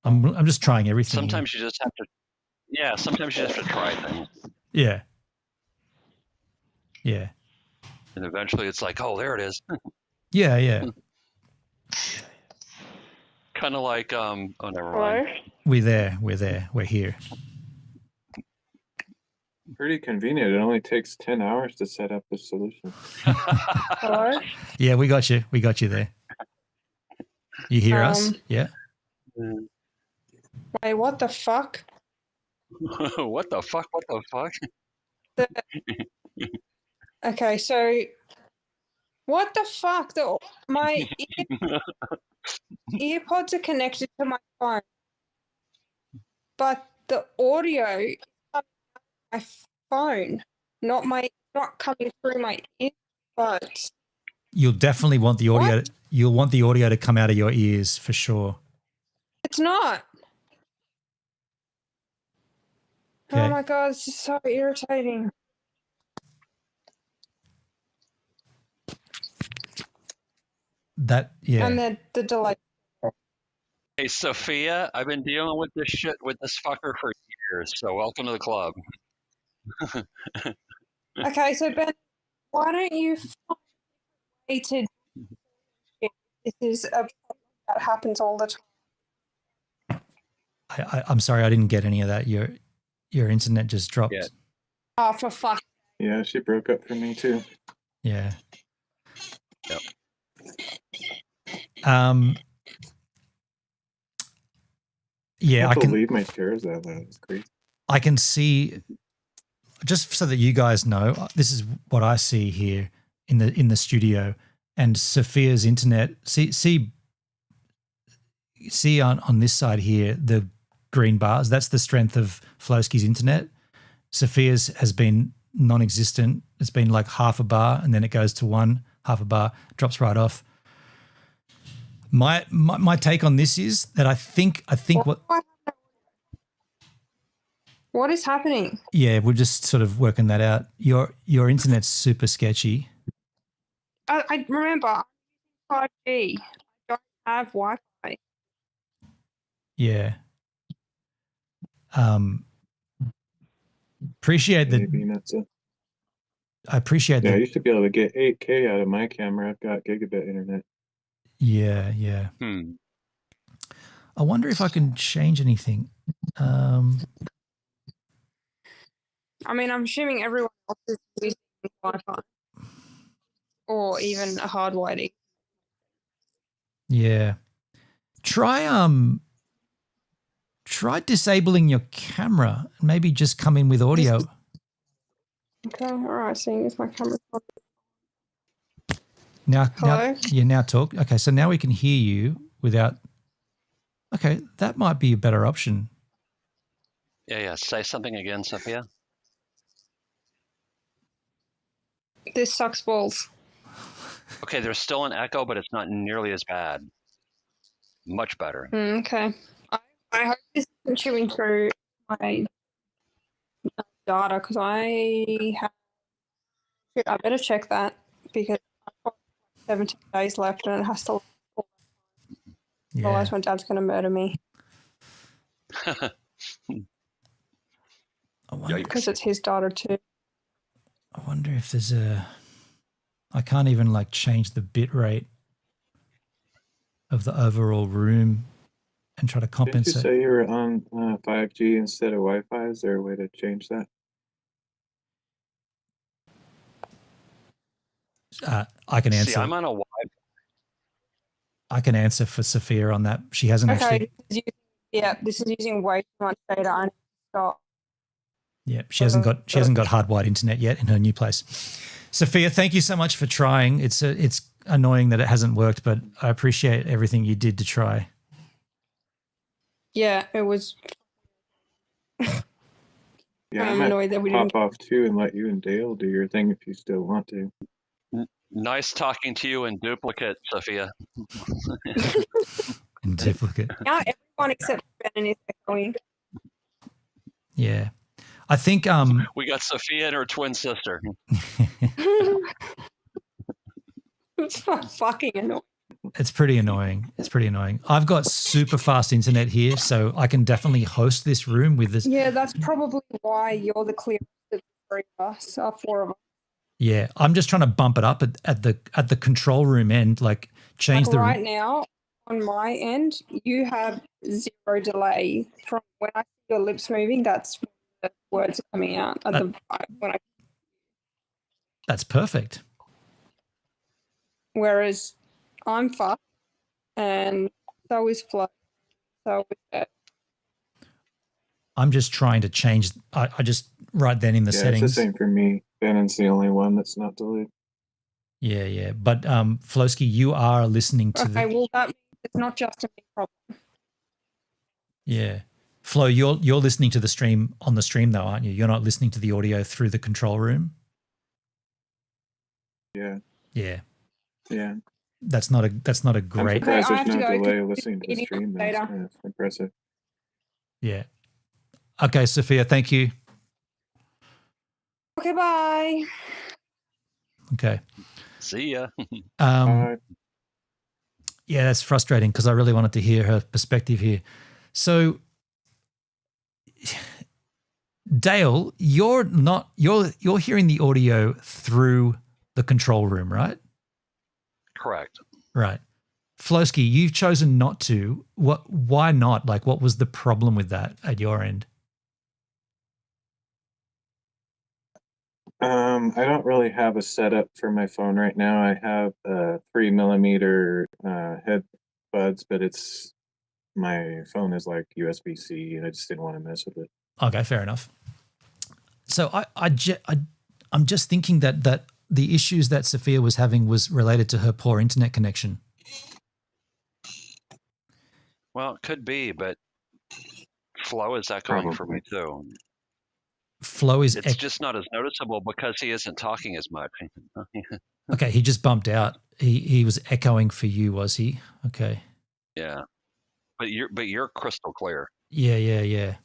I'm just trying everything. Sometimes you just have to. Yeah, sometimes you just have to try things. Yeah. Yeah. And eventually, it's like, oh, there it is. Yeah, yeah. Kind of like oh, never mind. We're there. We're here. Pretty convenient. It only takes 10 hours to set up the solution. Hello? Yeah, we got you. We got you there. You hear us? Yeah. Wait, what the fuck? What the fuck? What the fuck? Okay, so what the fuck? My earpods are connected to my phone, but the audio is coming from my phone, not coming through my earbuds. You'll definitely want the audio. What? You'll want the audio to come out of your ears for sure. It's not. Oh my god, this is so irritating. And the delay. Hey, Sophia, I've been dealing with this shit with this fucker for years, so welcome to the club. Okay, so Ben, why don't you find a way to this is a problem that happens all the time. I'm sorry, I didn't get any of that. Your internet just dropped. Yeah. Oh, for fuck. Yeah, she broke up for me too. Yeah. Yep. Yeah, I can leave my chairs that loud. It's crazy. I can see, just so that you guys know, this is what I see here in the studio, and Sophia's internet. See on this side here the green bars. That's the strength of Phloski's internet. Sophia's has been non-existent. It's been like half a bar, and then it goes to one, half a bar, drops right off. My take on this is that I think what is happening? Yeah, we're just sort of working that out. Your internet's super sketchy. I remember 5G. I don't have Wi-Fi. Yeah. Appreciate that. Maybe that's it. I appreciate that. Yeah, I used to be able to get 8K out of my camera. I've got gigabit internet. Yeah. I wonder if I can change anything. I mean, I'm assuming everyone else is using Wi-Fi or even a hardwired. Yeah. Try disabling your camera and maybe just come in with audio. Okay, all right. Seeing as my camera's on. Now talk. Okay, so now we can hear you without. Okay, that might be a better option. Yeah. Say something again, Sophia. This sucks balls. Okay, there's still an echo, but it's not nearly as bad. Much better. Okay. I hope this isn't chewing through my data because I better check that because I've got 17 days left and it has to. Yeah. Otherwise, my dad's going to murder me. Because it's his data too. I wonder if there's I can't even like change the bit rate of the overall room and try to compensate. Did you say you were on 5G instead of Wi-Fi? Is there a way to change that? I can answer. See, I'm on a Wi-Fi. I can answer for Sophia on that. She hasn't actually. This is using way too much data. I need to stop. Yeah, she hasn't got hardwired internet yet in her new place. Sophia, thank you so much for trying. It's annoying that it hasn't worked, but I appreciate everything you did to try. Yeah, it was. Yeah, I'm annoyed that we didn't pop off too and let you and Dale do your thing if you still want to. Nice talking to you in duplicate, Sophia. In duplicate. Now everyone except Ben is echoing. Yeah. I think we got Sophia and her twin sister. It's fucking annoying. It's pretty annoying. I've got super fast internet here, so I can definitely host this room with this. Yeah, that's probably why you're the clearest of the three of us, four of us. Yeah, I'm just trying to bump it up at the control room end, like change the. Right now, on my end, you have 0 delay from when I see your lips moving. That's when the words are coming out. That's perfect. Whereas I'm fast, and so is Flo. So is that. I'm just trying to change. I just right then in the settings. It's the same for me. Bennon's the only one that's not delayed. Yeah. But Phloski, you are listening to. Okay, well that means it's not just a me problem. Yeah, Flo, you're listening to the stream on the stream though, aren't you? You're not listening to the audio through the control room. Yeah. That's not a great. I'm surprised there's no delay listening to the stream. That's impressive. Yeah. Okay, Sophia, thank you. Okay, bye. Okay. See ya. Yeah, that's frustrating because I really wanted to hear her perspective here. So, Dale, you're hearing the audio through the control room, right? Correct. Right. Phloski, you've chosen not to. Why not? Like, what was the problem with that at your end? I don't really have a setup for my phone right now. I have a 3mm head buds, but my phone is like USB-C, and I just didn't want to mess with it. Okay, fair enough. So I'm just thinking that the issues that Sophia was having was related to her poor internet connection. Well, it could be, but Flo is echoing for me too. Flo is It's just not as noticeable because he isn't talking as much. Okay, he just bumped out. He was echoing for you, was he? Okay. Yeah. But you're crystal clear. Yeah.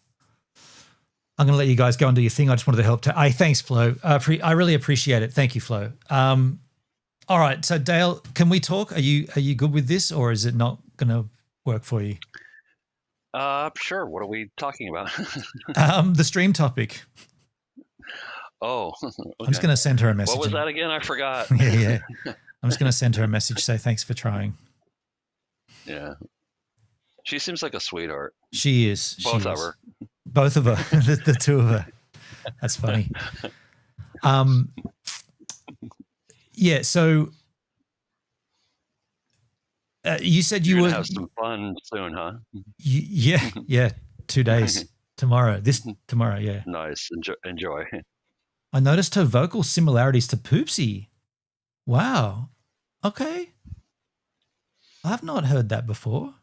I'm going to let you guys go and do your thing. I just wanted to help. Thanks, Flo. I really appreciate it. Thank you, Flo. All right. So, Dale, can we talk? Are you good with this, or is it not going to work for you? Sure. What are we talking about? The stream topic. Oh, okay. I'm just going to send her a message. What was that again? I forgot. Yeah. I'm just going to send her a message. Say thanks for trying. Yeah. She seems like a sweetheart. She is. Both of her. Both of her. the two of her. That's funny. Yeah. So you said you You're were gonna have some fun soon, huh? Yeah. 2 days. Tomorrow. Tomorrow. Yeah. Nice. Enjoy. I noticed her vocal similarities to Poopsie. Wow. Okay. I've not heard that before.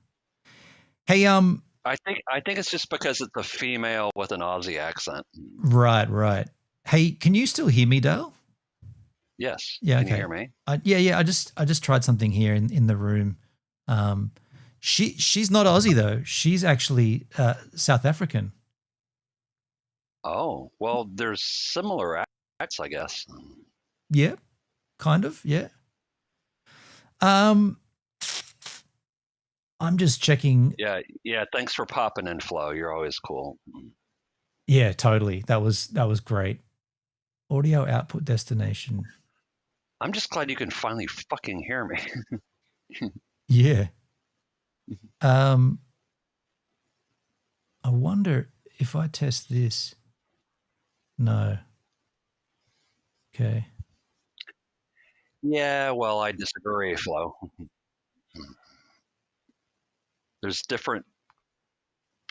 Hey, I think it's just because it's a female with an Aussie accent. Right. Hey, can you still hear me, Dale? Yes. Yeah. Can okay. you hear me? Yeah. I just tried something here in the room. She's not Aussie though. She's actually South African. Oh, well, there's similar acts, I guess. Yeah, kind of. Yeah. I'm just checking. Yeah. Thanks for popping in, Flo. You're always cool. Yeah, totally. That was great. Audio output destination. I'm just glad you can finally fucking hear me. Yeah. I wonder if I test this. No. Okay. Yeah, well, I disagree, Flo. There's different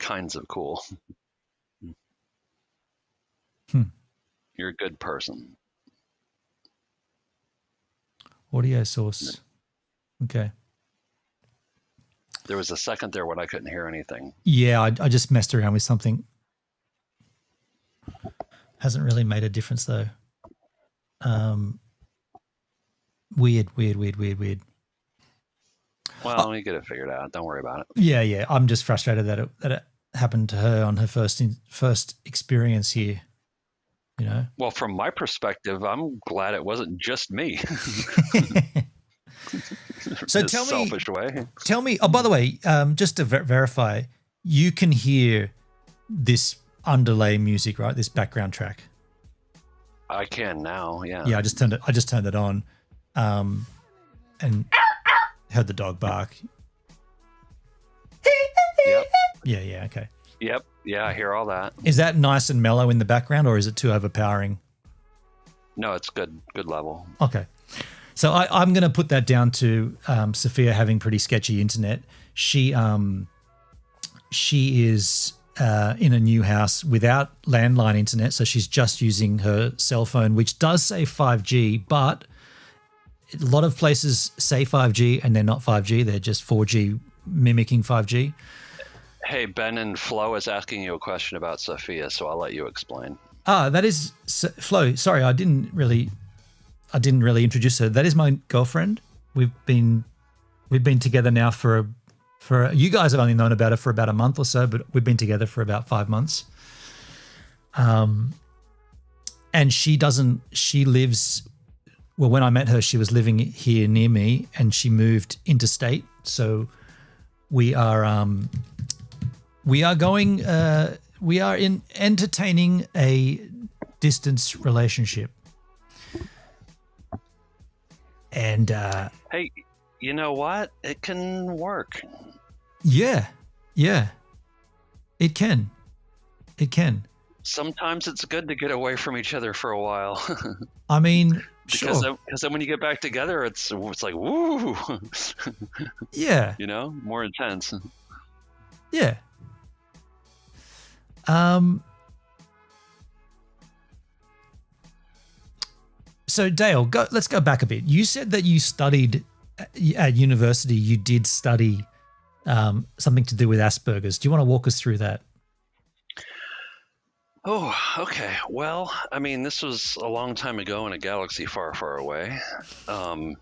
kinds of cool. You're a good person. Audio source. Okay. There was a second there when I couldn't hear anything. Yeah, I just messed around with something. Hasn't really made a difference though. Weird. Well, we get it figured out. Don't worry about it. Yeah. I'm just frustrated that it happened to her on her first experience here. You know. Well, from my perspective, I'm glad it wasn't just me. So tell me. Oh, by the way, just to verify, you can hear this underlay music, right? This background track. I can now. Yeah. Yeah, I just turned it on, and heard the dog bark. Yep. Yeah. Okay. Yep. Yeah, I hear all that. Is that nice and mellow in the background, or is it too overpowering? No, it's good. Good level. Okay. So I'm going to put that down to Sophia having pretty sketchy internet. She is in a new house without landline internet, so she's just using her cell phone, which does say 5G, but a lot of places say 5G and they're not 5G. They're just 4G mimicking 5G. Hey, Ben and Flo is asking you a question about Sophia, so I'll let you explain. That is Flo. Sorry, I didn't really introduce her. That is my girlfriend. We've been together now for you guys have only known about her for about a month or so, but we've been together for about 5 months. and she lives, well, when I met her, she was living here near me, and she moved interstate. So we are entertaining a distance relationship. And Hey, you know what? It can work. yeah, it can. Sometimes it's good to get away from each other for a while. I mean, because sure. then when you get back together, it's like, woo. Yeah. You know, more intense. Yeah. So Dale, let's go back a bit. You said that you studied at university. You did study something to do with Asperger's. Do you want to walk us through that? Oh, okay. Well, I mean, this was a long time ago in a galaxy far, far away. A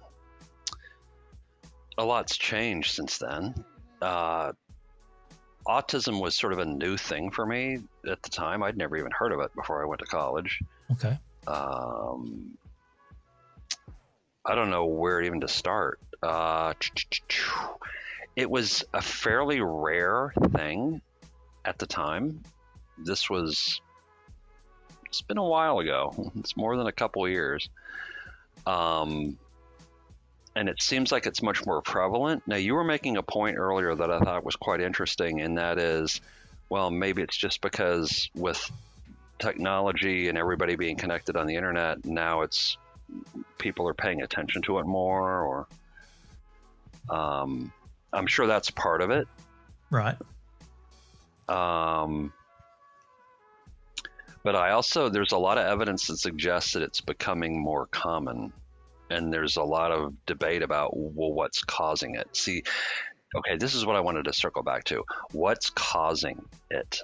lot's changed since then. Autism was sort of a new thing for me at the time. I'd never even heard of it before I went to college. Okay. I don't know where even to start. It was a fairly rare thing at the time. It's been a while ago. It's more than a couple of years. And it seems like it's much more prevalent. Now, you were making a point earlier that I thought was quite interesting, and that is, well, maybe it's just because with technology and everybody being connected on the internet, now people are paying attention to it more, or I'm sure that's part of it. Right. But there's a lot of evidence that suggests that it's becoming more common. And there's a lot of debate about, well, what's causing it? See, okay, this is what I wanted to circle back to. What's causing it?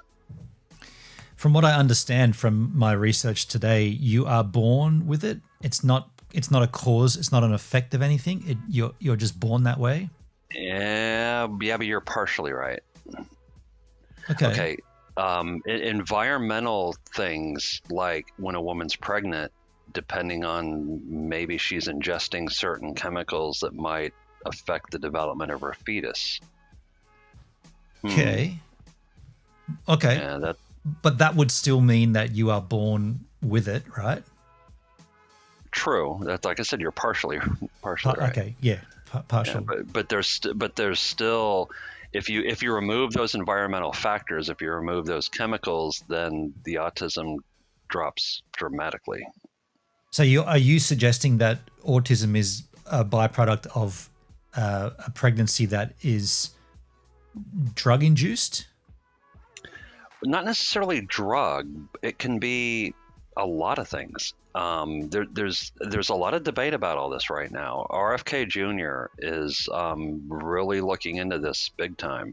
From what I understand from my research today, you are born with it. It's not a cause. It's not an effect of anything. You're just born that way. Yeah, but you're partially right. Okay. Environmental things, like when a woman's pregnant, depending on maybe she's ingesting certain chemicals that might affect the development of her fetus. Okay. Yeah, but that would still mean that you are born with it, right? True. That's, like I said, you're partially right. Okay. Yeah. Partial. Yeah, but there's still, if you remove those environmental factors, if you remove those chemicals, then the autism drops dramatically. So are you suggesting that autism is a byproduct of a pregnancy that is drug induced? Not necessarily drug. It can be a lot of things. There's a lot of debate about all this right now. RFK Jr. is really looking into this big time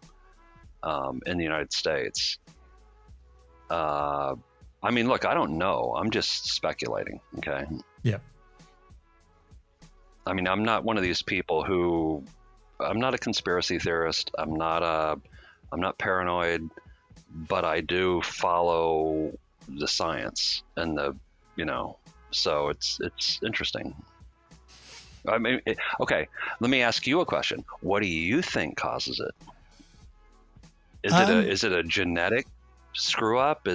in the United States. I mean, look, I don't know. I'm just speculating. Okay. Yeah. I mean, I'm not one of these people I'm not a conspiracy theorist. I'm not paranoid, but I do follow the science and so it's interesting. I mean, okay, let me ask you a question. What do you think causes it? Is it a genetic screw up?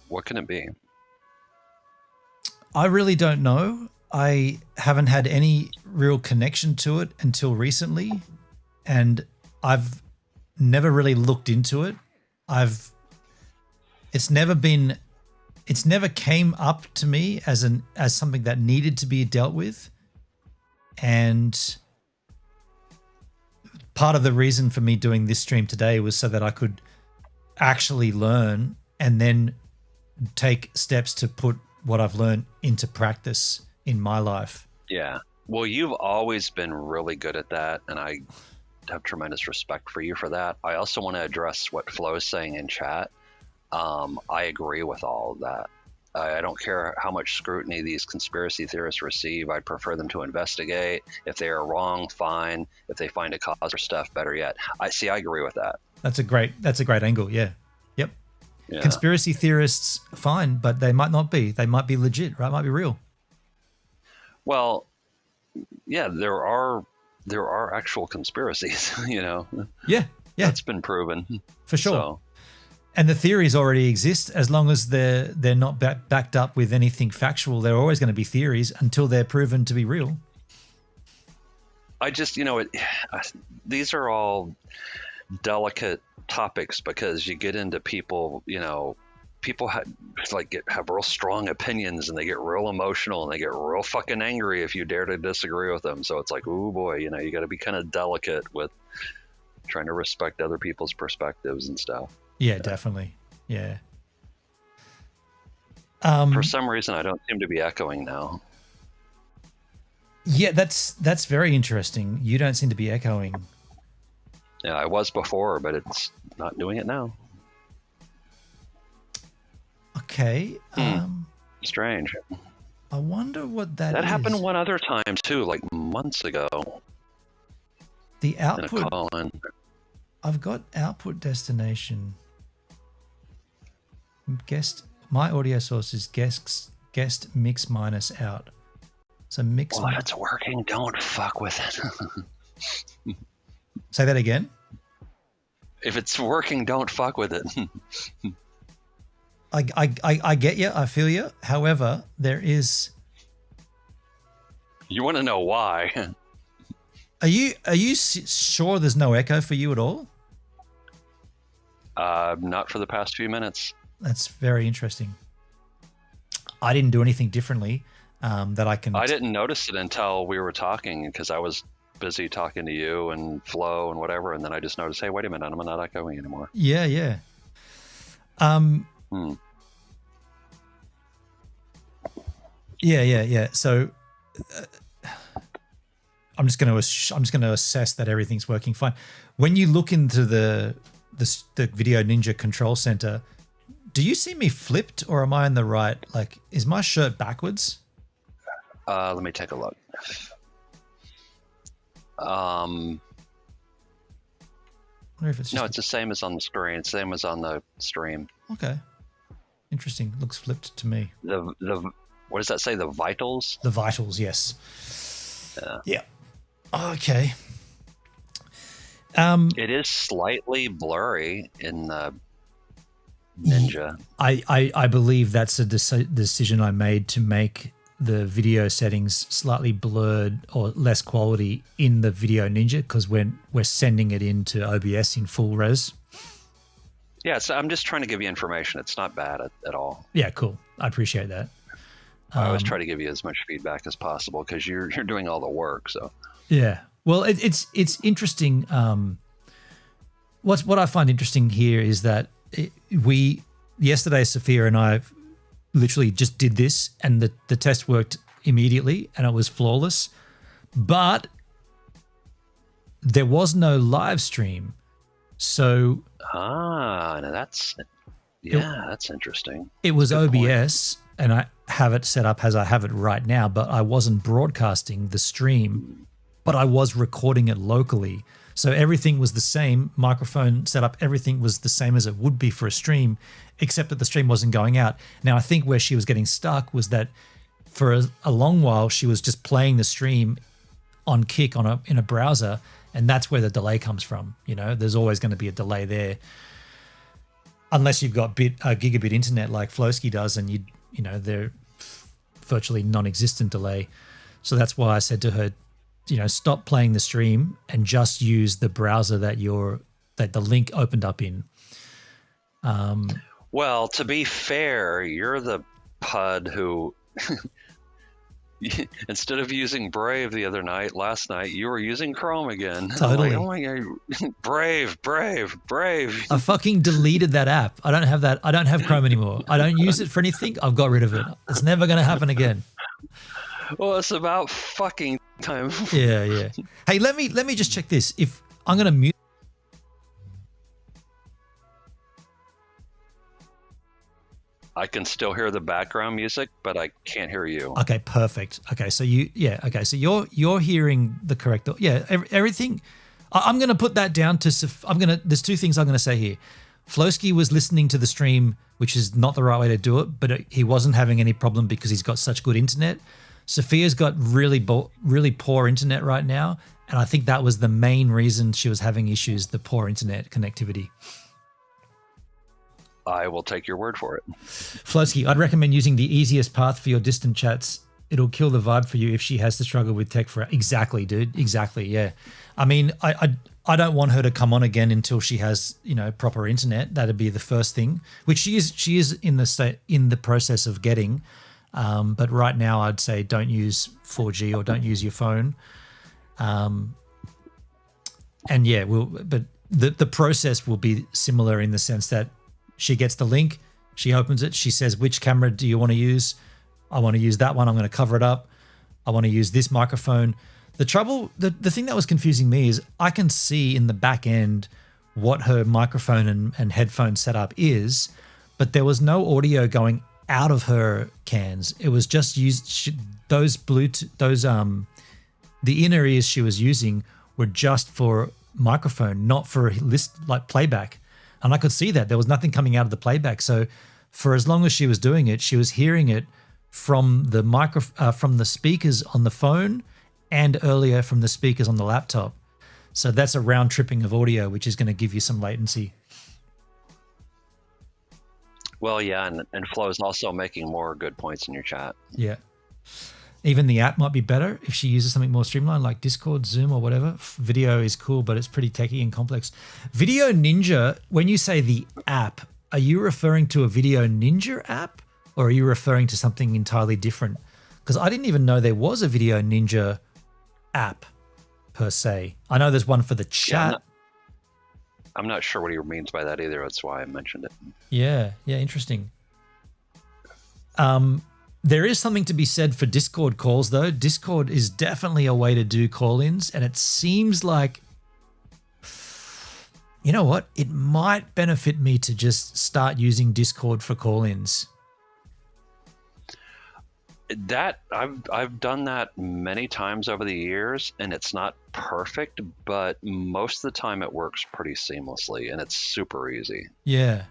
What can it be? I really don't know. I haven't had any real connection to it until recently, and I've never really looked into it. It's never came up to me as something that needed to be dealt with. And part of the reason for me doing this stream today was so that I could actually learn and then take steps to put what I've learned into practice in my life. Yeah. Well, you've always been really good at that, and I have tremendous respect for you for that. I also want to address what Flo is saying in chat. I agree with all of that. I don't care how much scrutiny these conspiracy theorists receive. I'd prefer them to investigate. If they are wrong, fine. If they find a cause for stuff, better yet. I agree with that. That's a great angle. Yeah. Yep. Yeah. Conspiracy theorists, fine, but they might not be. They might be legit, right? Might be real. Well, yeah, there are actual conspiracies, you know. Yeah. That's been proven. For sure. So, and the theories already exist. As long as they're not backed up with anything factual, they're always going to be theories until they're proven to be real. I just, these are all delicate topics because you get into people, people have real strong opinions and they get real emotional and they get real fucking angry if you dare to disagree with them. So it's like, oh boy, you got to be kind of delicate with trying to respect other people's perspectives and stuff. Yeah, definitely. Yeah. For some reason, I don't seem to be echoing now. Yeah, that's very interesting. You don't seem to be echoing. Yeah, I was before, but it's not doing it now. Okay. Strange. I wonder what that is. That happened one other time too, like months ago. The output. In a call-in. I've got output destination. Guest. My audio source is guest mix minus out. So mix. Well, if it's working, don't fuck with it. Say that again. If it's working, don't fuck with it. I get you. I feel you. However, there is. You want to know why? Are you sure there's no echo for you at all? Not for the past few minutes. That's very interesting. I didn't do anything differently that I can. I didn't notice it until we were talking because I was busy talking to you and Flo and whatever, and then I just noticed, hey, wait a minute, I'm not echoing anymore. Yeah. Yeah. So I'm just going to assess that everything's working fine. When you look into the Video Ninja Control Center, do you see me flipped or am I in the right? Like, is my shirt backwards? Let me take a look. I wonder if it's no, it's the same as on the screen. Same as on the stream. Okay. Interesting. Looks flipped to me. The what does that say? The vitals? The vitals, yes. Yeah. Okay. It is slightly blurry in the Ninja. I believe that's a decision I made to make the video settings slightly blurred or less quality in the Video Ninja because we're sending it into OBS in full res. Yeah, so I'm just trying to give you information. It's not bad at all. Yeah, cool. I appreciate that. I always try to give you as much feedback as possible because you're doing all the work. So yeah, well, it's interesting. What I find interesting here is that yesterday Sophia and I literally just did this, and the test worked immediately, and it was flawless. But there was no live stream, so now that's interesting. It was Good OBS. Point. And I have it set up as I have it right now, but I wasn't broadcasting the stream, but I was recording it locally. So everything was the same, microphone setup, everything was the same as it would be for a stream, except that the stream wasn't going out. Now, I think where she was getting stuck was that for a long while, she was just playing the stream on Kick in a browser, and that's where the delay comes from. There's always going to be a delay there. Unless you've got gigabit internet like Phloski does, and they're virtually non-existent delay. So that's why I said to her, stop playing the stream and just use the browser that the link opened up in. Well, to be fair, you're the pud who, instead of using Brave last night, you were using Chrome again. Totally. I'm like, oh my God, Brave. I fucking deleted that app. I don't have that. I don't have Chrome anymore. I don't use it for anything. I've got rid of it. It's never going to happen again. Well, it's about fucking time. Yeah. Hey, let me just check this. If I'm going to mute. I can still hear the background music, but I can't hear you. Okay, perfect. Okay, so you're hearing the correct. Yeah, everything. I'm going to put that down to. There's two things I'm going to say here. Phloski was listening to the stream, which is not the right way to do it, but he wasn't having any problem because he's got such good internet. Sophia's got really poor internet right now, and I think that was the main reason she was having issues, the poor internet connectivity. I will take your word for it. Phloski, I'd recommend using the easiest path for your distant chats. It'll kill the vibe for you if she has to struggle with tech for exactly, dude. Exactly, yeah. I mean, I don't want her to come on again until she has, you know, proper internet. That'd be the first thing, which she is in the process of getting. But right now, I'd say don't use 4G or don't use your phone. And yeah, but the process will be similar in the sense that she gets the link, she opens it, she says, which camera do you want to use? I want to use that one. I'm going to cover it up. I want to use this microphone. The thing that was confusing me is I can see in the back end what her microphone and headphone setup is, but there was no audio going out of her cans. It was just those Bluetooth, the inner ears she was using were just for microphone, not for like playback. And I could see that there was nothing coming out of the playback. So for as long as she was doing it, she was hearing it from the speakers on the phone and earlier from the speakers on the laptop. So that's a round tripping of audio, which is going to give you some latency. Well, yeah, and Flo is also making more good points in your chat. Yeah. Even the app might be better if she uses something more streamlined like Discord, Zoom, or whatever. Video is cool, but it's pretty techy and complex. Video Ninja, when you say the app, are you referring to a Video Ninja app or are you referring to something entirely different? Because I didn't even know there was a Video Ninja app per se. I know there's one for the chat. Yeah, I'm not sure what he means by that either. That's why I mentioned it. Yeah, interesting. There is something to be said for Discord calls, though. Discord is definitely a way to do call-ins, and it seems like, you know what? It might benefit me to just start using Discord for call-ins. That I've done that many times over the years, and it's not perfect, but most of the time it works pretty seamlessly, and it's super easy. Yeah.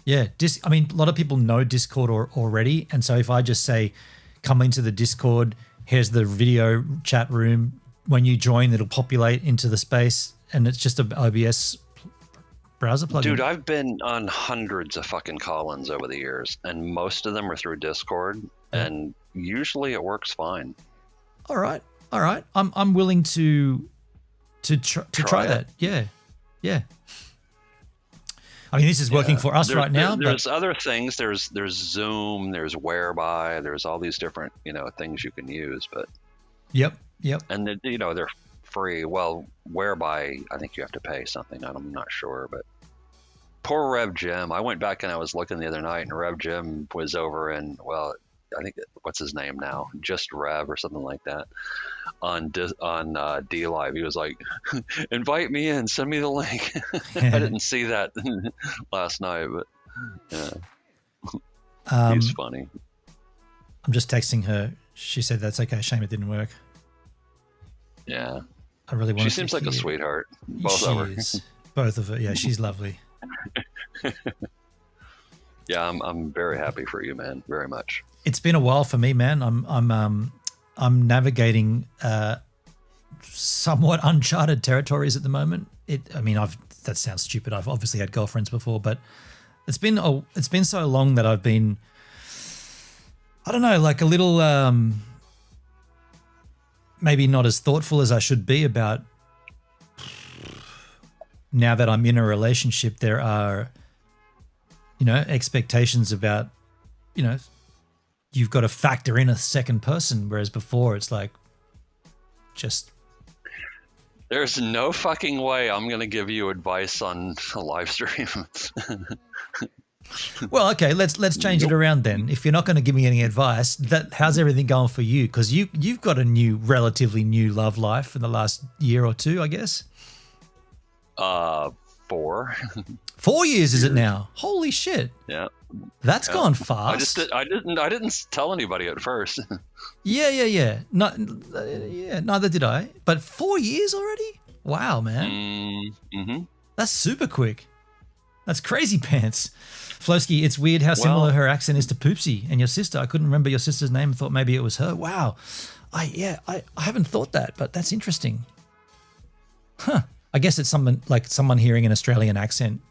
I mean, a lot of people know Discord already, and so if I just say, come into the Discord, here's the video chat room. When you join, it'll populate into the space, and it's just an OBS browser plugin. Dude, I've been on hundreds of fucking call-ins over the years, and most of them are through Discord, and usually it works fine. All right. I'm willing to try that. Yeah. I mean, this is working for us right now. There's other things. There's Zoom. There's Whereby. There's all these different things you can use. But yep. And they're free. Well, Whereby, I think you have to pay something. I'm not sure, but poor Rev Jim. I went back and I was looking the other night, and Rev Jim was over in I think what's his name now? Just Rev or something like that. On D Live, he was like, "Invite me in, send me the link." I didn't see that last night, but yeah, he's funny. I'm just texting her. She said that's okay. Shame it didn't work. Yeah, I really want. She seems like a sweetheart. Both of her. Both of her. Yeah, she's lovely. Yeah, I'm very happy for you, man. Very much. It's been a while for me, man. I'm navigating somewhat uncharted territories at the moment. That sounds stupid. I've obviously had girlfriends before, but it's been so long that I've been, I don't know, like a little maybe not as thoughtful as I should be about. Now that I'm in a relationship, there are, expectations about, you've got to factor in a second person, whereas before it's like just. There's no fucking way I'm going to give you advice on a live stream. Well, okay, let's change it around then. If you're not going to give me any advice, how's everything going for you? Because you've got a relatively new love life in the last year or two, I guess. 4. 4 years is it now? Holy shit! Yeah, that's gone fast. I didn't tell anybody at first. Yeah. Neither did I. But 4 years already? Wow, man. Mm-hmm. That's super quick. That's crazy pants. Phloski, it's weird how similar her accent is to Poopsie and your sister. I couldn't remember your sister's name. I thought maybe it was her. Wow. I haven't thought that, but that's interesting. Huh. I guess it's someone hearing an Australian accent.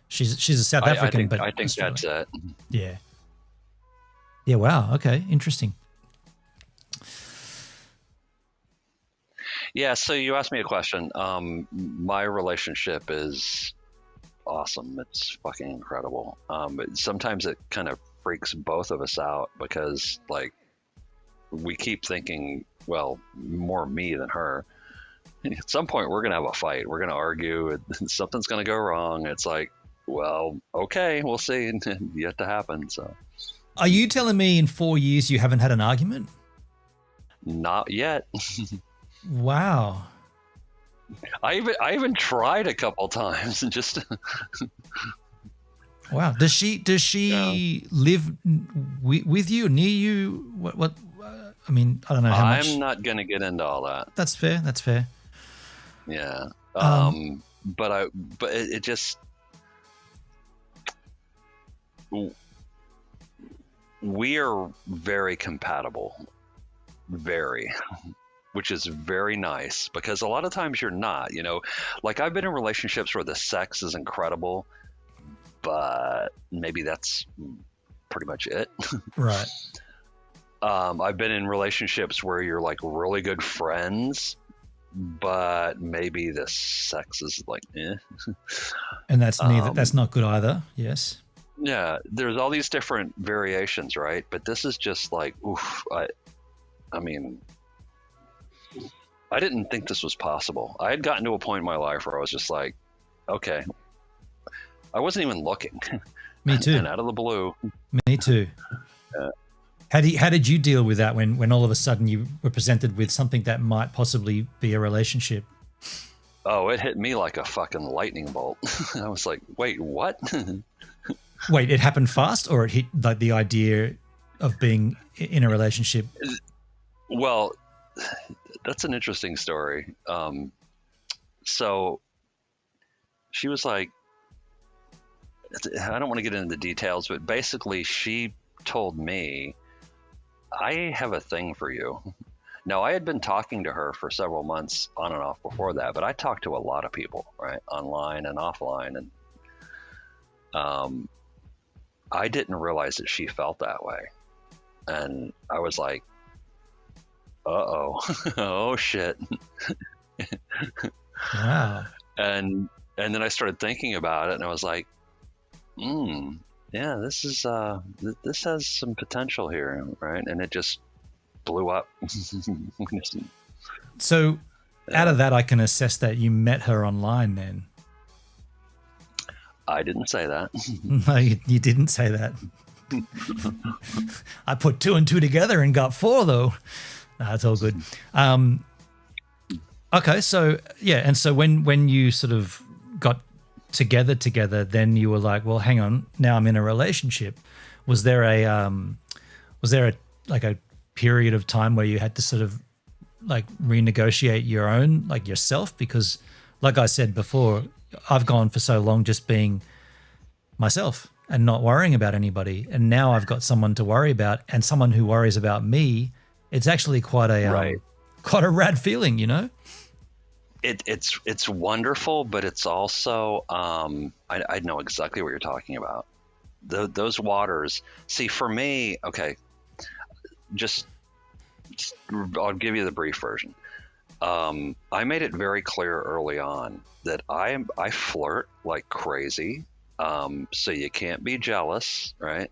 She's a South African, but I think that's it. Yeah. Yeah, wow. Okay, interesting. Yeah, so you asked me a question. My relationship is awesome. It's fucking incredible. But sometimes it kind of freaks both of us out because, like, we keep thinking, well, more me than her. At some point, we're going to have a fight. We're going to argue. Something's going to go wrong. It's like, well, okay, we'll see. Yet to happen, so. Are you telling me in 4 years you haven't had an argument? Not yet. Wow. I even tried a couple times and just. Wow. Does she live with you, near you? What? I mean, I don't know how much. I'm not going to get into all that. That's fair. That's fair. Yeah. But it just. We are very compatible. Very. Which is very nice because a lot of times you're not, you know, like I've been in relationships where the sex is incredible, but maybe that's pretty much it. Right. I've been in relationships where you're like really good friends, but maybe the sex is like, eh. And that's neither. That's not good either. Yes. Yeah. There's all these different variations, right? But this is just like, oof. I mean, I didn't think this was possible. I had gotten to a point in my life where I was just like, okay, I wasn't even looking. Me too. And out of the blue. Me too. How did you deal with that when all of a sudden you were presented with something that might possibly be a relationship? Oh, it hit me like a fucking lightning bolt. I was like, wait, what? Wait, it happened fast, or it hit like the idea of being in a relationship? Well, that's an interesting story. So she was like, I don't want to get into the details, but basically she told me, I have a thing for you. Now, I had been talking to her for several months on and off before that, but I talked to a lot of people, right? Online and offline. And I didn't realize that she felt that way. And I was like, uh-oh, oh shit. Wow. And then I started thinking about it and I was like, yeah, this has some potential here, right? And it just blew up. So out of that, I can assess that you met her online then. I didn't say that. No, you didn't say that. I put 2 and 2 together and got 4 though. No, it's all good. Okay, so yeah, and so when you sort of got together, then you were like, well, hang on, now I'm in a relationship. Was there a like a period of time where you had to sort of like renegotiate your own, like yourself? Because like I said before, I've gone for so long just being myself and not worrying about anybody, and now I've got someone to worry about and someone who worries about me. It's actually quite a rad feeling, you know. It's wonderful, but it's also I know exactly what you're talking about. Those waters. See, for me, okay, just I'll give you the brief version. I made it very clear early on that I flirt like crazy. So you can't be jealous, right?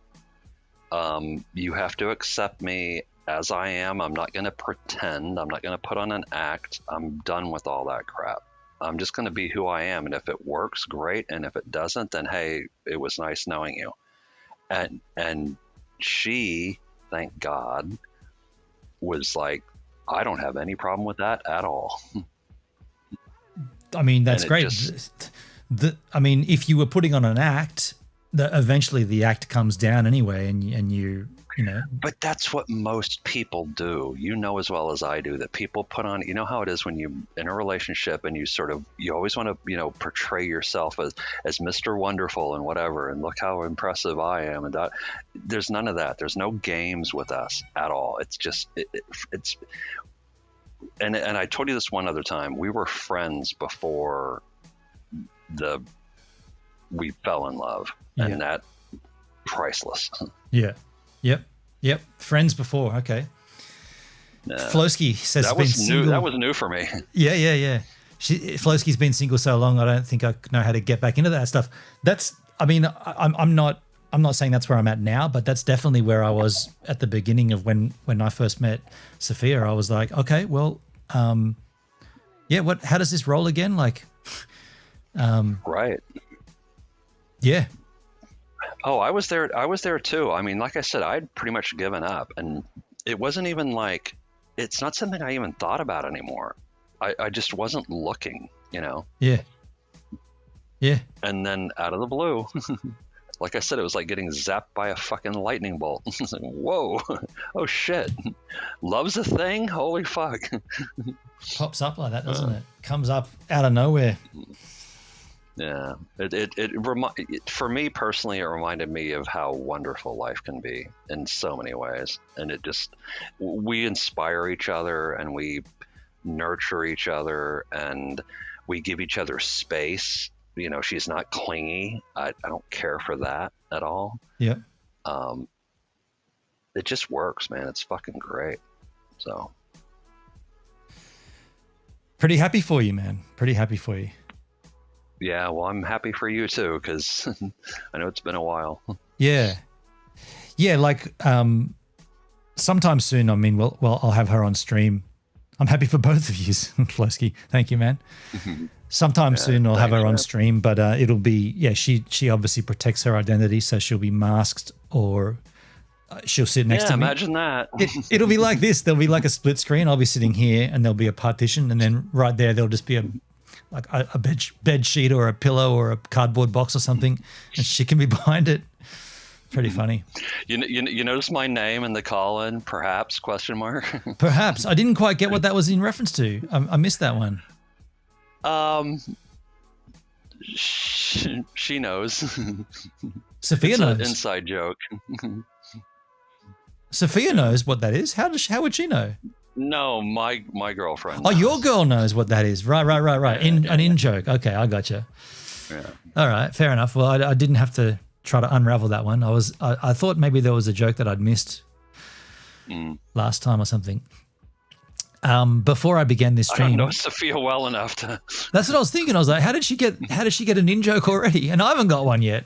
You have to accept me as I am. I'm not going to pretend. I'm not going to put on an act. I'm done with all that crap. I'm just going to be who I am. And if it works, great. And if it doesn't, then hey, it was nice knowing you. And she, thank God, was like, I don't have any problem with that at all. I mean, that's great. I mean, if you were putting on an act, eventually the act comes down anyway, and you you know. But that's what most people do. You know as well as I do that people put on, you know how it is when you in a relationship and you always want to, portray yourself as Mr. Wonderful and whatever, and look how impressive I am. And that, there's none of that. There's no games with us at all. It's just, it's, and I told you this one other time, we were friends before we fell in love, and that priceless. Yeah. Yep. Friends before. Okay. Phloski says that was new. That was new for me. Yeah. Phloski's been single so long. I don't think I know how to get back into that stuff. I'm not saying that's where I'm at now, but that's definitely where I was at the beginning of when I first met Sophia. I was like, okay, well, how does this roll again? Like, right. Yeah. Oh, I was there too. I mean, like I said, I'd pretty much given up, and it wasn't even like, it's not something I even thought about anymore. I just wasn't looking, Yeah. And then out of the blue, like I said, it was like getting zapped by a fucking lightning bolt. It's like, whoa, oh shit, love's a thing. Holy fuck. Pops up like that, doesn't it? Comes up out of nowhere. Yeah, for me personally, it reminded me of how wonderful life can be in so many ways. And we inspire each other and we nurture each other and we give each other space. She's not clingy. I don't care for that at all. Yeah. It just works, man. It's fucking great. So. Pretty happy for you, man. Pretty happy for you. Yeah, well, I'm happy for you too, because I know it's been a while. Yeah, like sometime soon. I mean, well, I'll have her on stream. I'm happy for both of you, Phloski. Thank you, man. Sometime soon I'll have her on stream, but it'll be she obviously protects her identity, so she'll be masked or she'll sit next to me. Imagine that. It'll be like this. There'll be like a split screen. I'll be sitting here, and there'll be a partition, and then right there'll just be a bed sheet or a pillow or a cardboard box or something, and she can be behind it. Pretty funny. You notice my name in the call-in, perhaps, question mark? Perhaps. I didn't quite get what that was in reference to. I missed that one. She knows. Sophia it's knows. An inside joke. Sophia knows what that is. How would she know? No, my girlfriend. Oh, your girl knows what that is. Right. An in joke. Okay, I gotcha. Yeah. All right, fair enough. Well, I didn't have to try to unravel that one. I thought maybe there was a joke that I'd missed last time or something. Before I began this stream, I don't know Sophia well enough to. That's what I was thinking. I was like, how did she get an in joke already? And I haven't got one yet.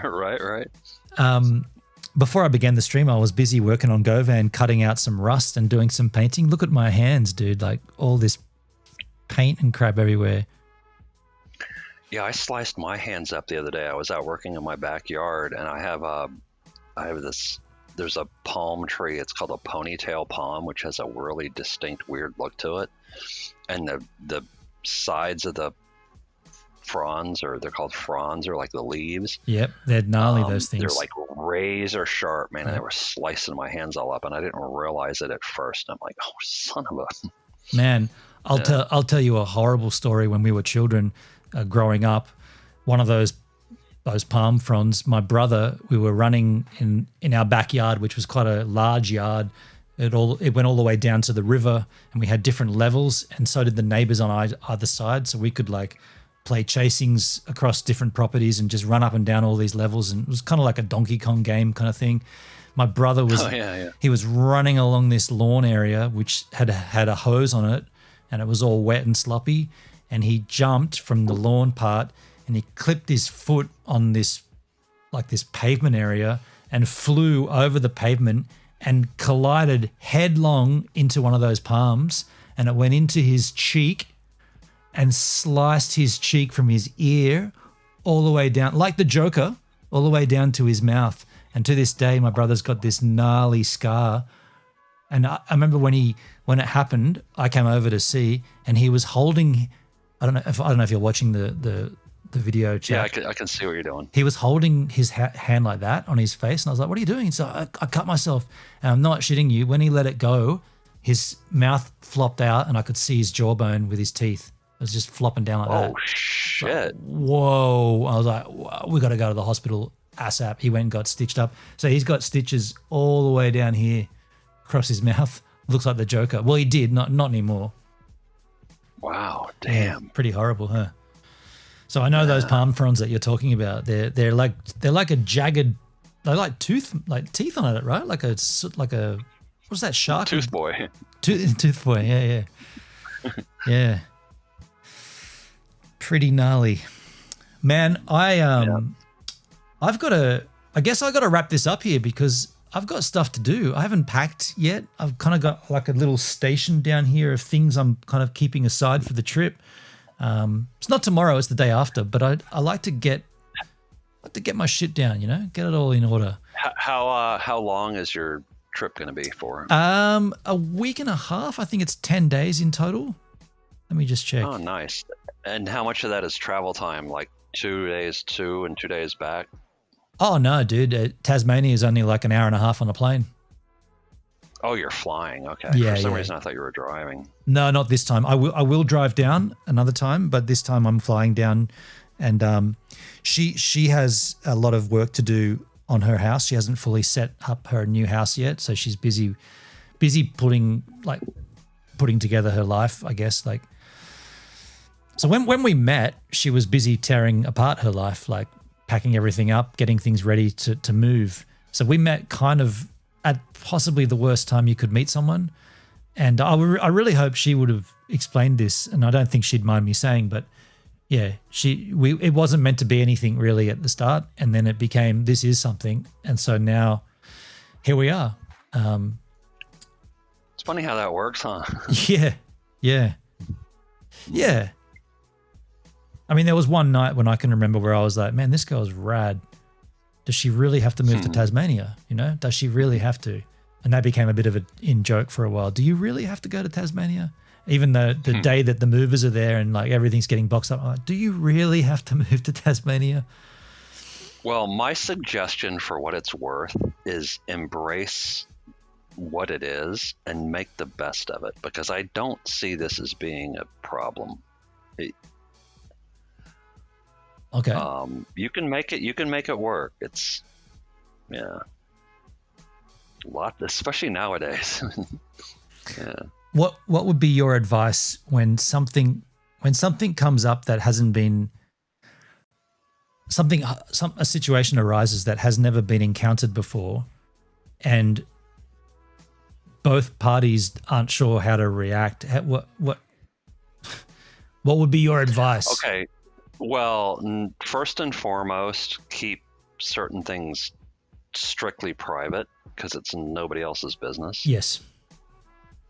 Right. Before I began the stream, I was busy working on Govan, cutting out some rust and doing some painting. Look at my hands, dude. Like all this paint and crap everywhere. Yeah, I sliced my hands up the other day. I was out working in my backyard, and I have this. There's a palm tree. It's called a ponytail palm, which has a really distinct, weird look to it. And the sides of the fronds, or they're called fronds, or like the leaves. Yep, they're gnarly, those things. They're like razor sharp, man. And they were slicing my hands all up, and I didn't realize it at first. I'm like, oh, son of a... Man, I'll tell you a horrible story. When we were children, growing up, one of those palm fronds, my brother, we were running in our backyard, which was quite a large yard. It went all the way down to the river, and we had different levels, and so did the neighbors on either side. So we could like play chasings across different properties and just run up and down all these levels, and it was kind of like a Donkey Kong game kind of thing. My brother was he was running along this lawn area which had a hose on it, and it was all wet and sloppy, and he jumped from the lawn part and he clipped his foot on this pavement area and flew over the pavement and collided headlong into one of those palms, and it went into his cheek and sliced his cheek from his ear all the way down, like the Joker, all the way down to his mouth. And to this day, my brother's got this gnarly scar. And I remember when it happened, I came over to see, and he was holding. I don't know if you're watching the the video chat. Yeah, I can see what you're doing. He was holding his hand like that on his face, and I was like, "What are you doing?" So I cut myself, and I'm not shitting you. When he let it go, his mouth flopped out, and I could see his jawbone with his teeth. It was just flopping down like that. Oh shit! Like, whoa! I was like, "We got to go to the hospital ASAP." He went and got stitched up. So he's got stitches all the way down here, across his mouth. Looks like the Joker. Well, he did, not anymore. Wow, damn. Yeah, pretty horrible, huh? So I know those palm fronds that you're talking about. They're like a jagged, they're like teeth on it, right? Like a what's that shark? Tooth boy. Tooth boy. Yeah, yeah. Pretty gnarly, man. I've got to. I guess I got to wrap this up here because I've got stuff to do. I haven't packed yet. I've kind of got like a little station down here of things I'm kind of keeping aside for the trip. It's not tomorrow; it's the day after. But I like to get my shit down. Get it all in order. How long is your trip going to be for? A week and a half. I think it's 10 days in total. Let me just check. Oh, nice. And how much of that is travel time? Like 2 days to and 2 days back? Oh no, dude! Tasmania is only like an hour and a half on a plane. Oh, you're flying. Okay. Yeah, For some yeah. reason, I thought you were driving. No, not this time. I will drive down another time, but this time I'm flying down, and she has a lot of work to do on her house. She hasn't fully set up her new house yet, so she's busy putting together her life, I guess. Like, so when we met, she was busy tearing apart her life, like packing everything up, getting things ready to move. So we met kind of at possibly the worst time you could meet someone. And I really hope she would have explained this, and I don't think she'd mind me saying, but yeah, it wasn't meant to be anything really at the start, and then it became, this is something. And so now here we are. It's funny how that works, huh? Yeah. I mean, there was one night when I can remember where I was like, man, this girl's rad. Does she really have to move to Tasmania? Does she really have to? And that became a bit of an in-joke for a while. Do you really have to go to Tasmania? Even the day that the movers are there and like everything's getting boxed up, I'm like, do you really have to move to Tasmania? Well, my suggestion for what it's worth is embrace what it is and make the best of it, because I don't see this as being a problem. Okay. You can make it work. It's a lot, especially nowadays. Yeah. What would be your advice when something comes up that hasn't been a situation arises that has never been encountered before, and both parties aren't sure how to react? What would be your advice? Okay. Well, first and foremost, keep certain things strictly private because it's nobody else's business. Yes.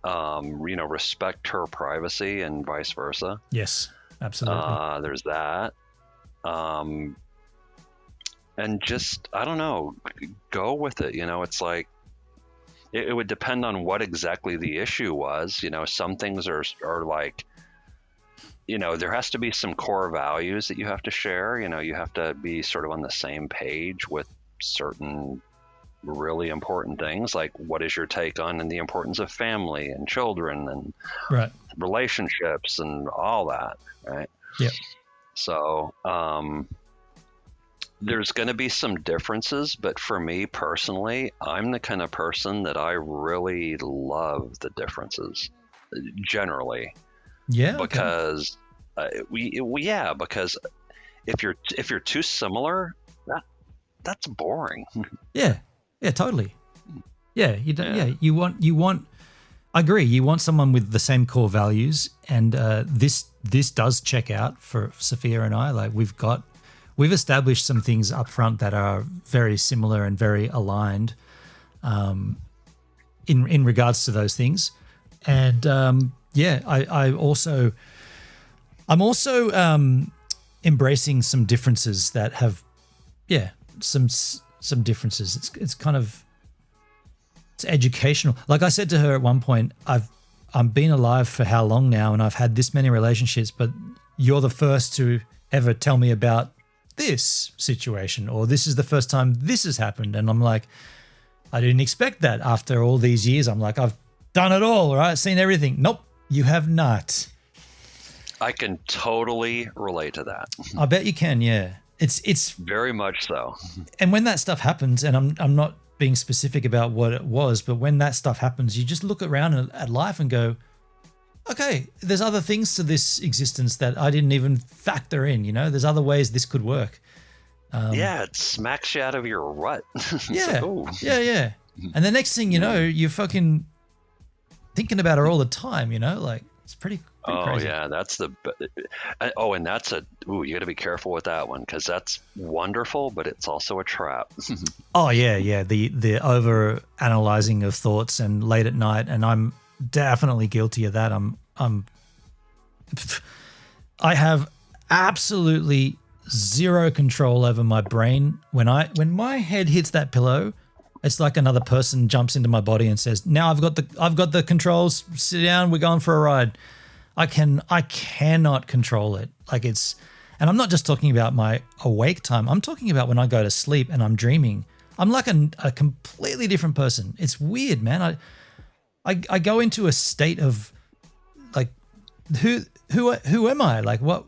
Respect her privacy and vice versa. Yes, absolutely. There's that. And just, I don't know, go with it. It's like, it would depend on what exactly the issue was. Some things are like, there has to be some core values that you have to share. You have to be sort of on the same page with certain really important things, like what is your take on the importance of family and children and right. relationships and all that, right? Yeah. So there's going to be some differences, but for me personally, I'm the kind of person that I really love the differences generally. Yeah. Because because if you're too similar, that's boring. Yeah, totally. Yeah, you don't. Yeah, you want. I agree. You want someone with the same core values, and this does check out for Sophia and I. Like we've established some things up front that are very similar and very aligned, in regards to those things, and I'm also embracing some differences that have, some differences. It's kind of, it's educational. Like I said to her at one point, I'm been alive for how long now, and I've had this many relationships, but you're the first to ever tell me about this situation, or this is the first time this has happened. And I'm like, I didn't expect that after all these years. I'm like, I've done it all, right? Seen everything. Nope, you have not. I can totally relate to that. I bet you can, yeah. It's very much so. And when that stuff happens, and I'm not being specific about what it was, but when that stuff happens, you just look around at life and go, okay, there's other things to this existence that I didn't even factor in, you know? There's other ways this could work. Yeah, it smacks you out of your rut. Yeah, like, yeah. And the next thing you know, you're fucking thinking about her all the time, you know? Like, it's pretty crazy. Yeah, that's the... Oh, and that's you got to be careful with that one, because that's wonderful, but it's also a trap. Oh, yeah. The over-analyzing of thoughts and late at night, and I'm definitely guilty of that. I have absolutely zero control over my brain. When my head hits that pillow, it's like another person jumps into my body and says, "Now I've got the controls. Sit down. We're going for a ride." I cannot control it. Like and I'm not just talking about my awake time. I'm talking about when I go to sleep and I'm dreaming. I'm like a completely different person. It's weird, man. I go into a state of like, who am I? Like, what?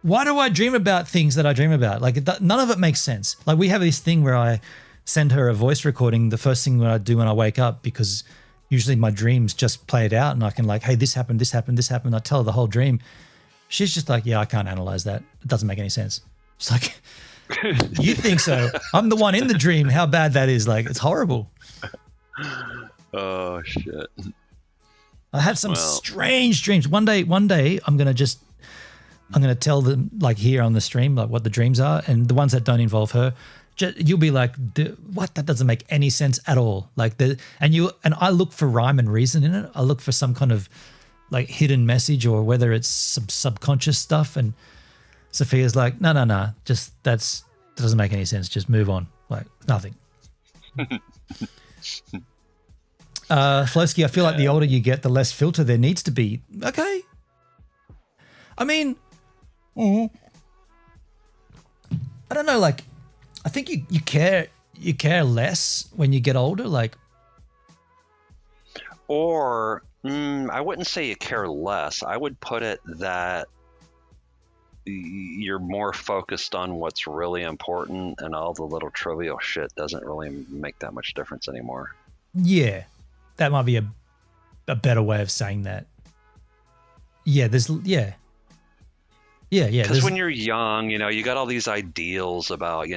Why do I dream about things that I dream about? Like, none of it makes sense. Like, we have this thing where I send her a voice recording the first thing that I do when I wake up, because usually my dreams just play it out and I can like, hey, this happened, this happened, this happened. I tell her the whole dream. She's just like, yeah, I can't analyze that. It doesn't make any sense. It's like, you think so? I'm the one in the dream. How bad that is. Like, it's horrible. Oh, shit. I have some strange dreams. One day I'm going to tell them, like, here on the stream, like what the dreams are, and the ones that don't involve her, you'll be like, what? That doesn't make any sense at all. Like, and I look for rhyme and reason in it. I look for some kind of like hidden message, or whether it's some subconscious stuff. And Sophia's like, no, just that doesn't make any sense. Just move on. Like, nothing. Phloski, I feel like the older you get, the less filter there needs to be. Okay. I mean, I don't know, like, I think you care less when you get older, like. Or I wouldn't say you care less. I would put it that you're more focused on what's really important, and all the little trivial shit doesn't really make that much difference anymore. Yeah, that might be a better way of saying that. Yeah, Because when you're young, you got all these ideals about,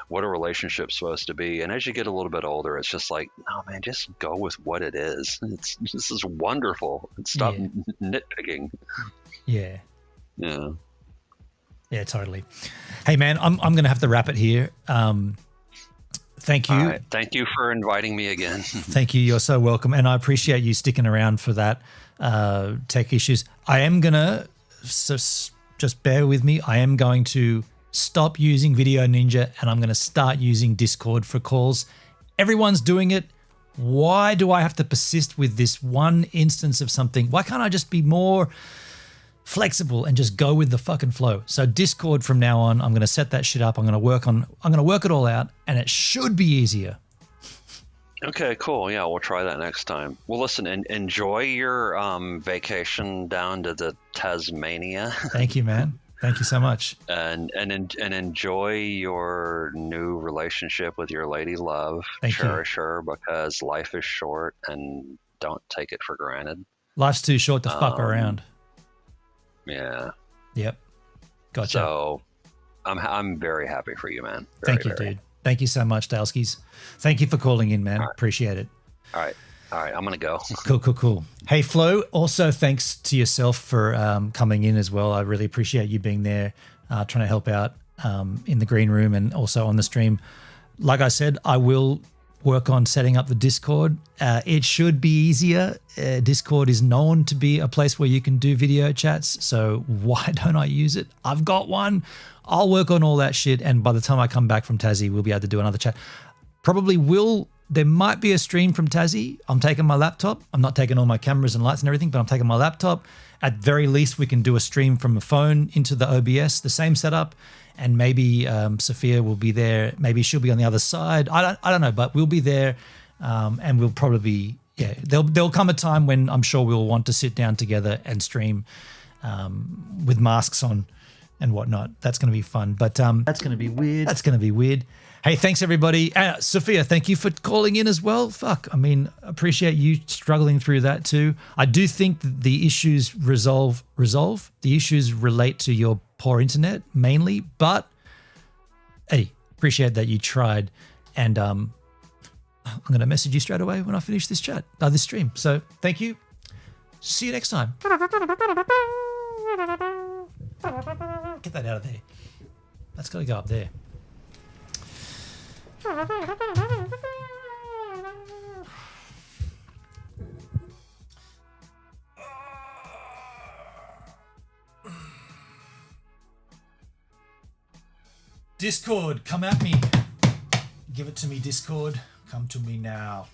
what a relationship's supposed to be. And as you get a little bit older, it's just like, no, man, just go with what it is. This is wonderful. Stop nitpicking. Yeah. Yeah. Yeah, totally. Hey, man, I'm going to have to wrap it here. Thank you. All right. Thank you for inviting me again. Thank you. You're so welcome. And I appreciate you sticking around for that tech issues. I am going to... So just bear with me. I am going to stop using Video Ninja and I'm going to start using Discord for calls. Everyone's doing it. Why do I have to persist with this one instance of something? Why can't I just be more flexible and just go with the fucking flow? So Discord from now on, I'm going to set that shit up. I'm going to work it all out, and it should be easier. Okay, cool. Yeah, we'll try that next time. Well, listen, enjoy your vacation down to the Tasmania. Thank you, man. Thank you so much. And enjoy your new relationship with your lady love. Cherish her, because life is short, and don't take it for granted. Life's too short to fuck around. Yeah. Yep. Gotcha. So I'm very happy for you, man. Thank you, dude. Thank you so much, Dalskis. Thank you for calling in, man. Right. Appreciate it. All right. I'm going to go. Cool. Hey, Flo, also thanks to yourself for coming in as well. I really appreciate you being there, trying to help out in the green room and also on the stream. Like I said, I will work on setting up the Discord. It should be easier. Discord is known to be a place where you can do video chats, so why don't I use it? I've got one. I'll work on all that shit, and by the time I come back from Tassie, we'll be able to do another chat. Probably will There might be a stream from Tassie. I'm taking my laptop. I'm not taking all my cameras and lights and everything, but I'm taking my laptop. At very least, we can do a stream from a phone into the OBS, the same setup, and maybe Sophia will be there. Maybe she'll be on the other side. I don't know, but we'll be there, and we'll probably be, yeah. There'll come a time when I'm sure we'll want to sit down together and stream with masks on and whatnot. That's going to be fun, but That's going to be weird. that's going to be weird. Hey, thanks everybody. Sophia, thank you for calling in as well. Fuck, I mean, appreciate you struggling through that too. I do think that the issues resolve. The issues relate to your poor internet mainly, but hey, appreciate that you tried. And I'm going to message you straight away when I finish this this stream. So thank you. See you next time. Get that out of there. That's got to go up there. Discord, come at me. Give it to me, Discord. Come to me now.